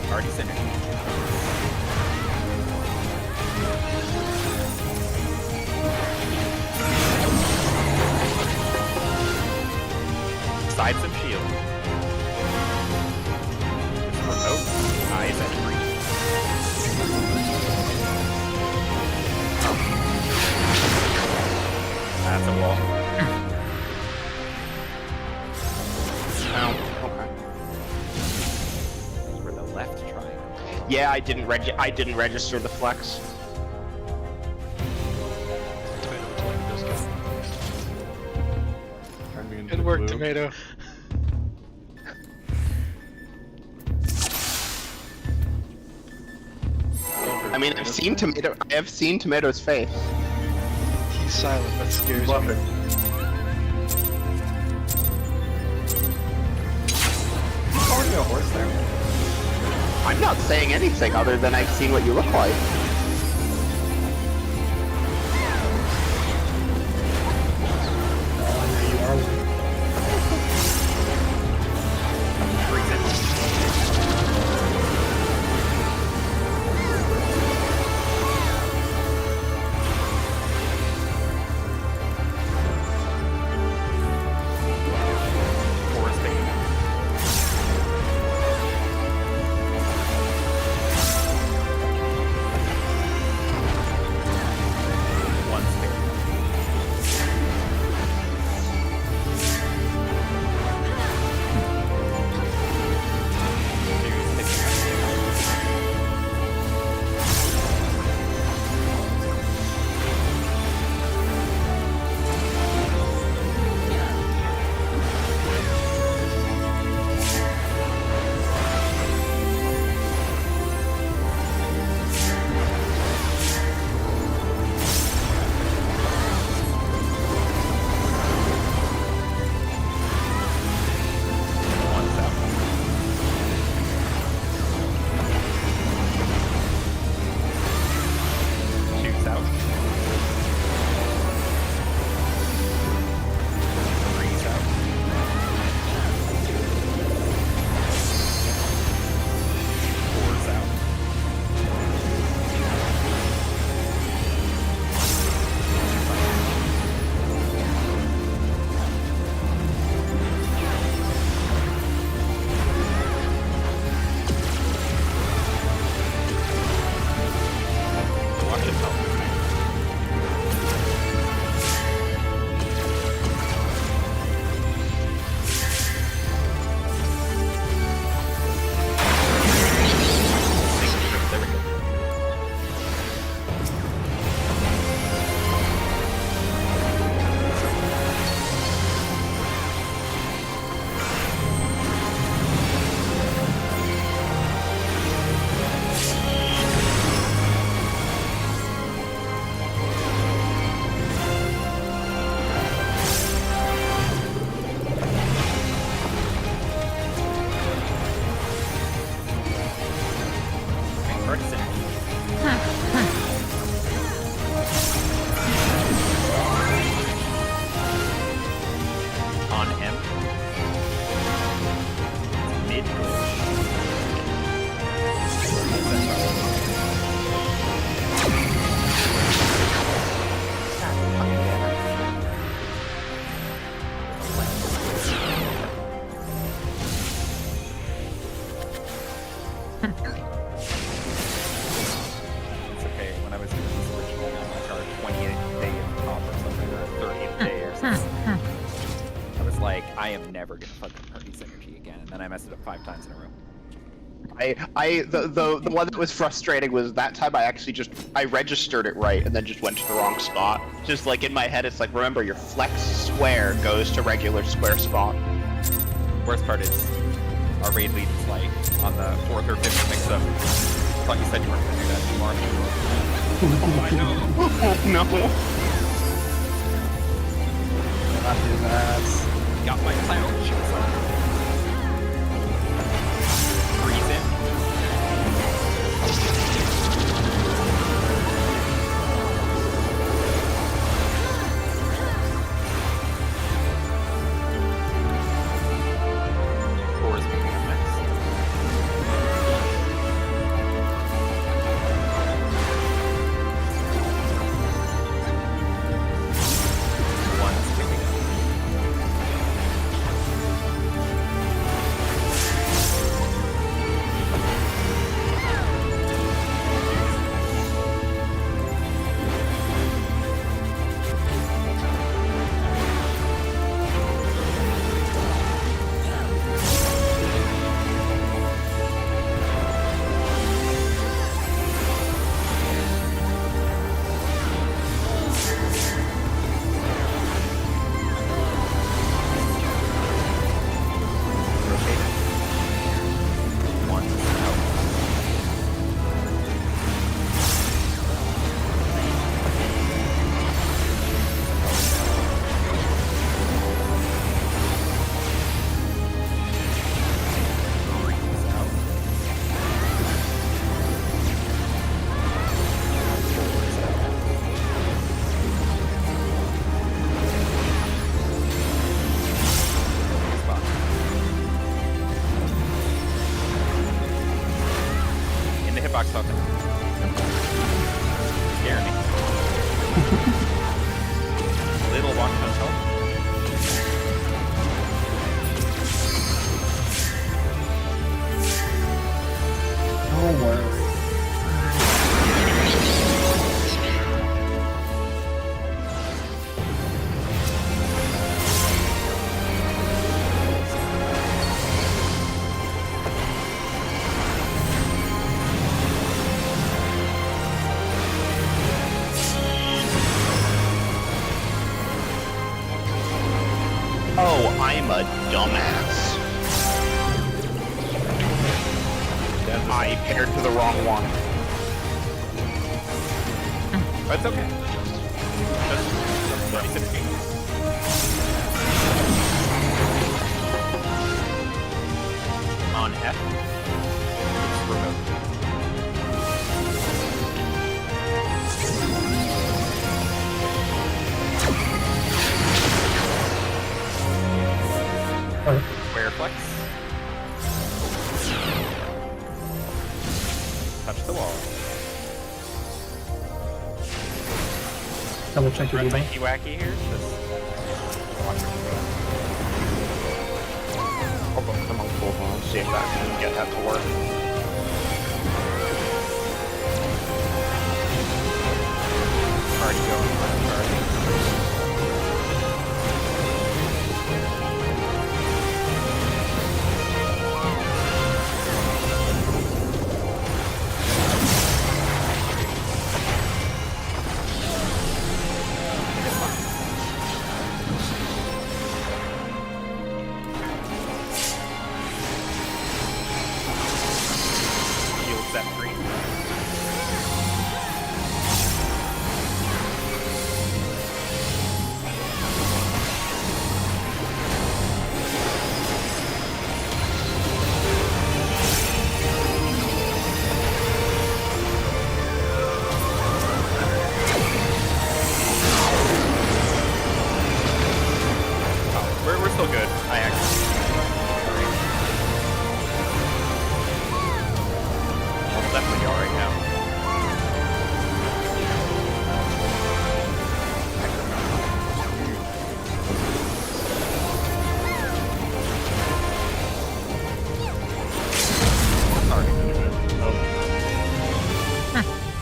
Party synergy. Sides and shield. Remote eyes and breathe. That's a wall. Oh, okay. For the left triangle. Yeah, I didn't register the flex. Tomato, tomato biscuit. Turn me into Good work, glue. Tomato. I mean, I have seen Tomato's face. He's silent, that He's scares me. bluffing. He's calling me a horse there. I'm not saying anything other than I've seen what you look like. Oh, I know you are one. Forest Bane. One stick. Two stick. One's out. Two's out. Three's out. Four's out. Watch it help. There we go. Okay, party synergy. On him. Mid It's okay. When I was doing this originally on like our 20th day of top or something, or 30th day or something, I was like, I am never gonna fucking party synergy again, and then I messed it up 5 times in a row. The one that was frustrating was that time I registered it right and then just went to the wrong spot. Just like in my head, it's like, remember your flex square goes to regular square spot. Worst part is, our raid lead is like on the 4th or 5th mix-up. I thought you said you weren't gonna do that anymore. Oh, I know. No. Not do that. Got my clown shoes on. Breathe in. box open. Scare me. Little walk on top. Don't worry. Oh, I'm a dumbass. I paired to the wrong one. That's okay. Just 36 feet. On F. It's remote. Square flex. Touch the wall. Double check your email. Wacky wacky here. Just watch it go. I'll go to multiple ones, see if I can get that to work. Already going. Shield set free. Oh, we're still good. I actually. We'll definitely be alright now.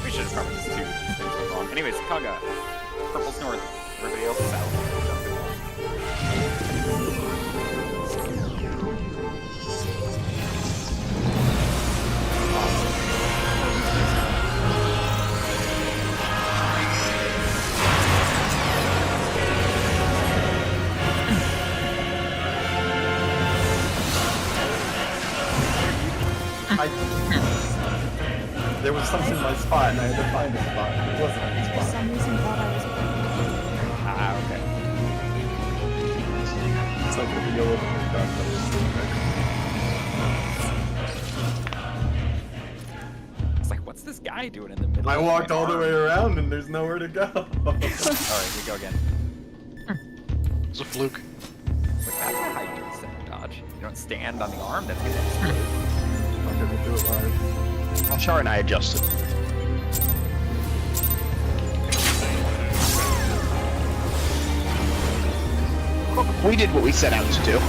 We should have probably just two things went wrong. Anyways, Kaga. Purple's north. Everybody else south. There was something in my spot, and I had to find a spot. It wasn't in the For spot. some reason, thought I was. Ah, okay. It's like the yellow It's like, what's this guy doing in the middle? I of walked my all the arm? way around, and there's nowhere to go. Alright, we go again. It's a fluke. It's like, that's not how you do a center dodge. You don't stand on the arm, that's gonna explode. I'm gonna do it live. Char and I adjusted. We did what we set out to do.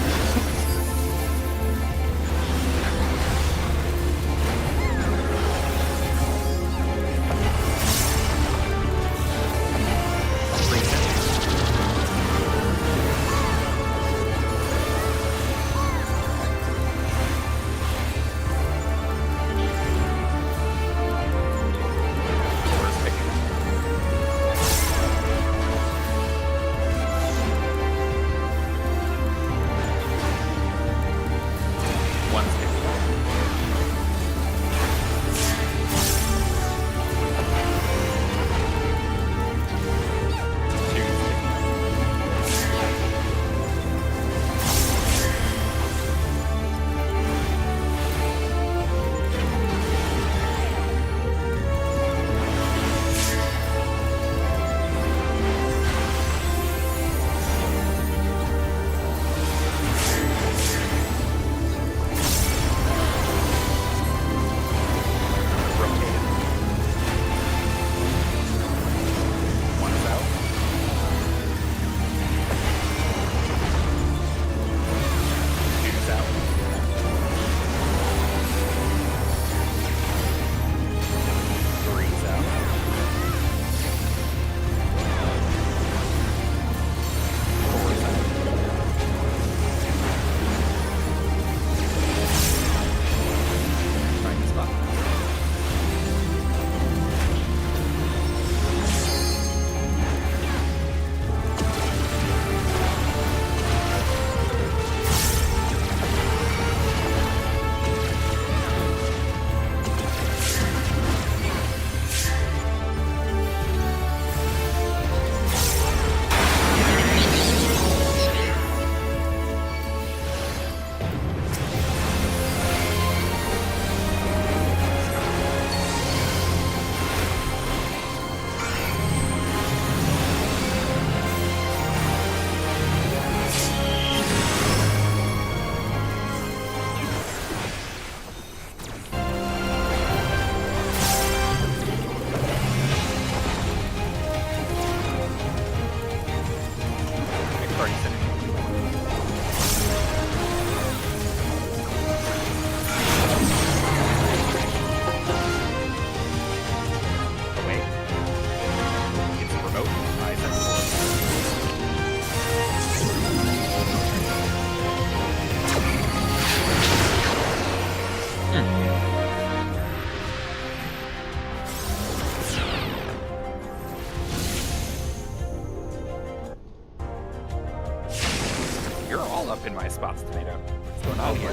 out here.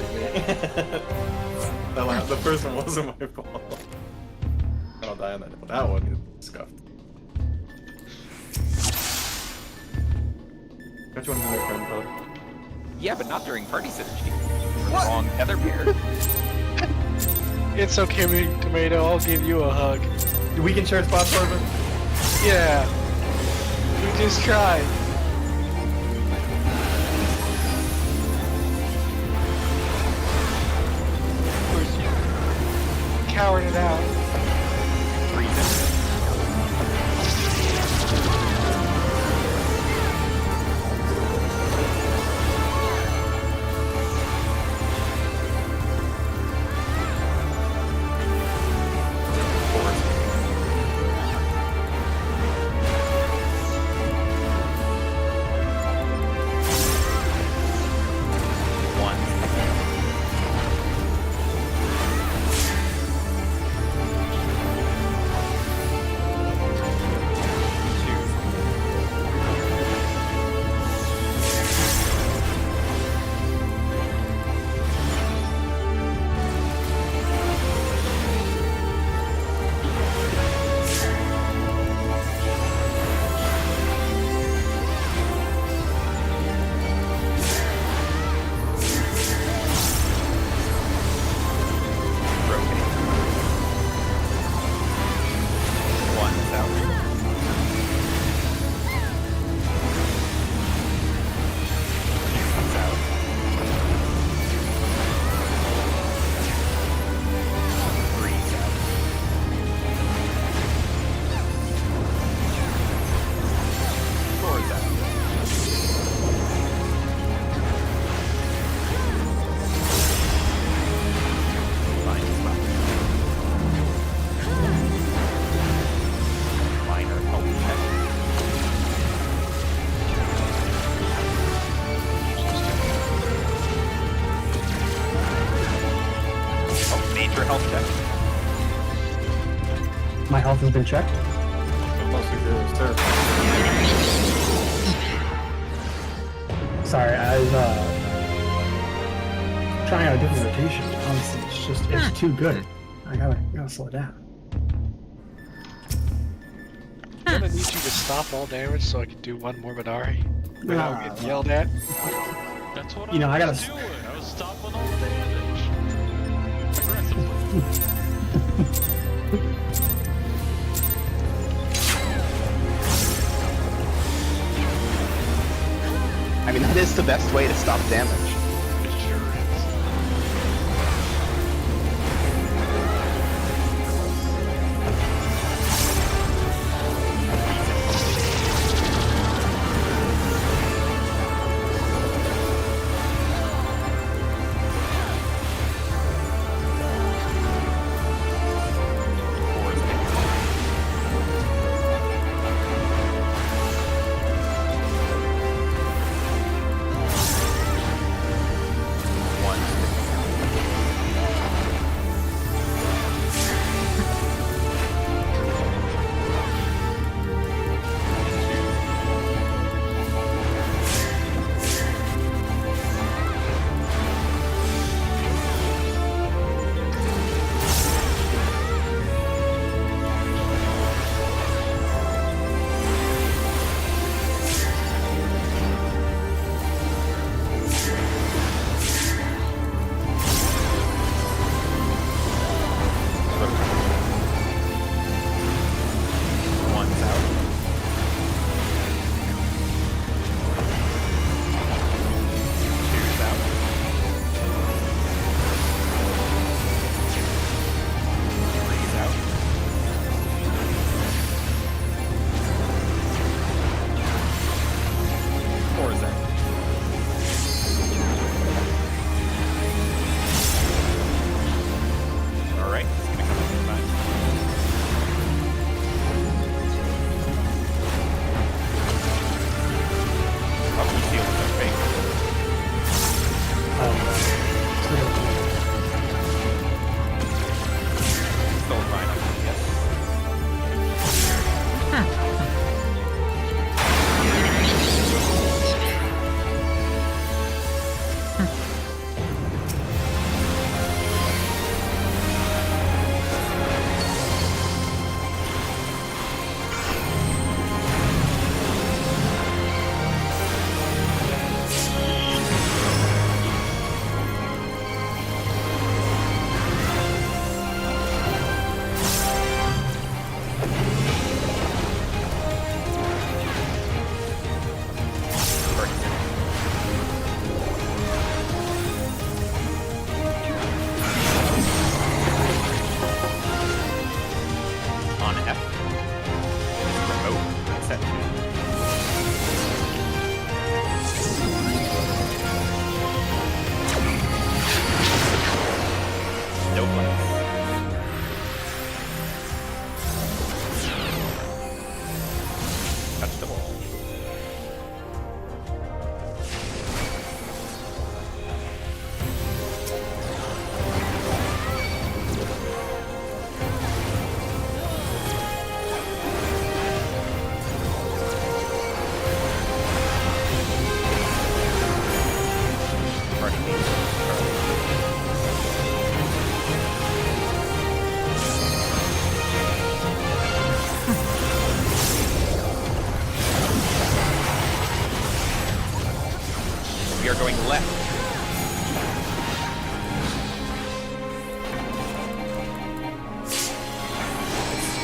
The first one wasn't my fault. I'll die on that. That one is scuffed. Which one's in the friend code? Yeah, but not during party synergy. Wrong tether pair. It's okay, Tomato. I'll give you a hug. We can share spots, Corbin? Yeah. You just tried. Of course you cowered it out. My health has been checked. Sorry, I was trying out a different rotation. Honestly, it's too good. I gotta slow it down. I'm gonna need you to stop all damage so I can do one more Minari without getting yelled at. That's what You know, I was gotta- doing. I was stopping all the damage. Aggressively. I mean, that is the best way to stop damage. It sure is.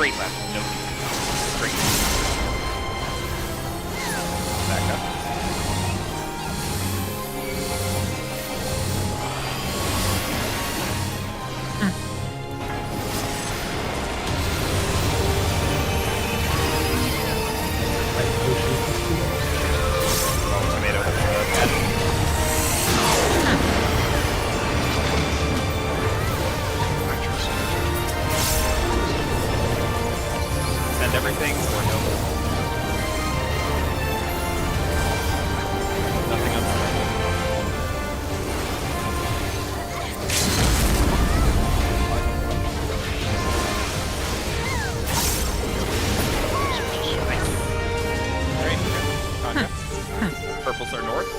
Straight left, no straight. Back up. Tomato. Send everything or no? Nothing else. Alright, contact. Purples are north,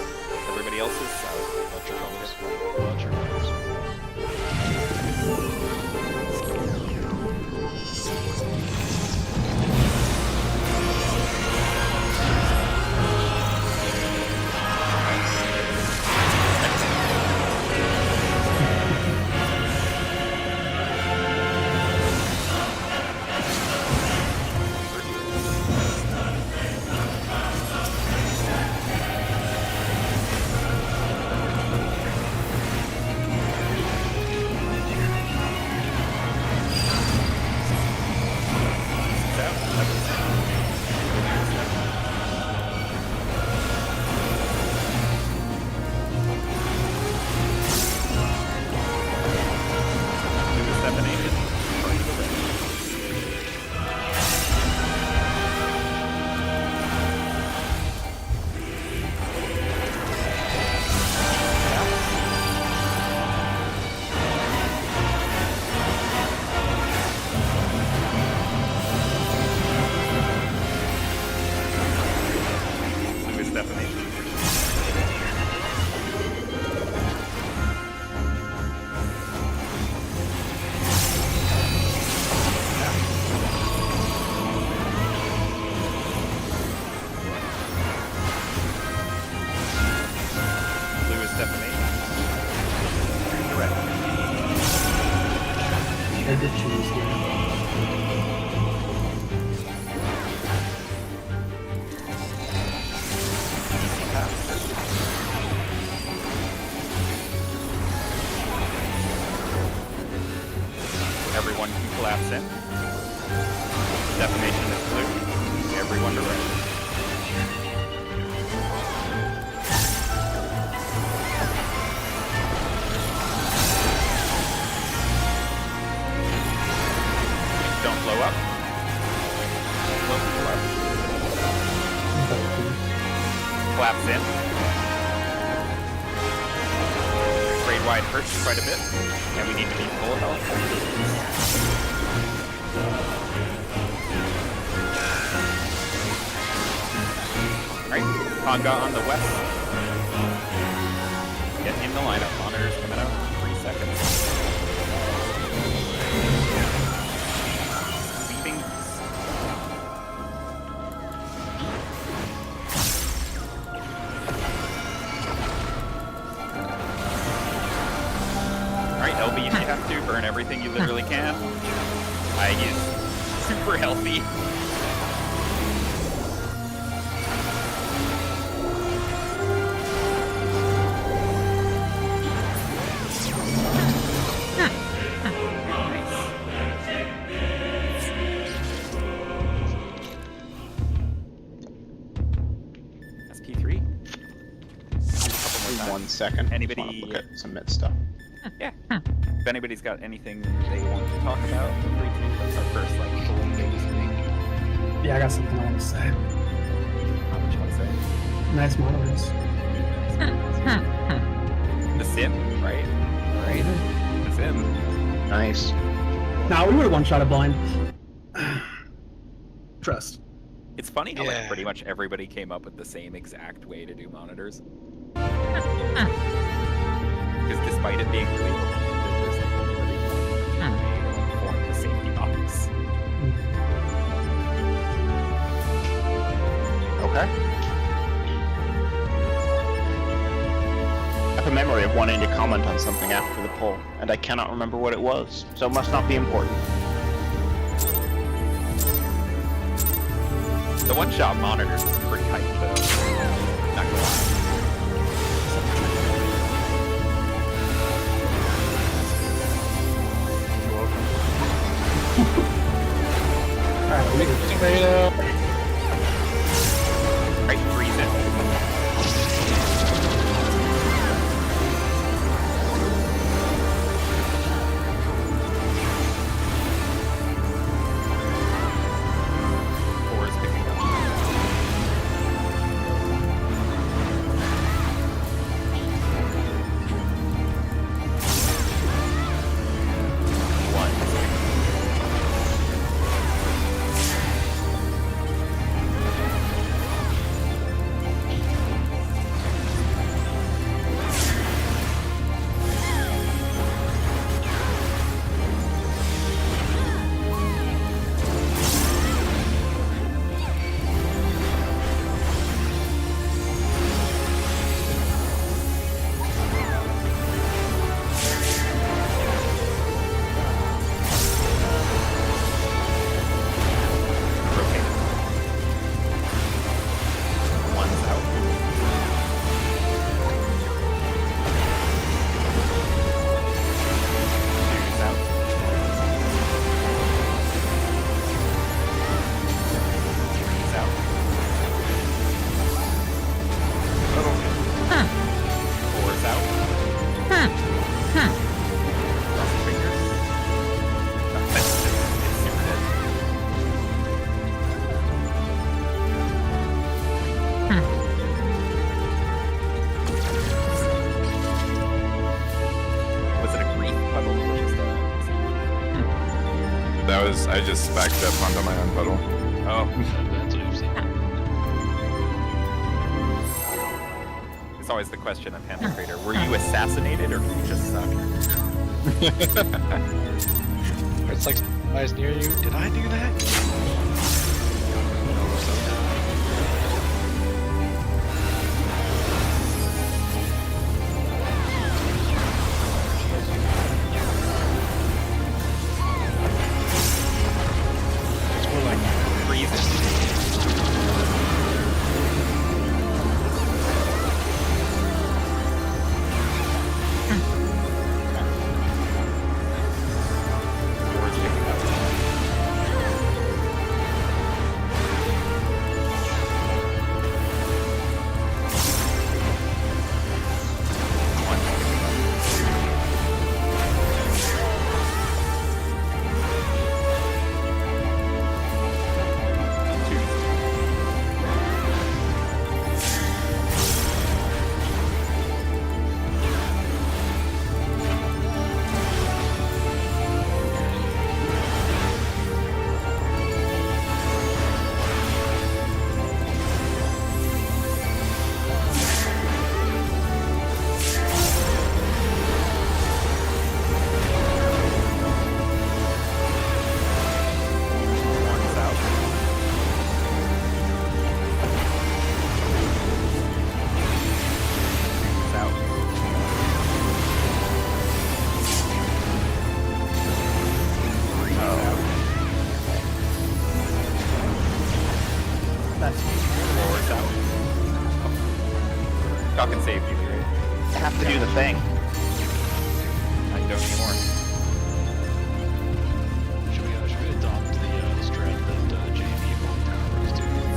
everybody else is south. Watch your colors. Watch your colors. I did choose here. Everyone can collapse in. Defamation is blue. Everyone to red. Don't blow up. Blow up. Collapse in. Grade wide hurts quite a bit, and we need to be full of health. Alright, Conga on the west. Get in the lineup. Monitors coming out in 3 seconds. Leaving. Alright, LB, if you have to, burn everything you literally can. He's super healthy. SP3. 1 second. Anybody- I wanna look at some mid stuff. Yeah. If anybody's got anything they want to talk about, feel free to. That's our first like full base week. Yeah, I got something I want to say. How much you want to say? Nice monitors. The Sim, right? Right. The Sim. Nice. Nah, we would have one-shot a blind. Trust. It's funny how like Yeah. pretty much everybody came up with the same exact way to do monitors. Because despite it being really open-ended, there's like only really one way to like form the safety box. Okay. I have a memory of wanting to comment on something after the poll, and I cannot remember what it was, so it must not be important. The one-shot monitors is pretty hype, though. Not gonna lie. Alright, let me Tomato. Right, freeze it. Four is picking up. One is picking up. Rotate. One's out. Two's out. Three's out. Four's out. Cross the fingers. That's it's super dead. Was it a grief puddle or just a... That was I just backed up onto my own puddle. Oh, That's an oopsie. it's always the question of Panther Trader. Were you assassinated or did you just suck? It's like somebody's near you. Did I do that? It's more like Freeze it. Four is picking up. One is picking up. Two. One's out. Two's out. Three's out. Four's out. Y'all can save you, right? I have to do the thing. I don't anymore. Should we adopt the strat that JV and Old Tower is doing?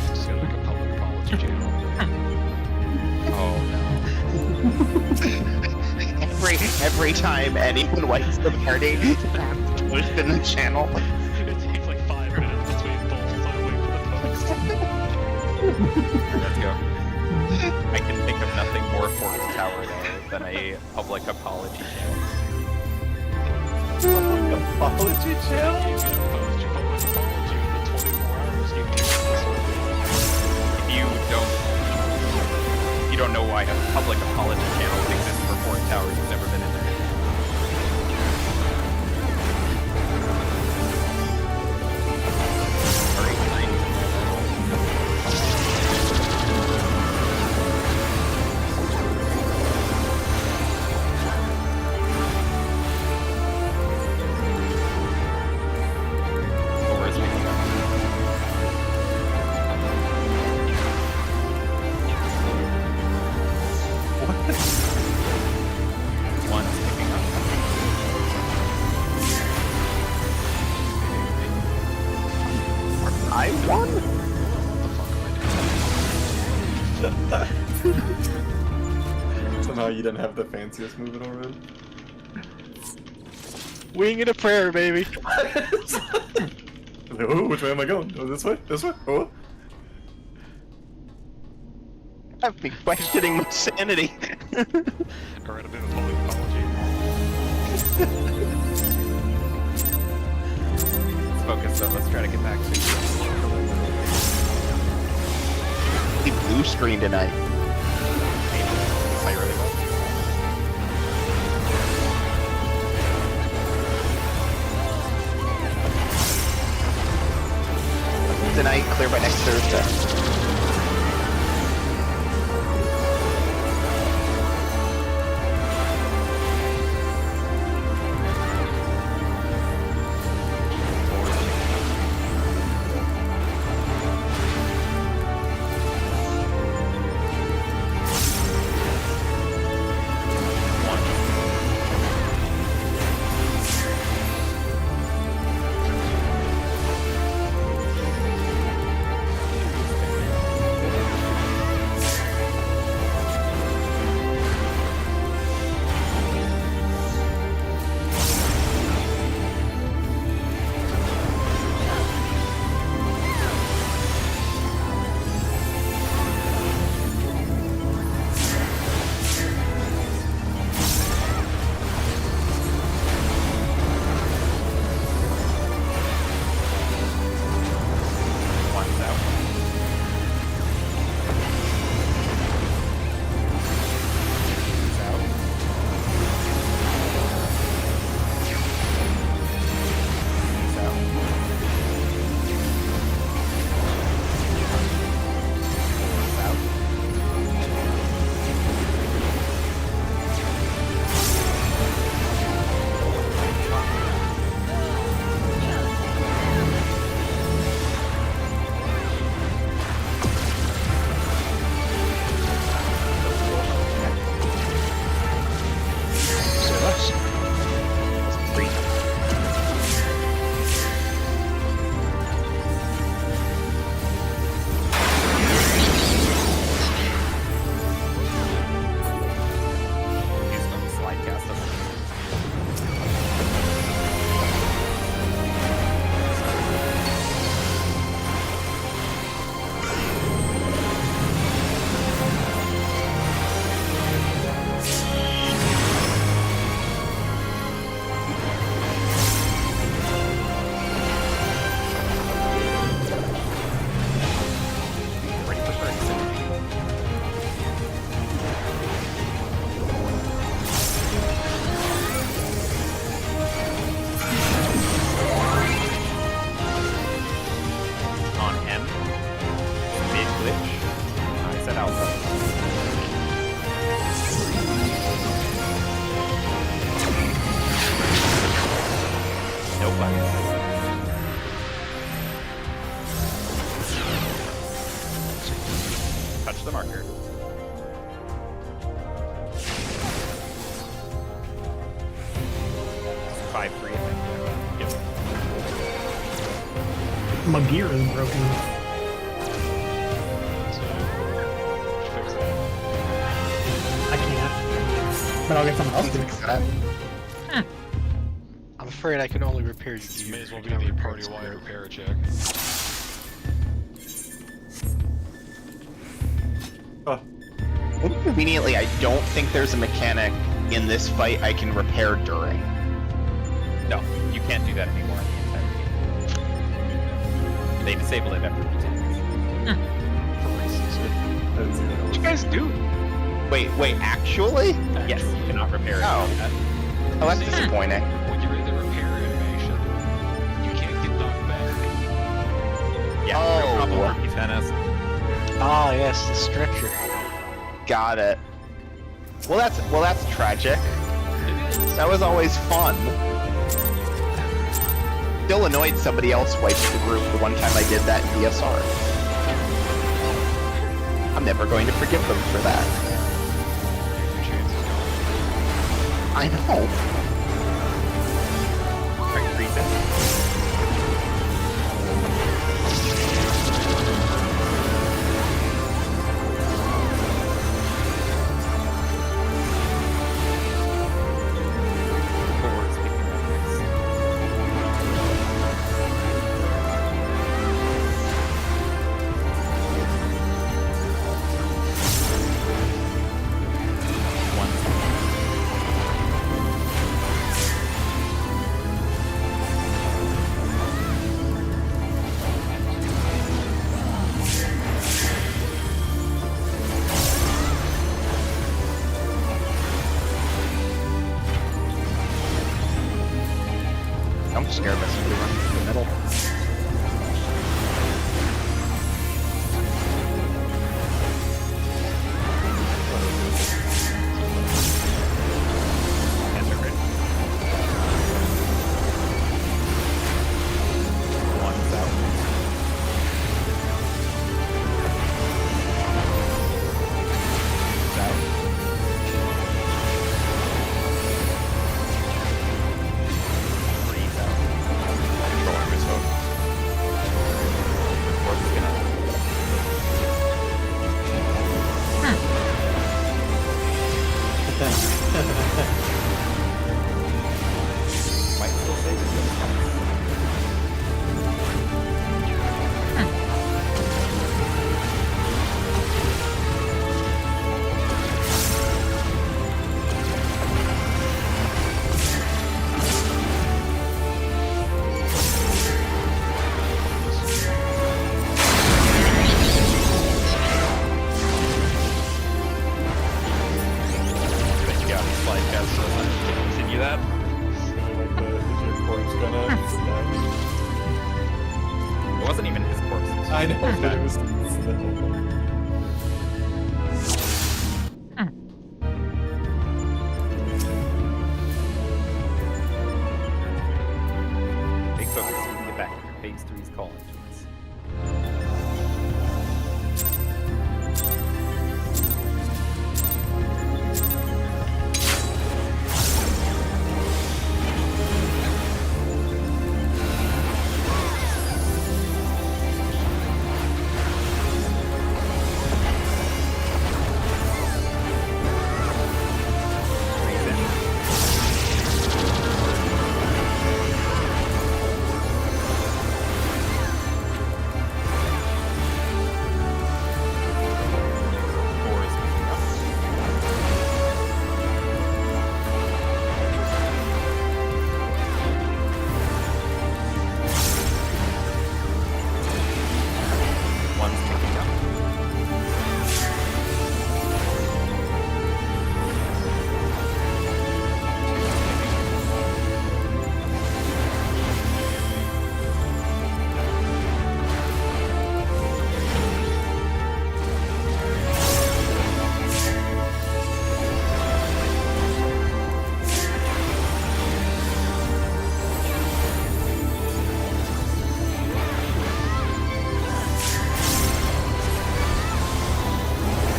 Just got like a public apology channel. Oh no. Every time anyone wipes the party, post in the channel. It takes like 5 minutes between both, so I wait for the post. Let's go. I can think of nothing more Forked Tower though than a public apology channel. Apology channel? You can post your public apology in the 24 hours you can If you don't know why a public apology channel exists for Forked Tower, you've never been in there. Four is picking up. didn't have the fanciest move in already. Wing and a prayer, baby. Oh, which way am I going? Oh, this way? This way? Oh. I've been questioning my sanity. Alright, a bit of a public apology. Let's focus though. Let's try to get back to The blue screen tonight. play really well. Tonight, clear by next Thursday. One's out. He's out. He's out. He's out. Say less. He's going to slide cast us. Ready for first. On M. Mid glitch. I said alpha. No bugs. Touch the marker. Five free, I think. Yep. My gear is broken. So, fix that. I can't. But I'll get someone else to. Fix that. I'm afraid I can only repair your gear. May as well I be can't the repair party-wide gear. repair check. Oh. Inconveniently, I don't think there's a mechanic in this fight I can repair during. No, you can't do that anymore. They disabled it after 2 seconds. I didn't see that. What you guys do? Wait, actually? Yes, you cannot repair it. Oh. Oh, that's disappointing. When you're in the repair animation, you can't get knocked back. Yeah, Oh. real problem for P10S. Ah, yes, the stretcher. Got it. Well, that's tragic. That was always fun. Still annoyed somebody else wiped the group the one time I did that in DSR. I'm never going to forgive them for that. Your chance is gone. I know. Alright, reset. I'm scared by somebody running through the middle. Hands are ready. One's out. Two's out. Three's out. Controlling myself. Fourth is gonna. Might still save it. Thank God slide cast so much to continue that. Is your corpse gonna? It wasn't even his corpse. It was I know, just but it that. was still. Big focus. We can get back. Phase 3's calling to us. Three's in. Four is moving up. One's moving up.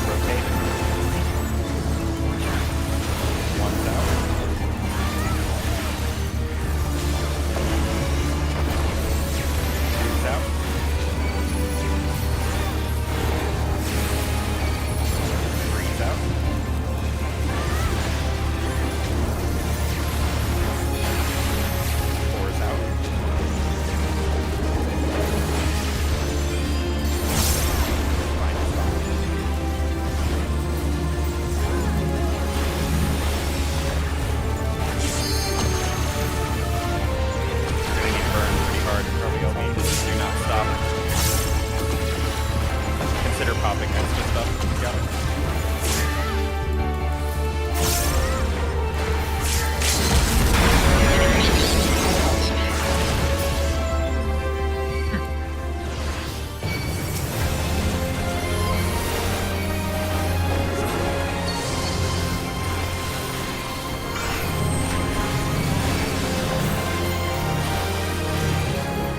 Rotate. One's out. Two's out. Three's out. Four's out. Five's gone. You're gonna get burned pretty hard, probably OB. Do not stop. Consider popping extra stuff. Got it.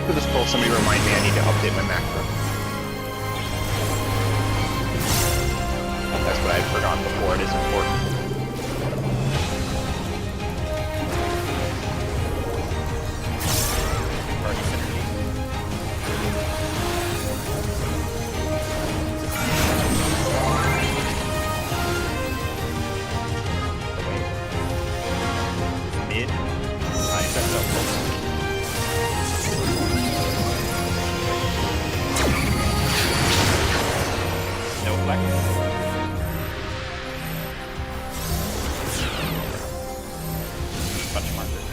For this poll, somebody remind me I need to update my macro. That's what I had forgotten before, it is important. Party synergy. Mid. Nice, that's helpful. No flex. Punch marker.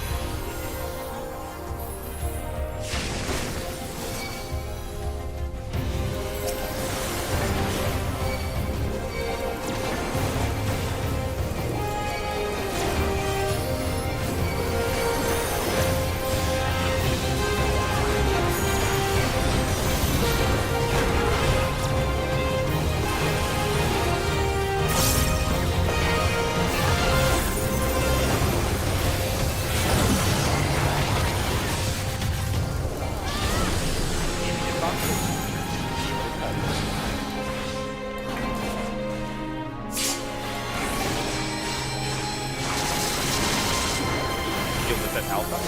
is this at Alpha?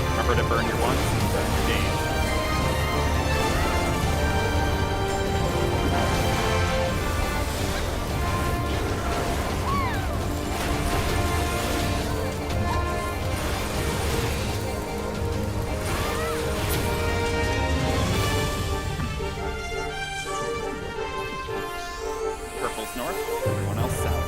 Remember to burn your ones and burn your days. Purple's north, everyone else south.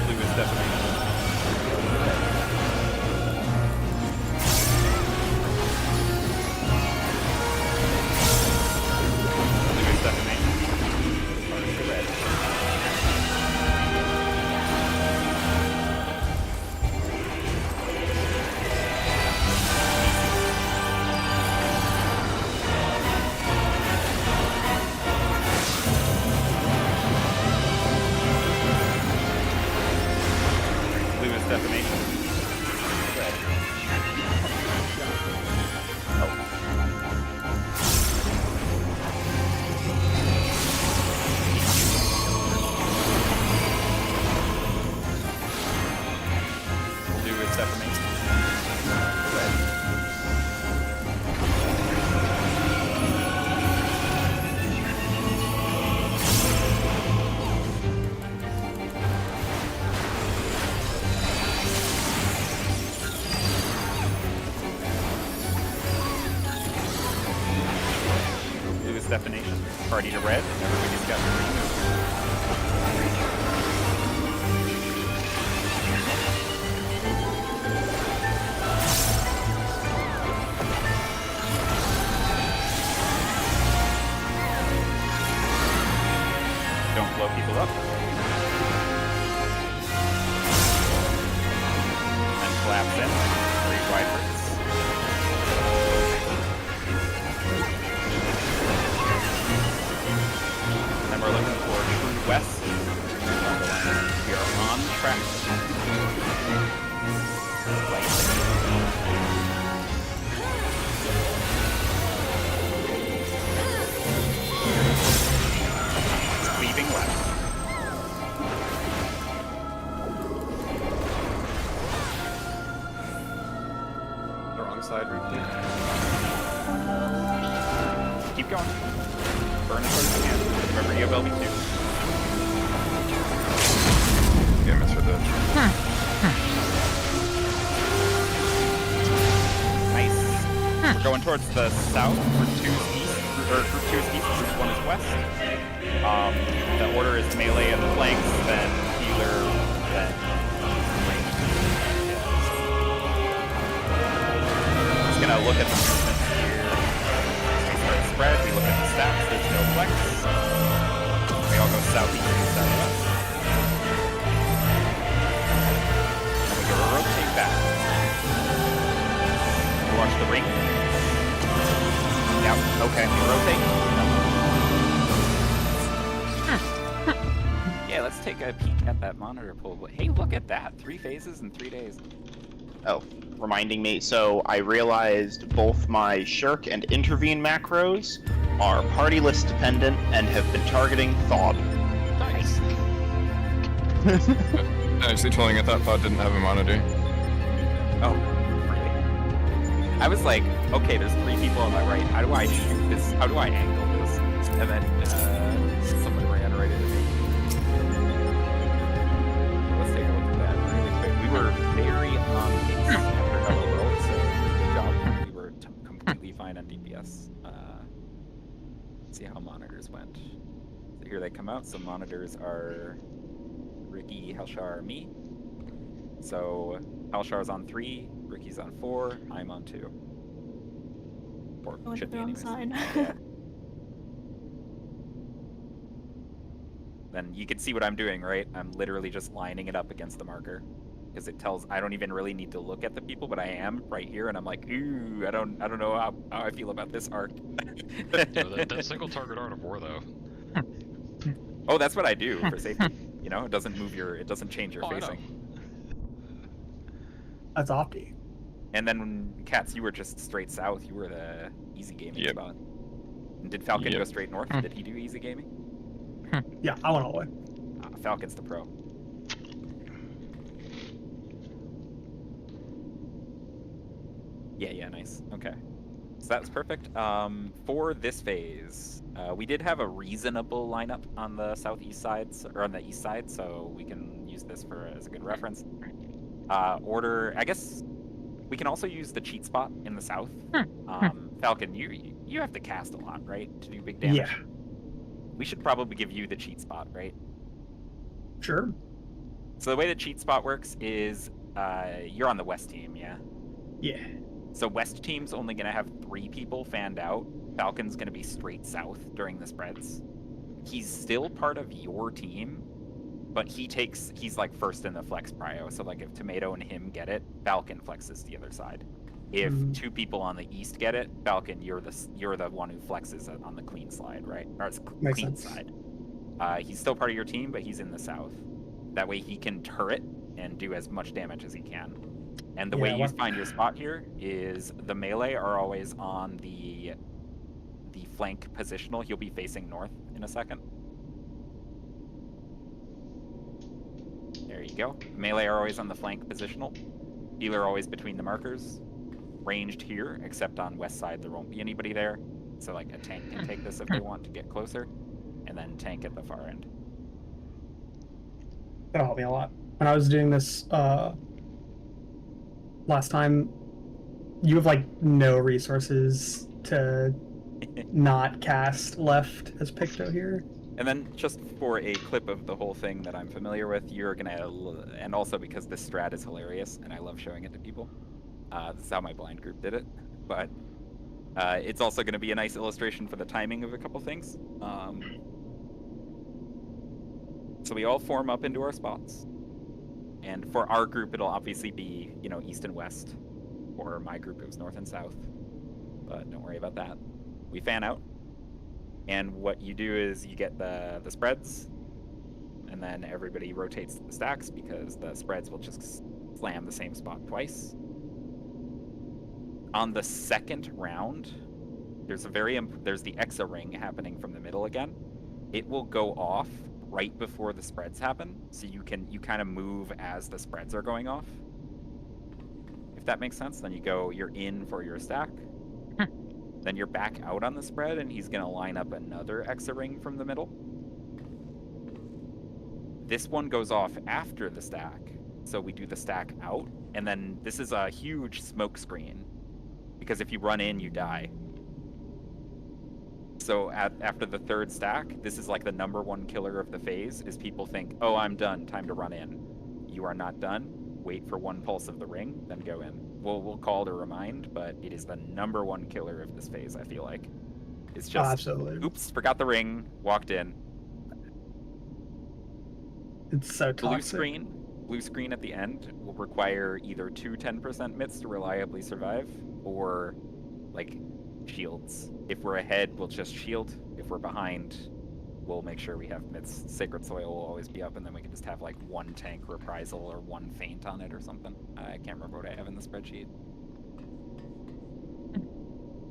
Blue is definitely. Blue is definitely. Red. Blue is defamation. Red. Blue is defamation. Red. Blue is defamation. Party to red. Everybody's got green. Don't blow people up. And collapse in. 3 wide hurts. And we're looking for true west. We are on track. Leaving west. The wrong side, repeat. Keep going. Burn as hard as you can. Remember, you have LB2. Yeah, misread that. Nice. We're going towards the south. Route 2 is east. Route 2 is east. Route 1 is west. The order is melee and flanks, then healer, then range. Just gonna look at the movements here. We start spread. We look at the stats. There's no flex. We all go southeast and southwest. And we go rotate back. We watch the ring. Yep. Okay. We rotate. Yeah, let's take a peek at that monitor pool. Hey, look at that. 3 phases in 3 days. Oh, reminding me. So I realized both my shirk and intervene macros are party list dependent and have been targeting Thawed. Nice. Actually telling it that thought didn't have a monitor. Oh, really? I was like, okay, there's 3 people on my right. How do I shoot this? How do I angle this? And then someone ran right into me. and DPS. See how monitors went. So here they come out. So monitors are Ricky, Halshar, me. So Halshar's on 3, Ricky's on 4, I'm on 2. Or I went should the be wrong anyways. sign. Yeah. Then you can see what I'm doing, right? I'm literally just lining it up against the marker. Because it tells, I don't even really need to look at the people, but I am right here, and I'm like, ooh, I don't know how I feel about this arc. No, that single target art of war though. Oh, that's what I do for safety. You know, it doesn't move it doesn't change your Oh, I know. facing. That's Opti. And then, Cats, you were just straight south. You were the easy gaming Yep. spot. And did Falcon Yep. go straight north? Did he do easy gaming? Yeah, I went all the way. Falcon's the pro. Yeah, nice. Okay. So that's perfect. For this phase, we did have a reasonable lineup on the southeast side, or on the east side, so we can use this as a good reference. Order, I guess we can also use the cheat spot in the south. Falcon, you have to cast a lot, right, to do big damage? Yeah. We should probably give you the cheat spot, right? Sure. So the way the cheat spot works is you're on the west team, yeah? Yeah. So west team's only going to have 3 people fanned out. Falcon's going to be straight south during the spreads. He's still part of your team, but he's like first in the flex prio. So like if Tomato and him get it, Falcon flexes the other side. If 2 people on the east get it, Falcon, you're the one who flexes it on the clean slide, right? Or it's Makes clean sense. side. He's still part of your team, but he's in the south. That way he can turret and do as much damage as he can. And the way Yeah, you what- find your spot here is the melee are always on the flank positional. He'll be facing north in a second. There you go. Melee are always on the flank positional. Healer always between the markers. Ranged here, except on west side there won't be anybody there. So like a tank can take this if they want to get closer. And then tank at the far end. That'll help me a lot. When I was doing this last time, you have like no resources to not cast left as Picto here. And then just for a clip of the whole thing that I'm familiar with, you're gonna, and also because this strat is hilarious and I love showing it to people. This is how my blind group did it. But it's also gonna be a nice illustration for the timing of a couple things. So we all form up into our spots. And for our group, it'll obviously be, east and west. For my group, it was north and south. But don't worry about that. We fan out. And what you do is you get the spreads. And then everybody rotates the stacks because the spreads will just slam the same spot twice. On the second round, there's the Exa ring happening from the middle again. It will go off right before the spreads happen, so you kind of move as the spreads are going off. If that makes sense, then you're in for your stack. Then you're back out on the spread, and he's gonna line up another Exa ring from the middle. This one goes off after the stack, so we do the stack out, and then this is a huge smoke screen, because if you run in, you die. So after the third stack, this is like the #1 killer of the phase, is people think, oh, I'm done, time to run in. You are not done. Wait for 1 pulse of the ring, then go in. We'll call to remind, but it is the #1 killer of this phase, I feel like. It's just, Absolutely. oops, forgot the ring, walked in. It's so toxic. Blue screen at the end will require either 2 10% mits to reliably survive, or like shields. If we're ahead, we'll just shield. If we're behind, we'll make sure we have mits. Sacred Soil will always be up, and then we can just have like 1 tank reprisal or 1 feint on it or something. I can't remember what I have in the spreadsheet.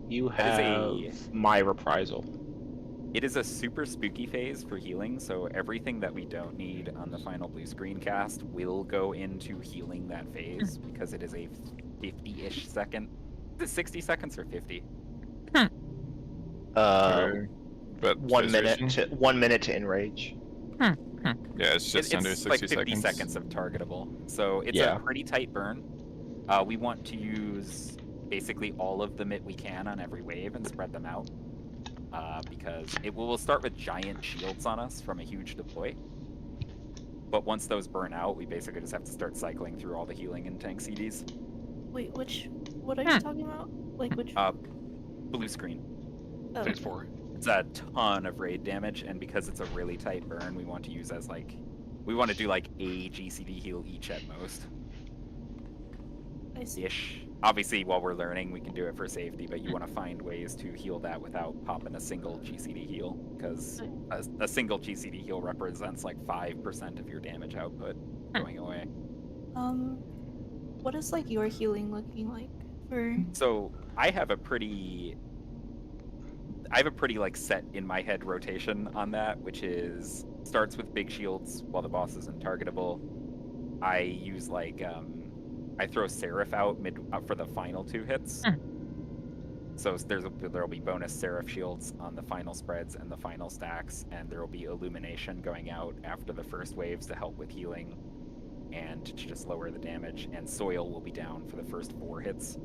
You That have is my reprisal. It is a super spooky phase for healing, so everything that we don't need on the final blue screen cast will go into healing that phase, because it is a 50-ish second. Is it 60 seconds or 50? But 1 minute visualization? to 1 minute to enrage. Yeah, it's just under It's 60 like 50 seconds. seconds of targetable, so it's Yeah. a pretty tight burn. We want to use basically all of the MIT we can on every wave and spread them out. Because we'll start with giant shields on us from a huge deploy. But once those burn out, we basically just have to start cycling through all the healing and tank CDs. Wait, what are you talking about? Like which? Blue screen. Oh, Phase 4. It's a ton of raid damage, and because it's a really tight burn, we want to use as like, we want to do like a GCD heal each at most. I see. Ish. Obviously, while we're learning, we can do it for safety, but you want to find ways to heal that without popping a single GCD heal, because a single GCD heal represents like 5% of your damage output going away. What is like your healing looking like for? So I have a pretty like set in my head rotation on that, which is starts with big shields while the boss is untargetable. I use like I throw Seraph out for the final 2 hits. So there'll be bonus Seraph shields on the final spreads and the final stacks, and there will be illumination going out after the first waves to help with healing and to just lower the damage. And soil will be down for the first 4 hits.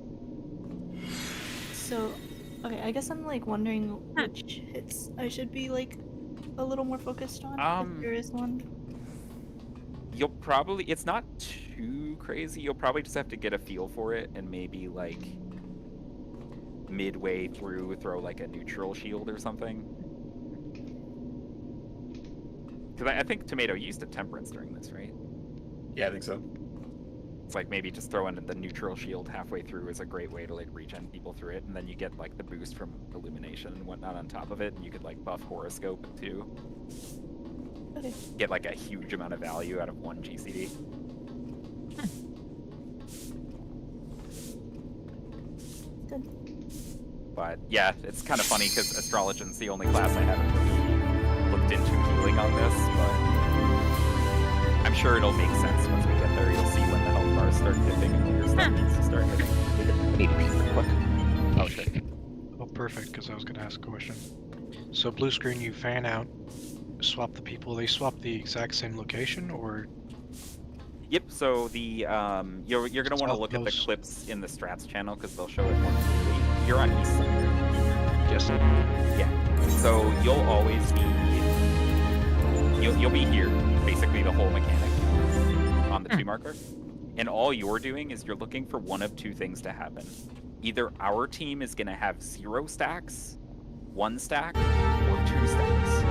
So, okay, I guess I'm like wondering which hits I should be like a little more focused on. If there is one. You'll probably, it's not too crazy. You'll probably just have to get a feel for it and maybe like midway through throw like a neutral shield or something. Because I think Tomato used a Temperance during this, right? Yeah, I think so. It's like maybe just throwing the neutral shield halfway through is a great way to like regen people through it, and then you get like the boost from illumination and whatnot on top of it, and you could like buff horoscope too. Okay. Get like a huge amount of value out of 1 GCD. Good. But yeah, it's kind of funny because Astrologian's the only class I haven't really looked into healing on this, but I'm sure it'll make sense once we get there. You'll see when the health bars start dipping and when your stuff needs to start hitting. I need to pee real quick. Oh shit. Oh, perfect, because I was going to ask a question. So blue screen, you fan out, swap the people. They swap the exact same location, or? Yep. So the you're gonna want to look at the clips in the strats channel because they'll show it more clearly. You're on east side. Yes. Yeah. So you'll always be you'll be here, basically the whole mechanic on the 2 marker, and all you're doing is you're looking for one of 2 things to happen. Either our team is gonna have 0 stacks, 1 stack, or 2 stacks.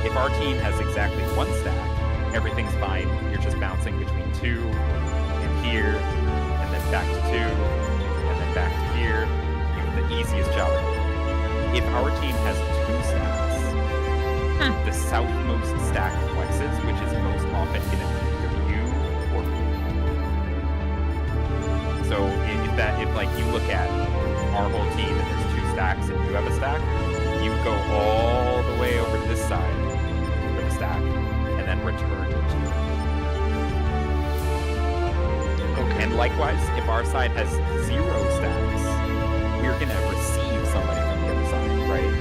If our team has exactly 1 stack, everything's fine. You're just bouncing between 2 and here, and then back to 2, and then back to here. You have the easiest job in the world. If our team has 2 stacks, the southmost stack flexes, which is most often going to be either you or me. So if like you look at our whole team and there's 2 stacks and you have a stack, you go all the way over to this side for the stack, and then return to 2. Okay. And likewise, if our side has 0 stacks, we're gonna receive somebody from the other side, right?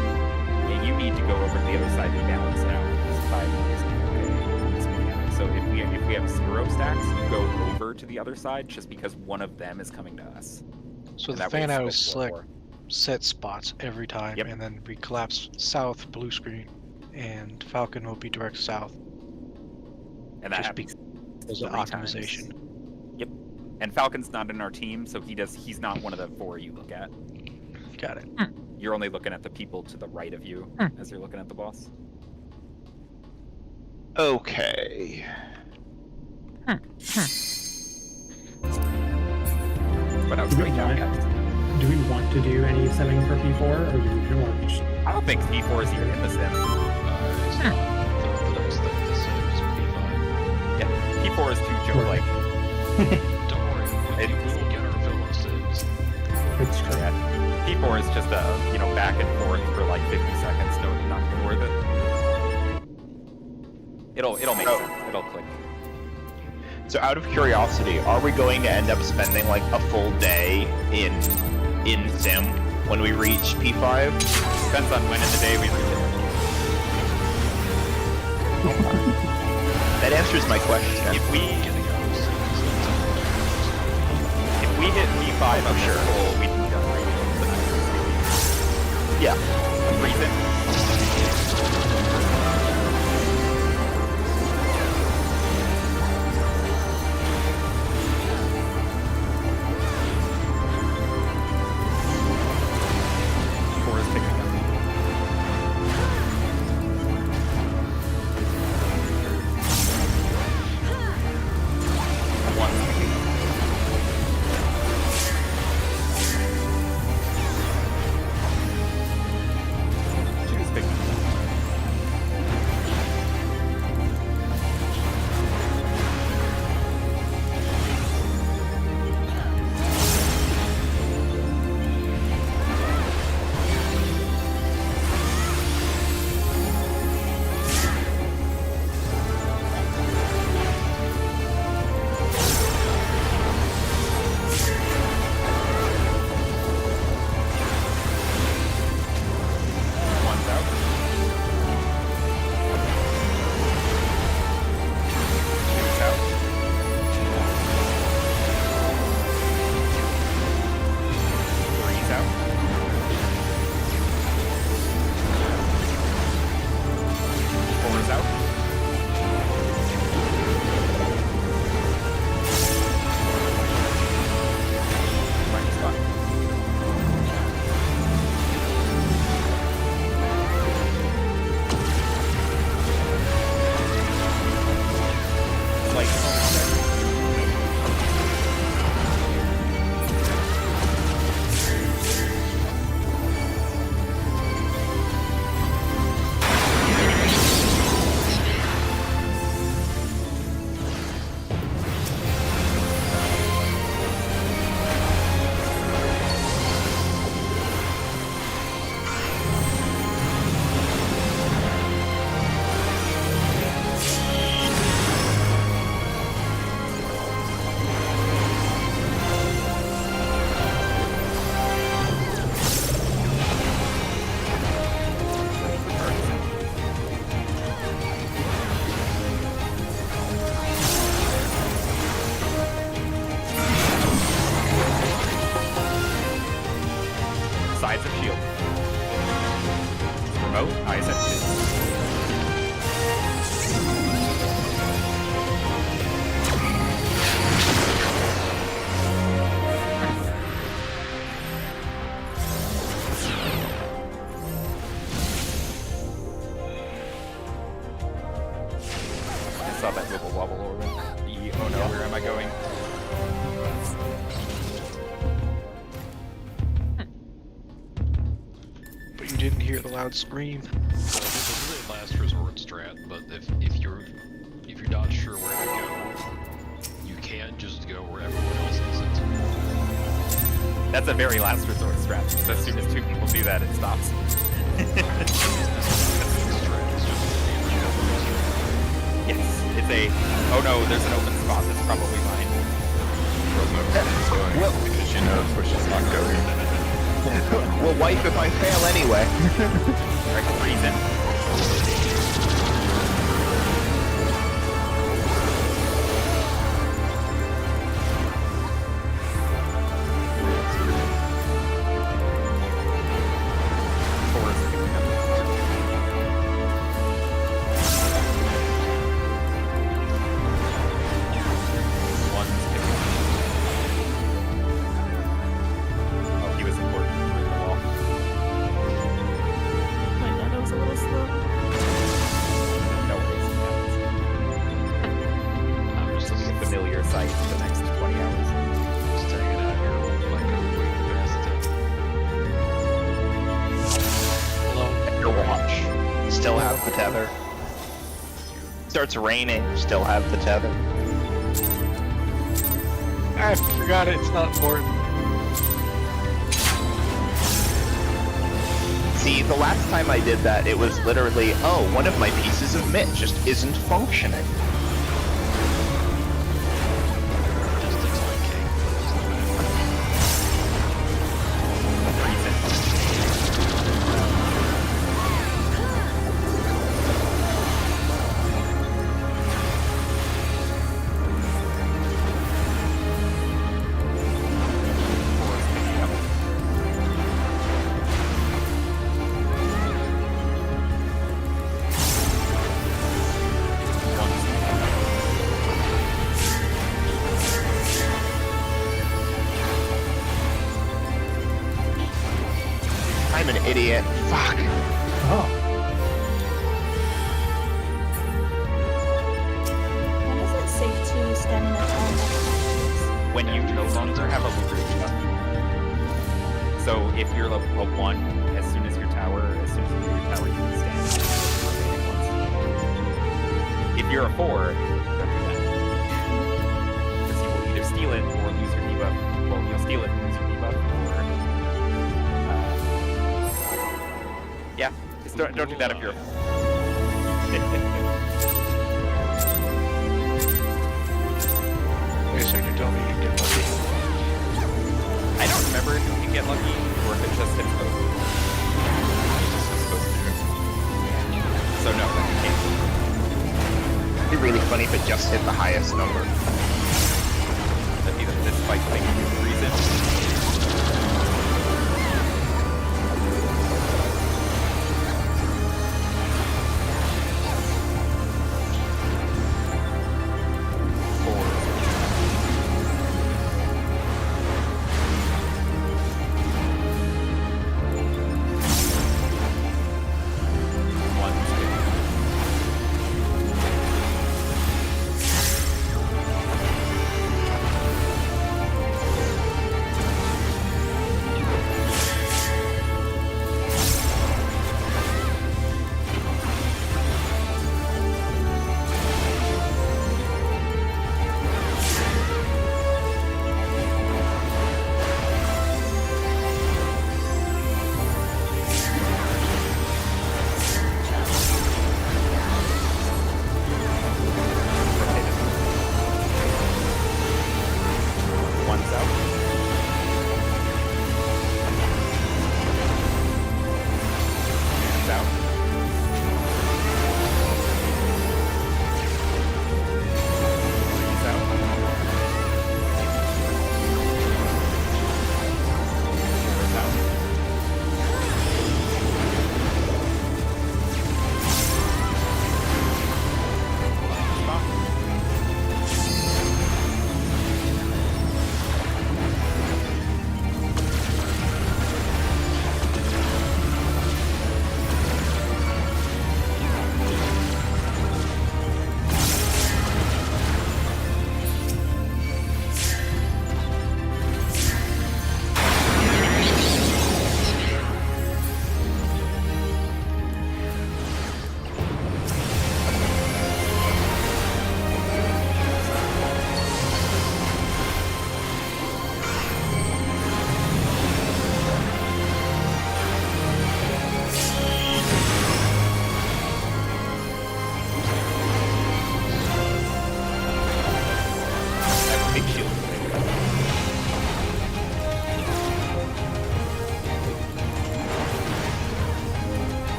And you need to go over to the other side to balance it out. This is 5 is okay. This mechanic. So if we have 0 stacks, you go over to the other side just because one of them is coming to us. So And the that way fan it's out is still select 4-4. set spots every time, Yep. and then we collapse south blue screen, and Falcon will be direct south. And that Just happens There's an 3 times. optimization. Yep. And Falcon's not in our team, so he's not one of the 4 you look at. Got it. You're only looking at the people to the right of you as you're looking at the boss. Okay. But I was great job, guys. Do we want to do any simming for P4, or do we want to just... I don't think P4 is even in the sim. It's not the next thing to say is P5. Yeah, P4 is too joke-like. Don't worry, we will get our fill of Sims. It's true. P4 is just a, back and forth for like 50 seconds. No, not even worth it. It'll make sense. It'll click. So out of curiosity, are we going to end up spending like a full day in Sim when we reach P5? Depends on when in the day we reach it. That answers my question. If we we hit P5 on For this sure. goal, we can go right into the next Yeah. reason. Four is picking up. One is picking up. Two is picking up. One's out. Two's out. Three's out. Four is out. Minus five. Slight bonus there. Sides of shield. Remote, eyes at pin. I saw that wibble wobble already. Oh no, where am I going? But you didn't hear the loud scream. So this is a last resort strat, but if you're not sure where to go, you can just go where everyone else is. That's a very last resort strat. As soon as two people do that, it stops. Yes, it's a. Oh no, there's an open spot. That's probably mine. Well, Because she knows where she's not going. well, wife, if I fail anyway. Correct reason. Four is picking up. One's picking up. Oh, he was important for the wall. My god, that was a little slow. No worries. I'm just This will be a familiar sight for the next 20 hours. just hanging out here like a wait Hello. Your watch. Still have the tether. Starts raining. Still have the tether. I forgot it. It's not important. See, the last time I did that, it was literally, oh, one of my pieces of mitt just isn't functioning. Just looks like cake, but it's Idiot. Fuck. Oh. When is it safe to stand in a tower next to trees? When you no longer have a leader buff. So if you're a 1, as soon as you leave your tower, you can stand on the remaining ones. If you're a 4, don't do that. Because you will either steal it or lose your debuff. Well, you'll steal it and lose your debuff, or yeah, just don't do that if you're a 4. Okay, so you're telling me you can get lucky? I don't remember if you can get lucky or if it just hits both. So no, that can't. It'd be really funny if it just hit the highest number. That'd be this fight thing reason.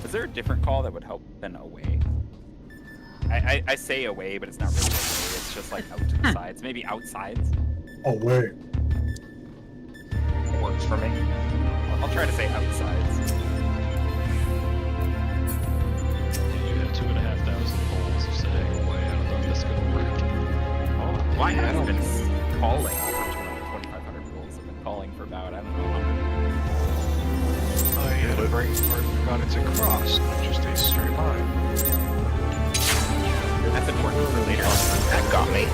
Is there a different call that would help than away? I say away, but it's not really away. It's just like out to the sides. Maybe outsides. Away. Works for me. I'll try to say outsides. You have 2,500 poles of sitting away. I don't know if that's gonna work. Oh, well, I haven't been calling for 2,500 pools. I've been calling for about, I don't know. I had a brain part about it's a cross, not just a straight line. That's important for later. That got me.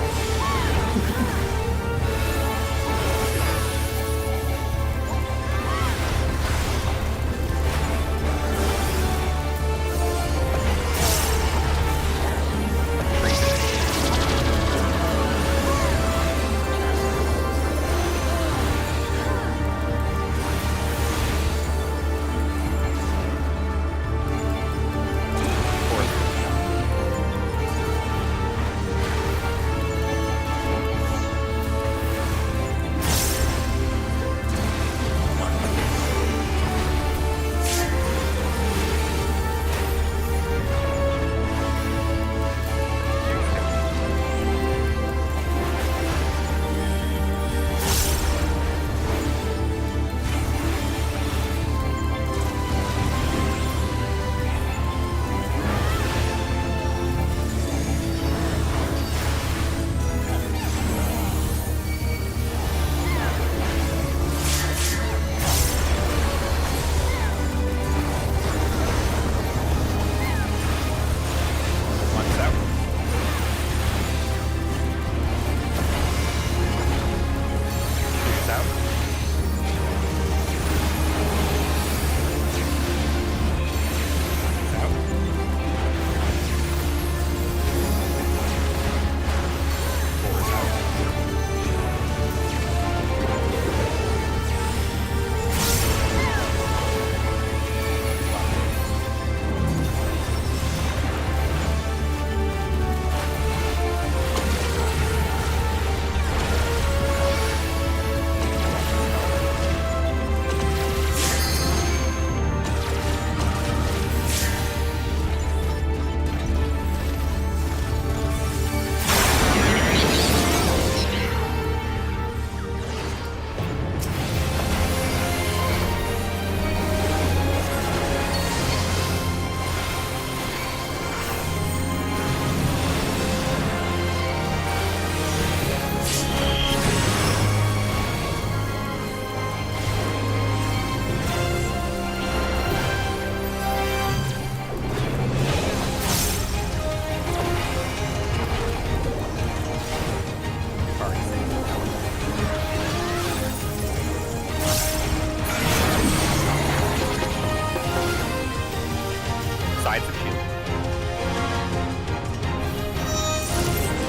Sides of shield.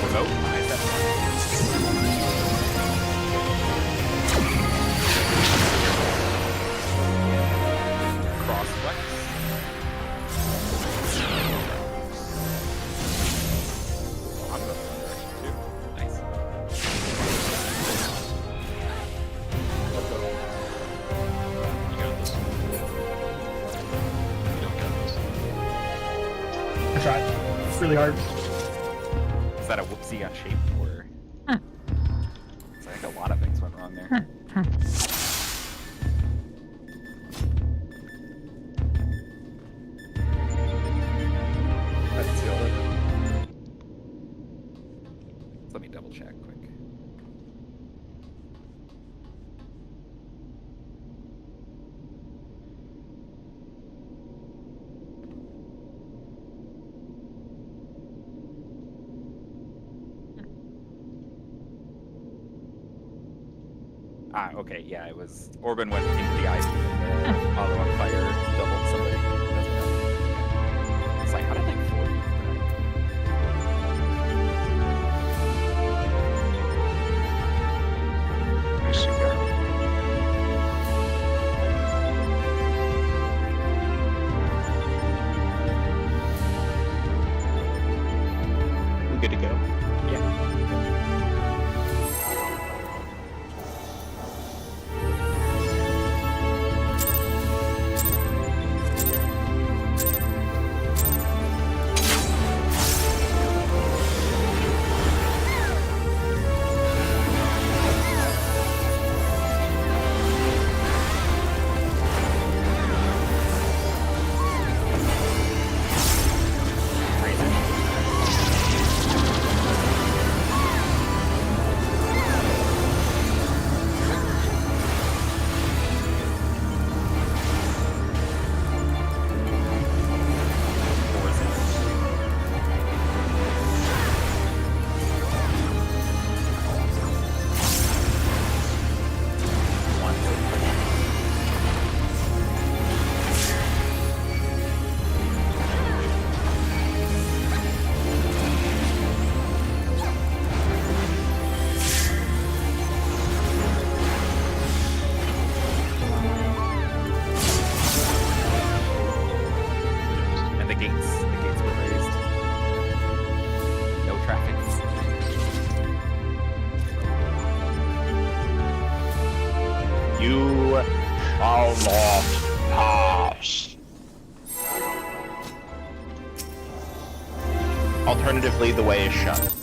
Remote, eyes up. Cross flex. I'm going the other direction too. Nice. You got this. You don't got this. I tried. It's really hard. Is that a whoopsie on shape or? It's like a lot of things went wrong there. That's the other. Let me double check quick. Ah, okay, yeah, it was Orban went into the ice and Hollow on fire doubled somebody. That's what happened. It's like, how did like 4 do that? I see that. We good to go? And the gates were raised. No traffic. You shall not pass. Alternatively, the way is shut.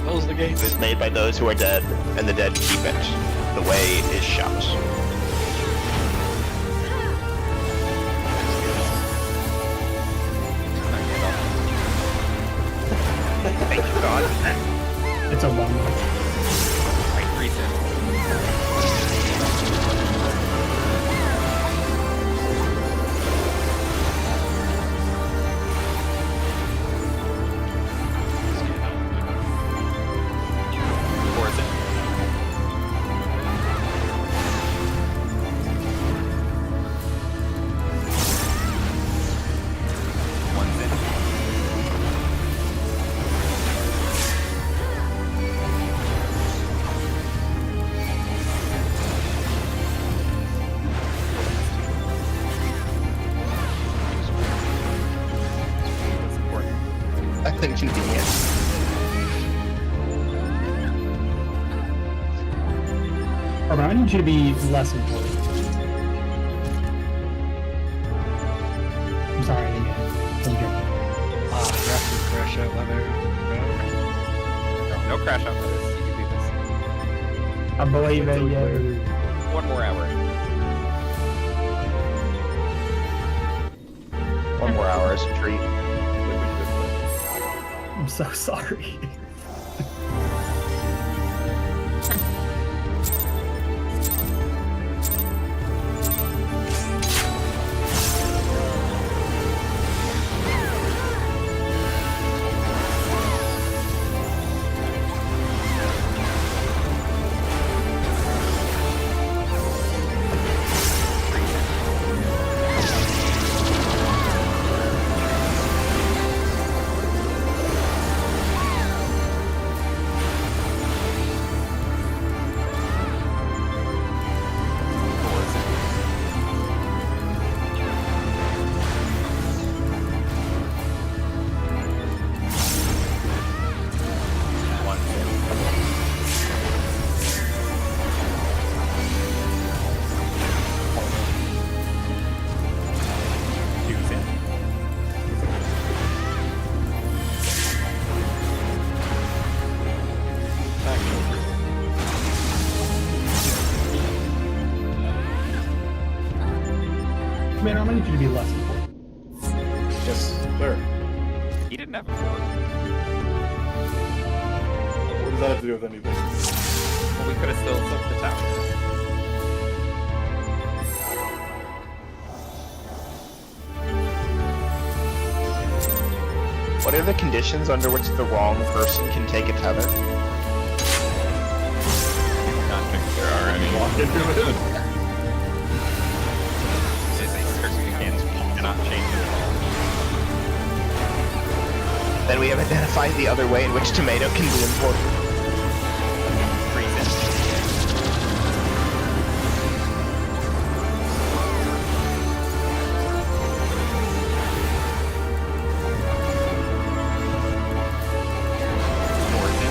Close the It gates. is made by those who are dead, and the dead keep it. The way is shut. Thank you, God. It's a one. Right, reason. Horizon. One's in. That's important. That's inconvenient. Or I need you to be less important. I'm sorry, I didn't get it. I'm joking. Rapid crash out weather. No crash out with this. You can do this. I believe It's in okay. you. 1 more hour. 1 more hour is a treat. I'm so sorry. Commander, I'm gonna need you to be less important. Yes, sir. He didn't have a fort. What does that have to do with anything? Well, we could have still took the tower. What are the conditions under which the wrong person can take a tether? I don't think there are any. Walk into it. It is a circumstance we cannot change at all. Then we have identified the other way in which tomato can be imported. Freeze it. Force it.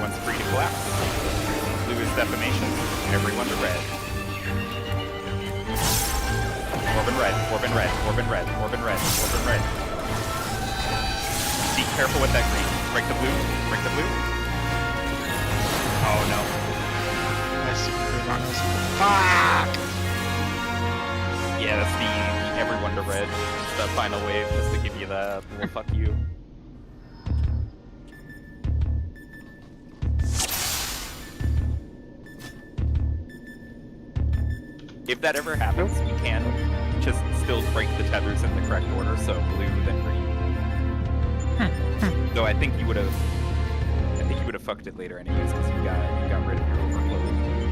Everyone's free to collapse. Blue is defamation. Everyone to red. Orb and red, orb and red, orb and red, orb and red, orb and red. Be careful with that green. Break the blue, break the blue. Oh no. I see where you're going. Fuck! Yeah, that's the everyone to red. It's the final wave just to give you the well, fuck you. If that ever happens, you can just still break the tethers in the correct order, so blue, then green. Though I think you would have fucked it later anyways, because you got rid of your overflow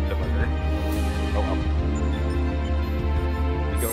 debugger. Oh well. We go.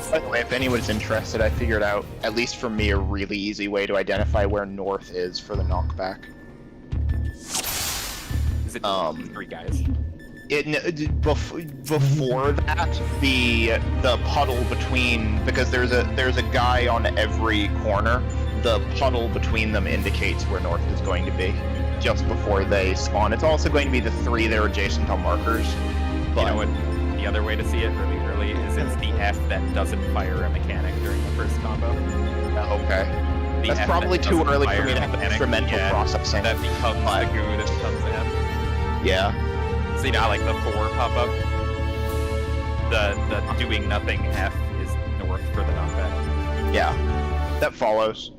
By the way, if anyone's interested, I figured out, at least for me, a really easy way to identify where north is for the knockback. Is it three guys? Before that, the puddle between, because there's a guy on every corner. The puddle between them indicates where north is going to be, just before they spawn. It's also going to be the three that are adjacent to markers. But you know what? The other way to see it really early is it's the F that doesn't fire a mechanic during the first combo. Okay. The That's F probably that too doesn't early for fire me to a have mechanic, extra mental processing. That becomes the goo that becomes F. Yeah. So you know how like the 4 pop up? The doing nothing F is north for the knockback. Yeah. that follows.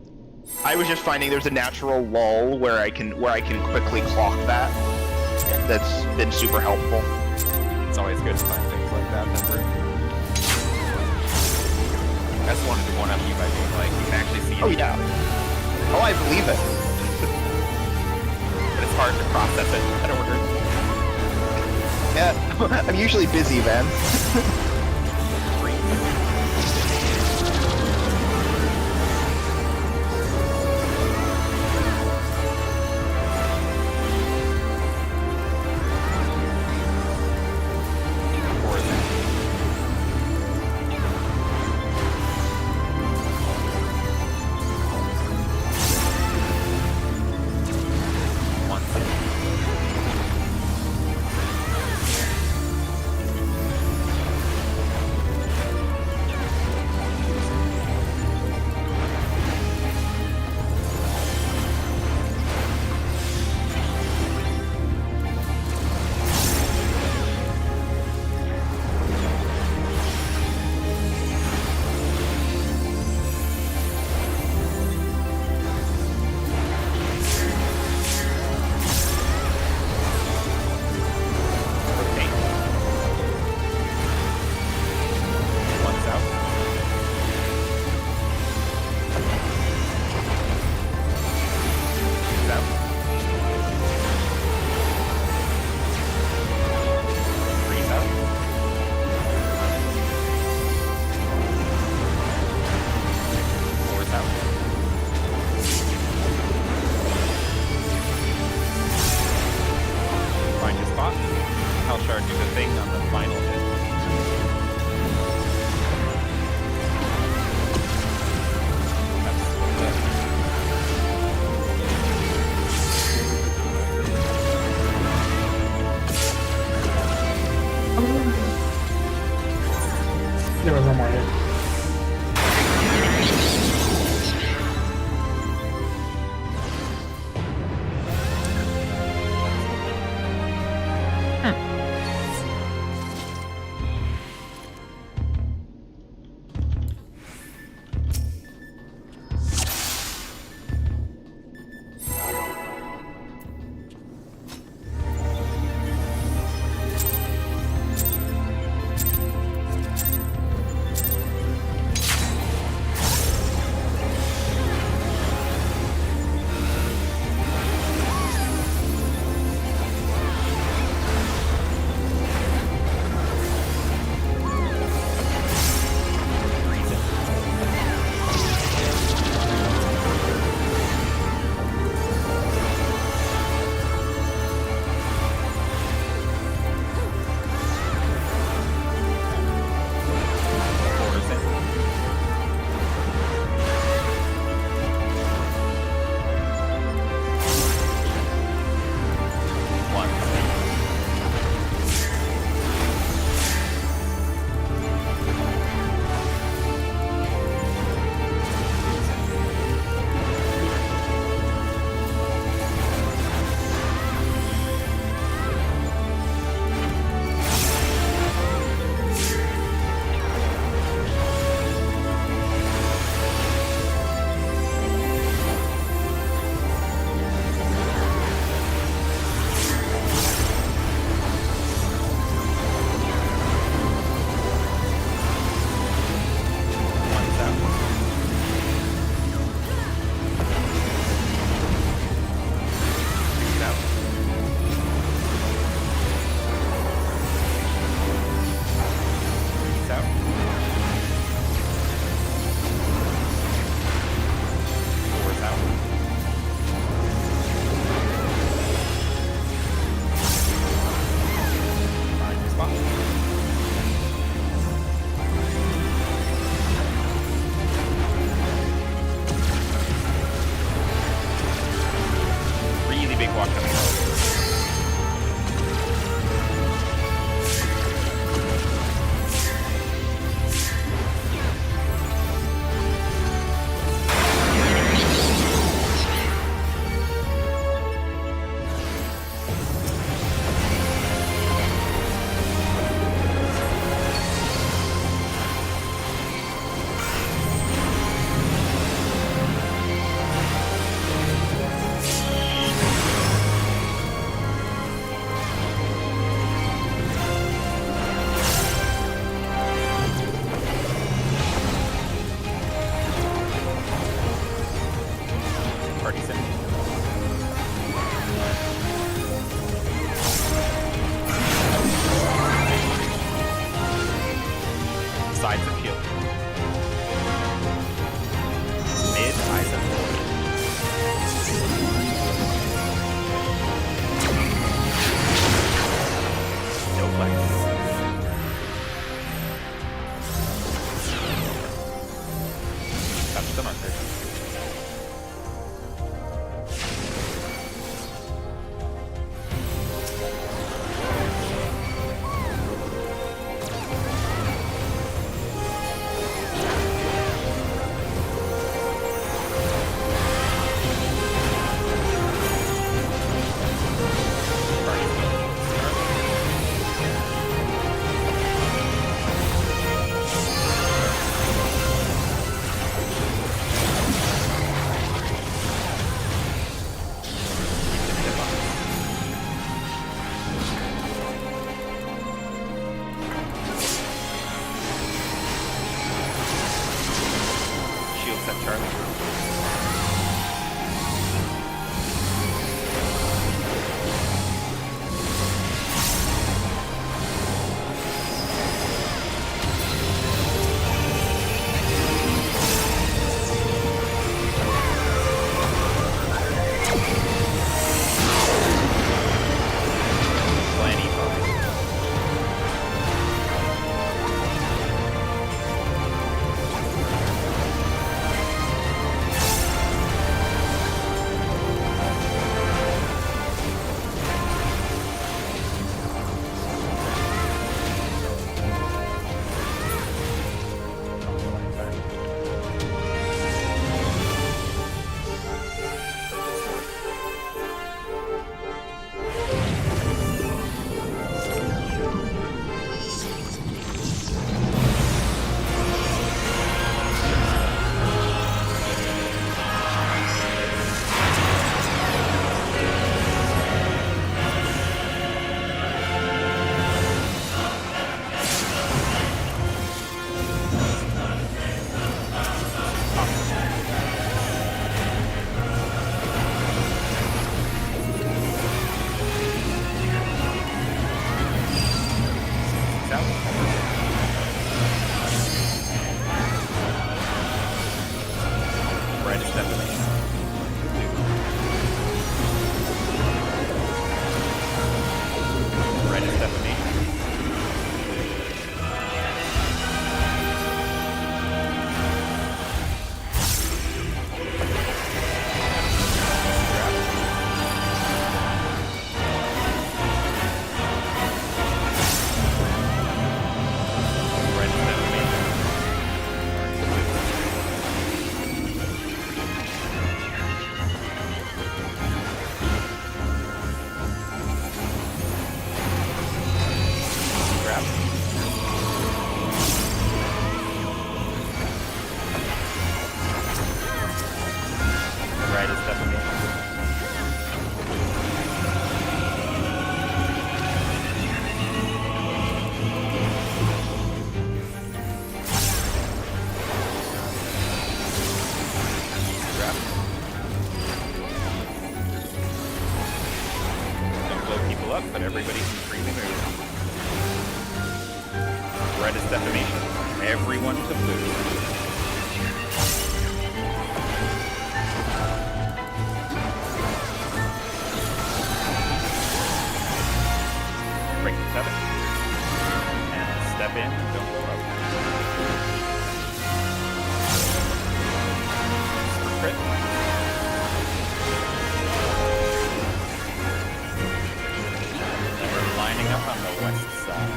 I was just finding there's a natural lull where I can quickly clock that. That's been super helpful. It's always good to find things like that that work. I just wanted to one up you by being like, you can actually see it. Oh yeah. Oh, I believe it. But it's hard to process it in order. Yeah, I'm usually busy, man. them under. Shield set Charlie. Plenty fine. Red is defamation. Red is defamation. Red is defamation. Grab. Red is defamation. Grab. Don't blow people up, but everybody can freely move. Red is defamation. Everyone to blue. Break 7. And step in, don't blow up. For crit. And we're lining up on the west side.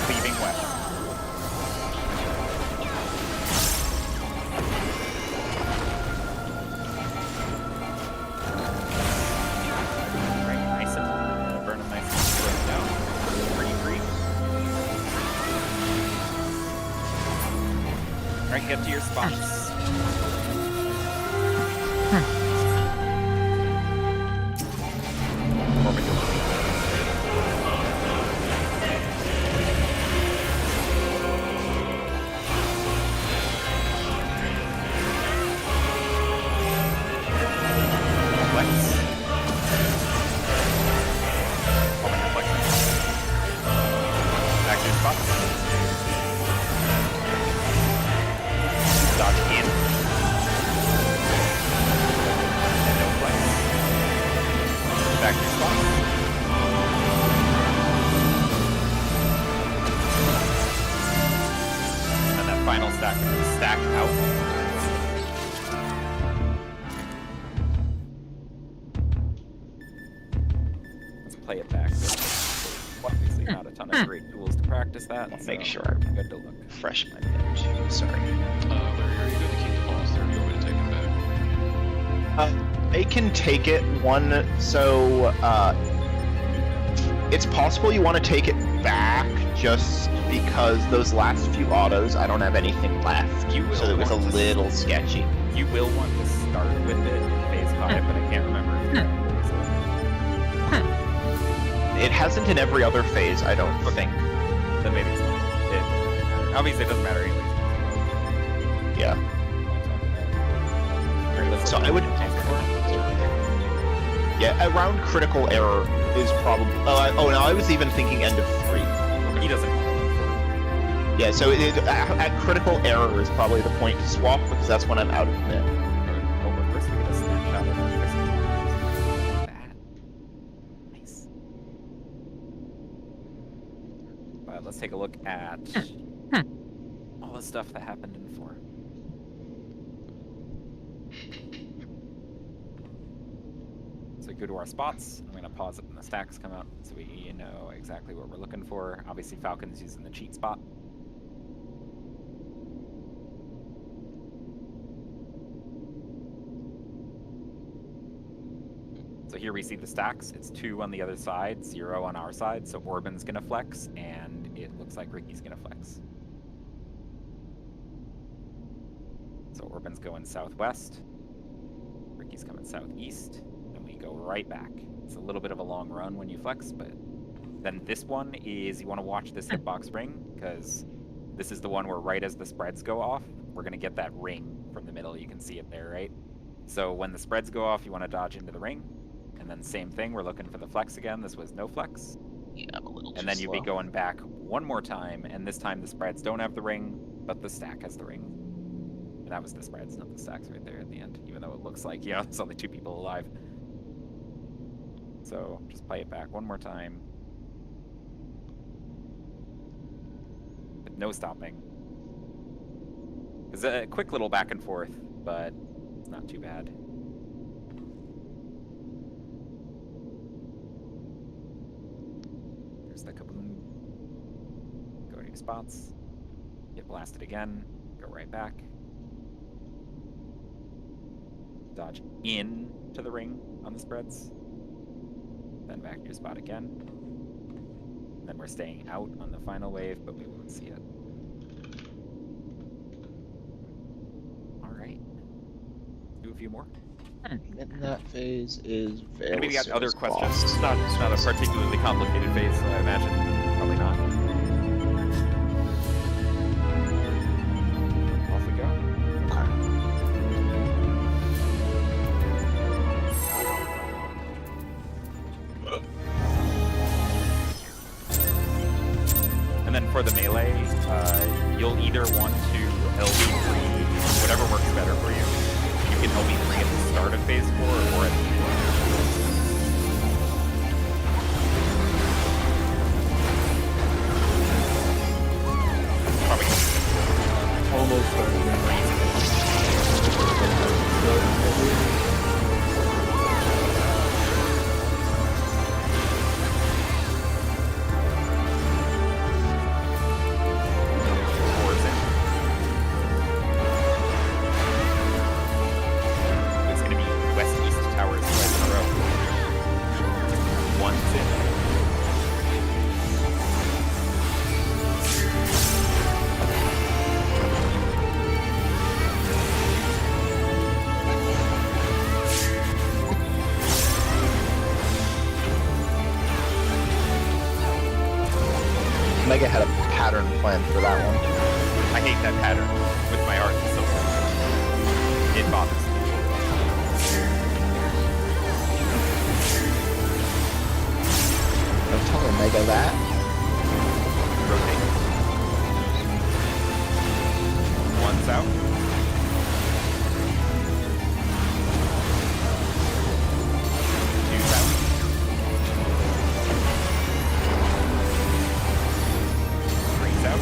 Leaving west. Right, nice and burn them nice and slow down. Free. Alright, get to your spots. Dodge in. play it back. Obviously not a ton of great tools to practice that. I'll so make sure I good to look. refresh my note. Sorry. Larry, are you going to keep the balls there? Or you want me to take them back? I can take it one, so it's possible you want to take it back just because those last few autos, I don't have anything left. You will so it was a want to little sketchy. You will want to start with it in phase 5, but I can't remember if you It hasn't in every other phase, I don't think. then maybe it's not. Obviously it doesn't matter anyways. Yeah. Alright, let's So look I would- at Yeah, around critical error is probably. Oh, no, I was even thinking end of 3. He doesn't. Yeah, so at critical error is probably the point to swap because that's when I'm out of mid. Oh, but first we get a snapshot of our that. Nice. Let's take a look at all the stuff that happened in 4. So go to our spots. I'm going to pause it when the stacks come out so we know exactly what we're looking for. Obviously, Falcon's using the cheat spot. So here we see the stacks. It's 2 on the other side, 0 on our side. So Orban's going to flex, and it looks like Ricky's going to flex. So Orban's going southwest. Ricky's coming southeast. And we go right back. It's a little bit of a long run when you flex, but then this one is, you want to watch this hitbox ring, because this is the one where right as the spreads go off, we're going to get that ring from the middle. You can see it there, right? So when the spreads go off, you want to dodge into the ring. And then same thing, we're looking for the flex again. This was no flex. Yeah, I'm a little too And then you'd be slow. going back one more time, and this time the spreads don't have the ring, but the stack has the ring. And that was the spreads, not the stacks right there at the end, even though it looks like, there's only 2 people alive. So just play it back one more time. With no stopping. It's a quick little back and forth, but it's not too bad. There's the kaboom. Go to your spots. Get blasted again. Go right back. Dodge in to the ring on the spreads. Then back to your spot again. And then we're staying out on the final wave, but we won't see it. Alright. Do a few more. And that phase is very. Anybody got other questions? It's not a particularly complicated phase, so I imagine probably not. Off we go. And then for the melee, you'll either want to LB3, whatever works better for you. You can LB3 at the start of phase 4 or at the end. Probably Almost towards it. It's going to be west-east towers twice in a row. One's in. Mega had a pattern planned for that one. I hate that pattern with my art and so it bothers me. Don't tell Omega that. Rotate. One's out. Two's out. Three's out.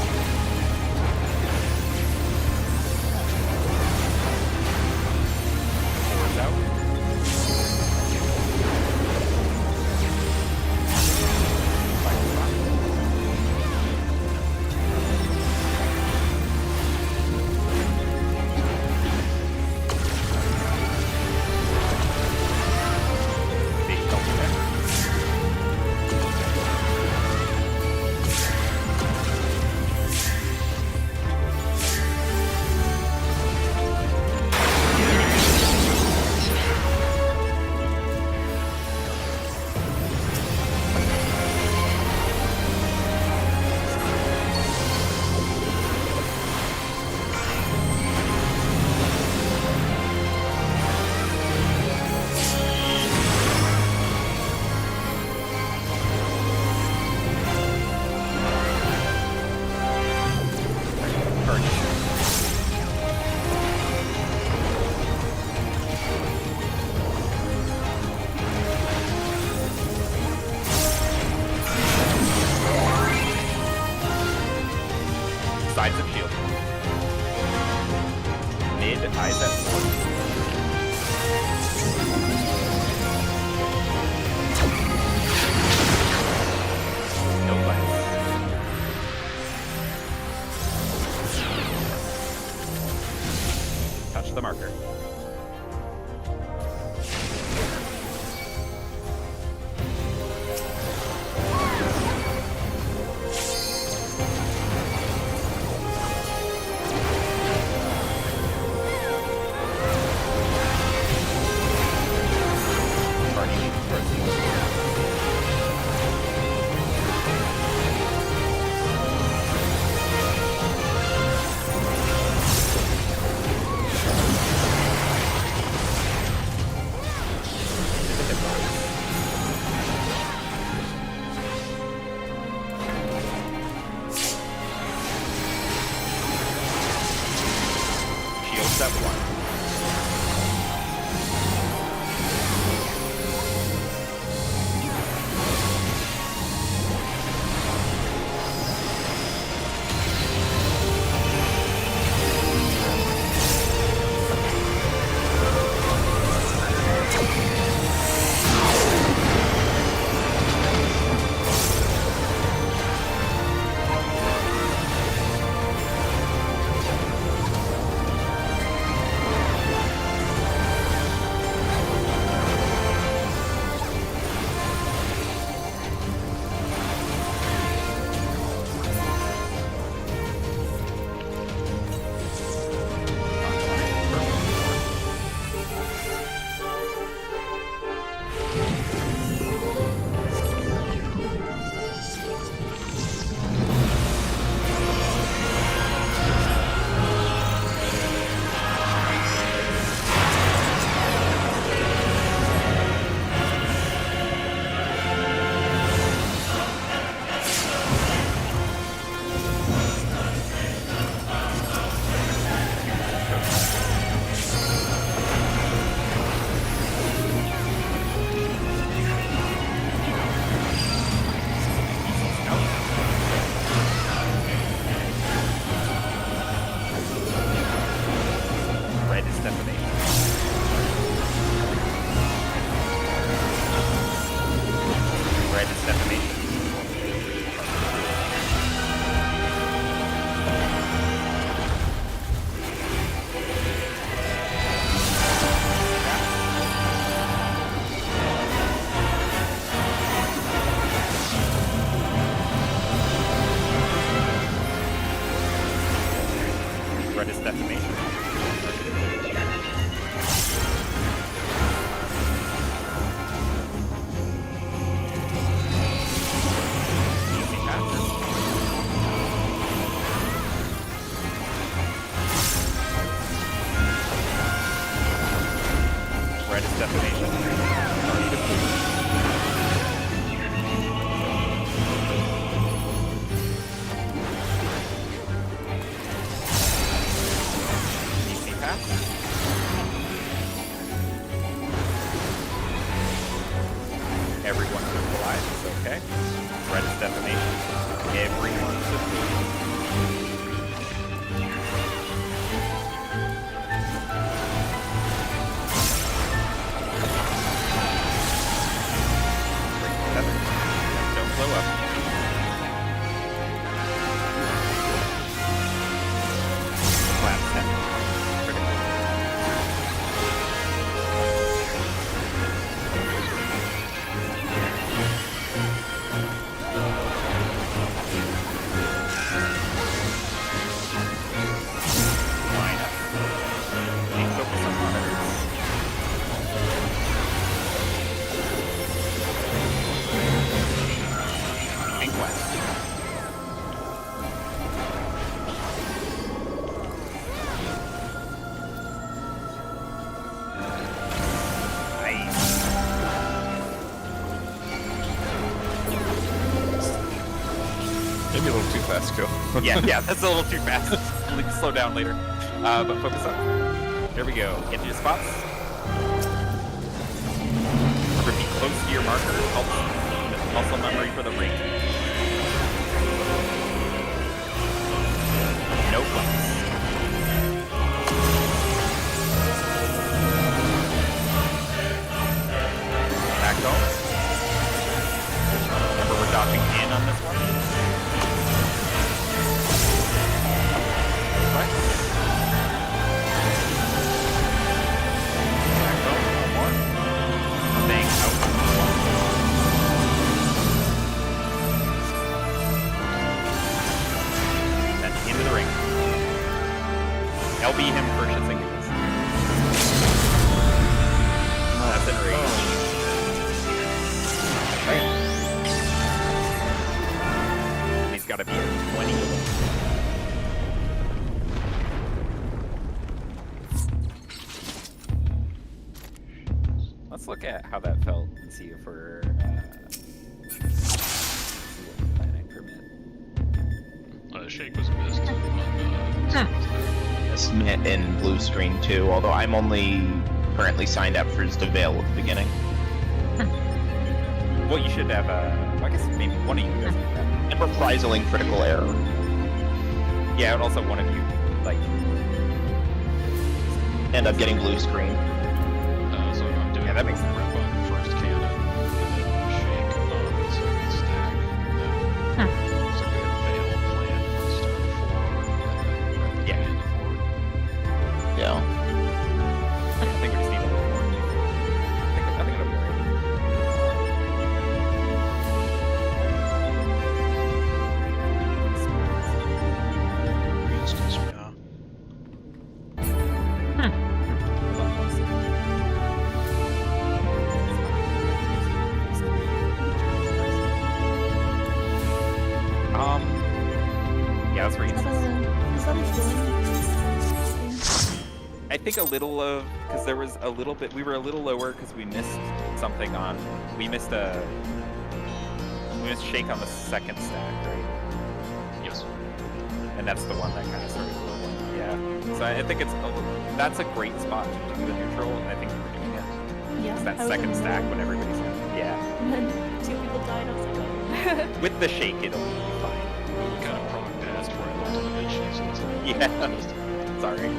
eyes at 4. No glance. Touch the marker. Shields at 1. Red is defamation. Red is defamation. Red is defamation. Easy passes. Red is defamation. Target blue. Easy pass. Everyone took the lives, okay. Red is defamation. Everyone took the Don't blow up. Flat step. Critical. Line up. Main focus on monitors. Pink west. Nice. Maybe a little too fast, Joe. Yeah, that's a little too fast. We'll slow down later. But focus up. There we go. Get to your spots. Remember, be close to your marker. Helps muscle memory for the ring. No flex. Let's look at how that felt and see if we're see what we're planning for mid. Shake was missed on Smith in blue screen too, although I'm only currently signed up for Veil at the beginning. Well, you should have I guess maybe one of you doesn't have that. And reprisaling critical error. Yeah, and also one of you, like... End up getting blue screen. So I'm doing that makes sense. rep on the first cannon, and then shake on the second stack. And then so we had Veil plan for the start of 4, and then rep at the end of 4. Yeah. I think we just need a little more. I think it'll be alright. Yeah, that's for instance. Is that a healing? I think a little of, because there was a little bit, we were a little lower because we missed something on, we missed shake on the second stack, right? Yes. And that's the one that kind of started glowing. Yeah. So I think that's a great spot to do the neutral, and I think we were doing it. Yeah. It's that I was second in the stack middle. when everybody's in. Yeah. And then 2 people died. I was like, oh. With the shake, it'll be fine. We kind of prong past where I looked at the bench, so it's like... Yeah. Sorry.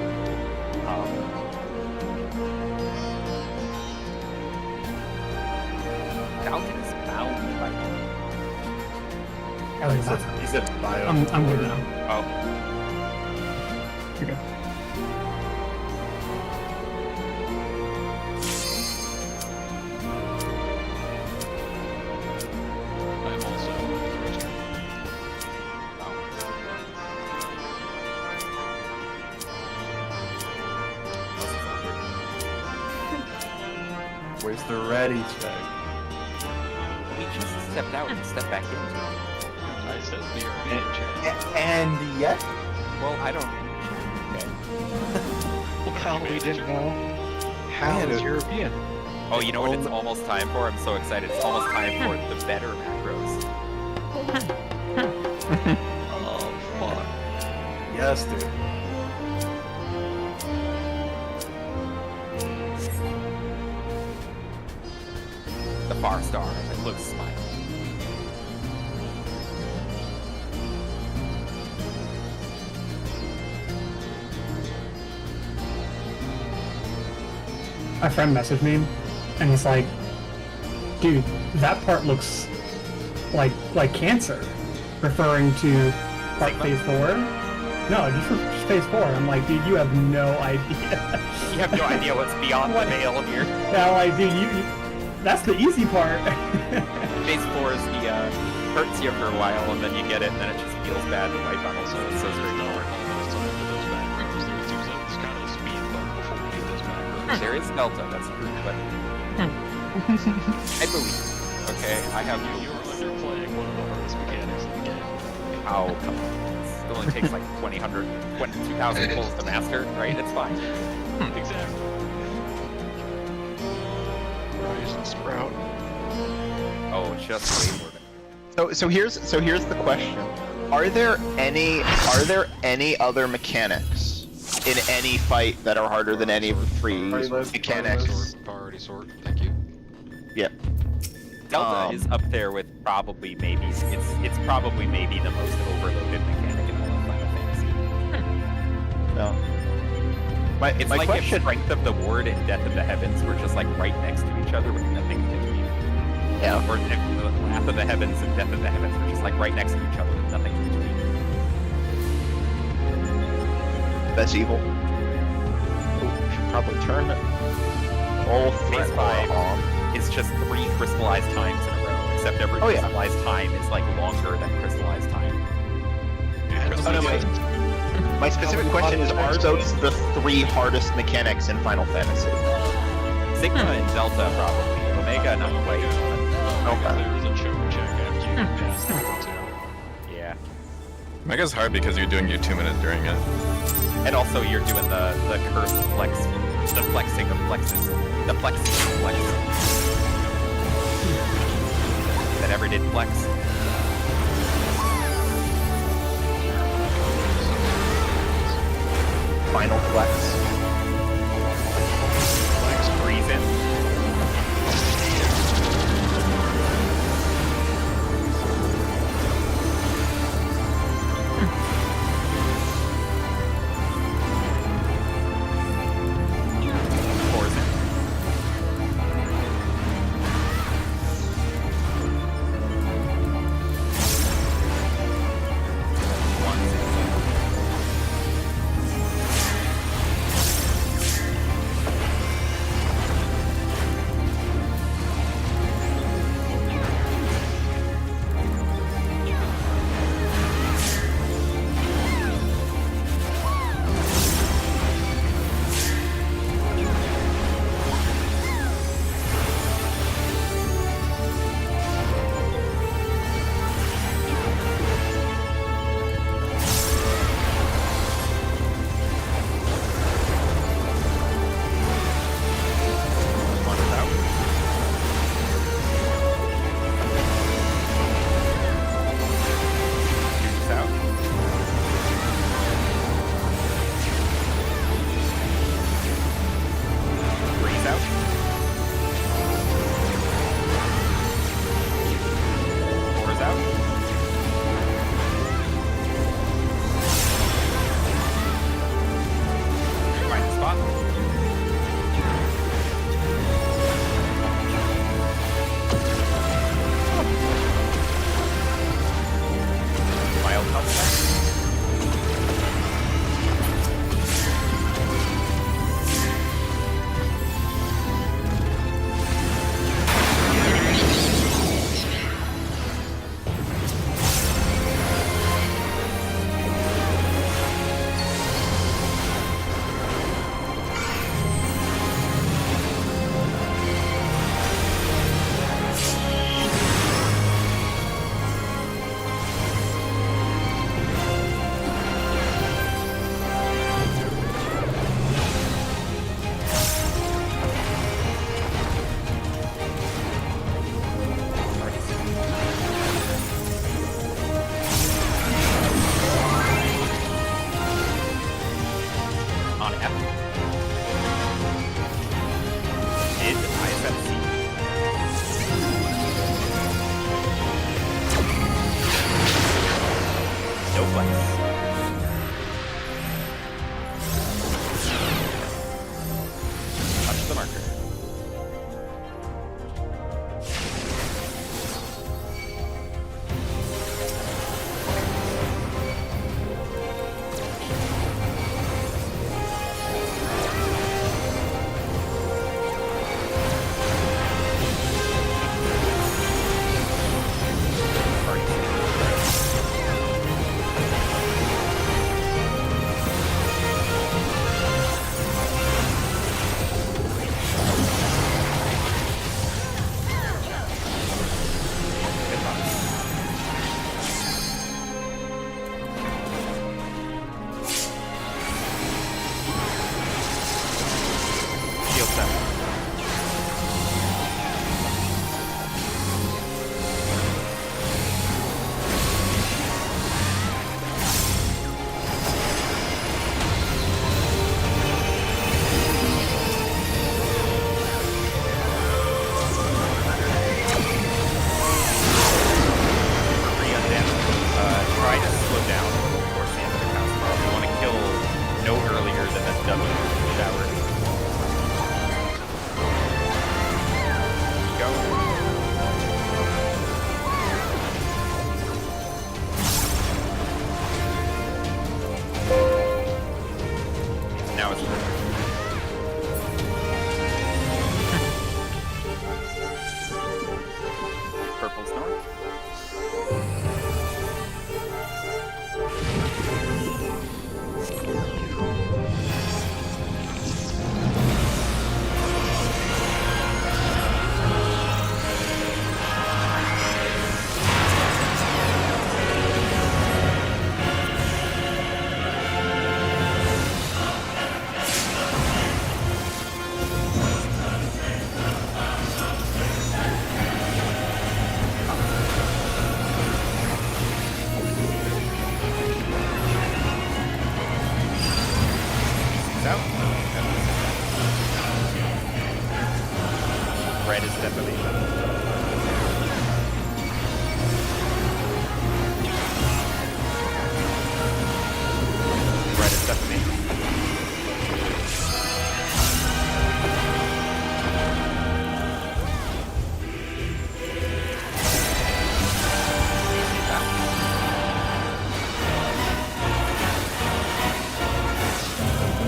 Falcon is bound by I like that. He said bio. I'm good now. Oh. You're good. I'm also frustrated. Where's the ready spec? We just stepped out and stepped back in. I said BRB in chat. And yet? Well, I don't. Well, we didn't know. Hal Man, is it- European. Oh, you know what it's almost time for? I'm so excited. It's almost time for the better macros. Oh, fuck. Yes, dude. The far star, the close smile. My friend messaged me, and he's like, "Dude, that part looks like cancer," referring to like phase 4. No, just phase 4. I'm like, dude, you have no idea. You have no idea what's beyond the veil here. Yeah, like, dude, you that's the easy part. Phase 4 is the hurts you for a while, and then you get it, and then it just feels bad to wipe on it. So it's so straightforward. Almost time for those macros. There seems like it's kind of a speed bump before we get those macros. There is Delta, that's true, but I believe. Okay, I have You're underplaying one of the hardest mechanics in the game. How come on? It only takes like 2,000 pulls to master, right? It's fine. Exactly. Rise and sprout. Oh, just wait for it. So here's the question: Are there any other mechanics in any fight that are harder than any of the 3 mechanics? Priority sort. Thank you. Yeah. Delta is up there with probably maybe it's probably maybe the most overloaded mechanic in all of Final Fantasy. No. It's My like question. if Strength of the Ward and Death of the Heavens were just like right next to each other with nothing in between. Yeah. Or if Wrath of the Heavens and Death of the Heavens were just like right next to each other with nothing in between. That's evil. Ooh, should probably turn all Phase 5 is just 3 crystallized times in a row, except every Oh, yeah. crystallized time is like longer than crystallized time. Oh, no, my specific question is: Are those the 3 hardest mechanics in Final Fantasy? Sigma and Delta probably. Omega not quite. Okay. There is a choke check after you pass that one too. Yeah. Mega's hard because you're doing your 2 minutes during it. And also you're doing the curved flex, the flexing of flexes, the flexing of flexes. never did flex. Final flex. Flex, breathe in. Pores in. One's in. One is out. Two's out. Three's out. Four's out. Find the spot. Mild upset. On F. Did ISFC. No flex. Touch the marker. Shield set. Try to slow down towards the end of the cast bar. You want to kill no earlier than the W shower. Red is defamation. Red is defamation.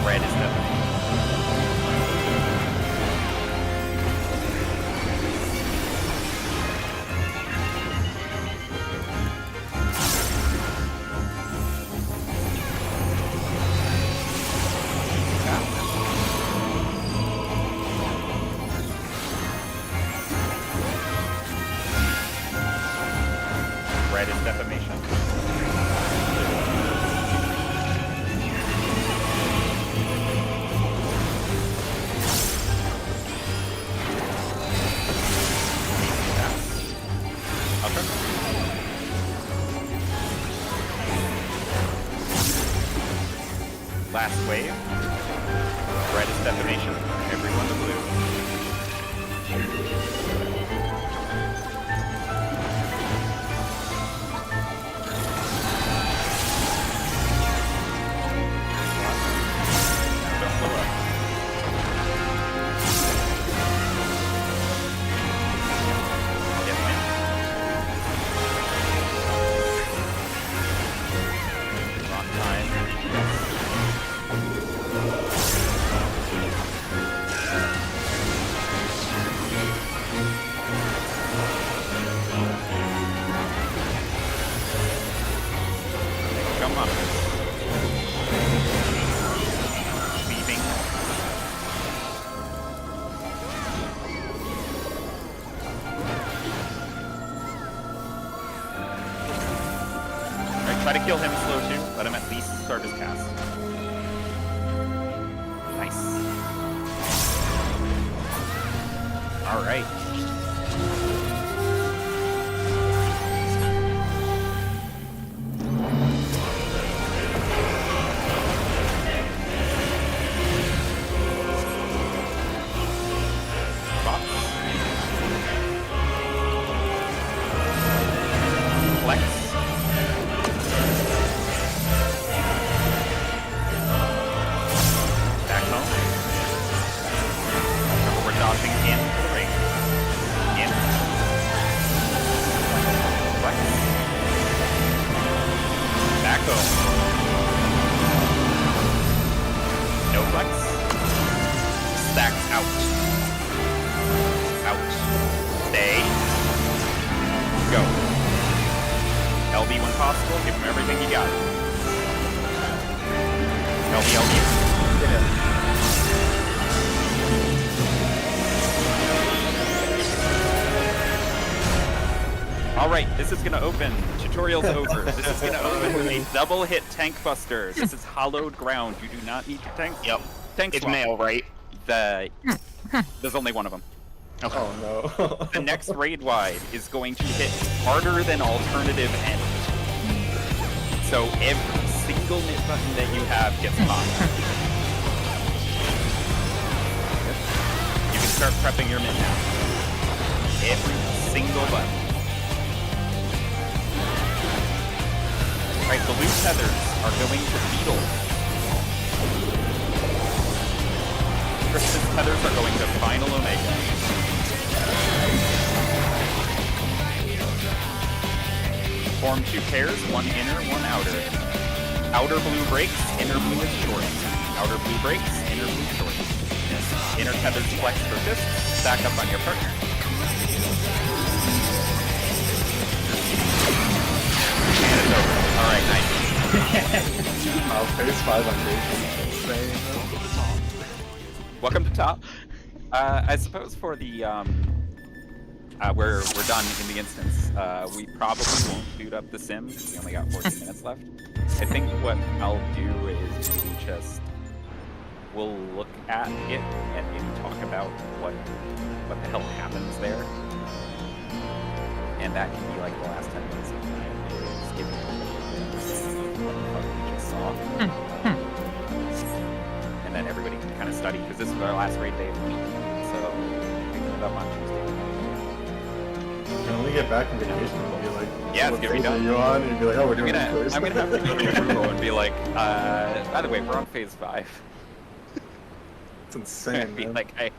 Red is defamation. Red is defamation. Okay. Last wave. Red is defamation. Everyone to blue. Don't blow up. Yes, ma'am. Wrong time. Come on. Leaving. Alright, try to kill him slow too. Let him at least start his cast. Nice. Alright. Flex. Back home. Remember, we're dodging in for the ring. In. Flex. Back home. No flex. Stacks out. Out. Stay. Go. LB when possible, give him everything you got. LB. Alright, this is gonna open. Tutorial's over. This is gonna open with a double hit tank buster. This is hollowed ground. You do not need to tank. Yep. Tank It's swap. male, right? There's only one of them. Oh no. The next raid wide is going to hit harder than alternative end. So every single mid button that you have gets popped. You can start prepping your mid now. Every single button. Alright, the loose tethers are going to Beetle. Kristen's tethers are going to Final Omega. Form two pairs, one inner, one outer. Outer blue breaks, inner blue is short. Outer blue breaks, inner blue short. Inner tethers flex for fist, stack up on your partner. And it's over. Alright, nice. Phase 5 on Jason. Welcome to top. I suppose for the we're done in the instance. We probably won't boot up the sim because we only got 14 minutes left. I think what I'll do is maybe just we'll look at it and maybe talk about what the hell happens there, and that can be like the last 10 minutes of the night. Just giving what the fuck we just saw, and then everybody can kind of study because this is our last raid day of the week, so we can it up on Tuesday. And when we get back from vacation, we'll be like, Yeah, it's what gonna be phase are done. you on? And you'll be like, oh, we're doing it first. I'm gonna have to go to Google and be like, by the way, we're on phase 5. It's insane, Be man. like,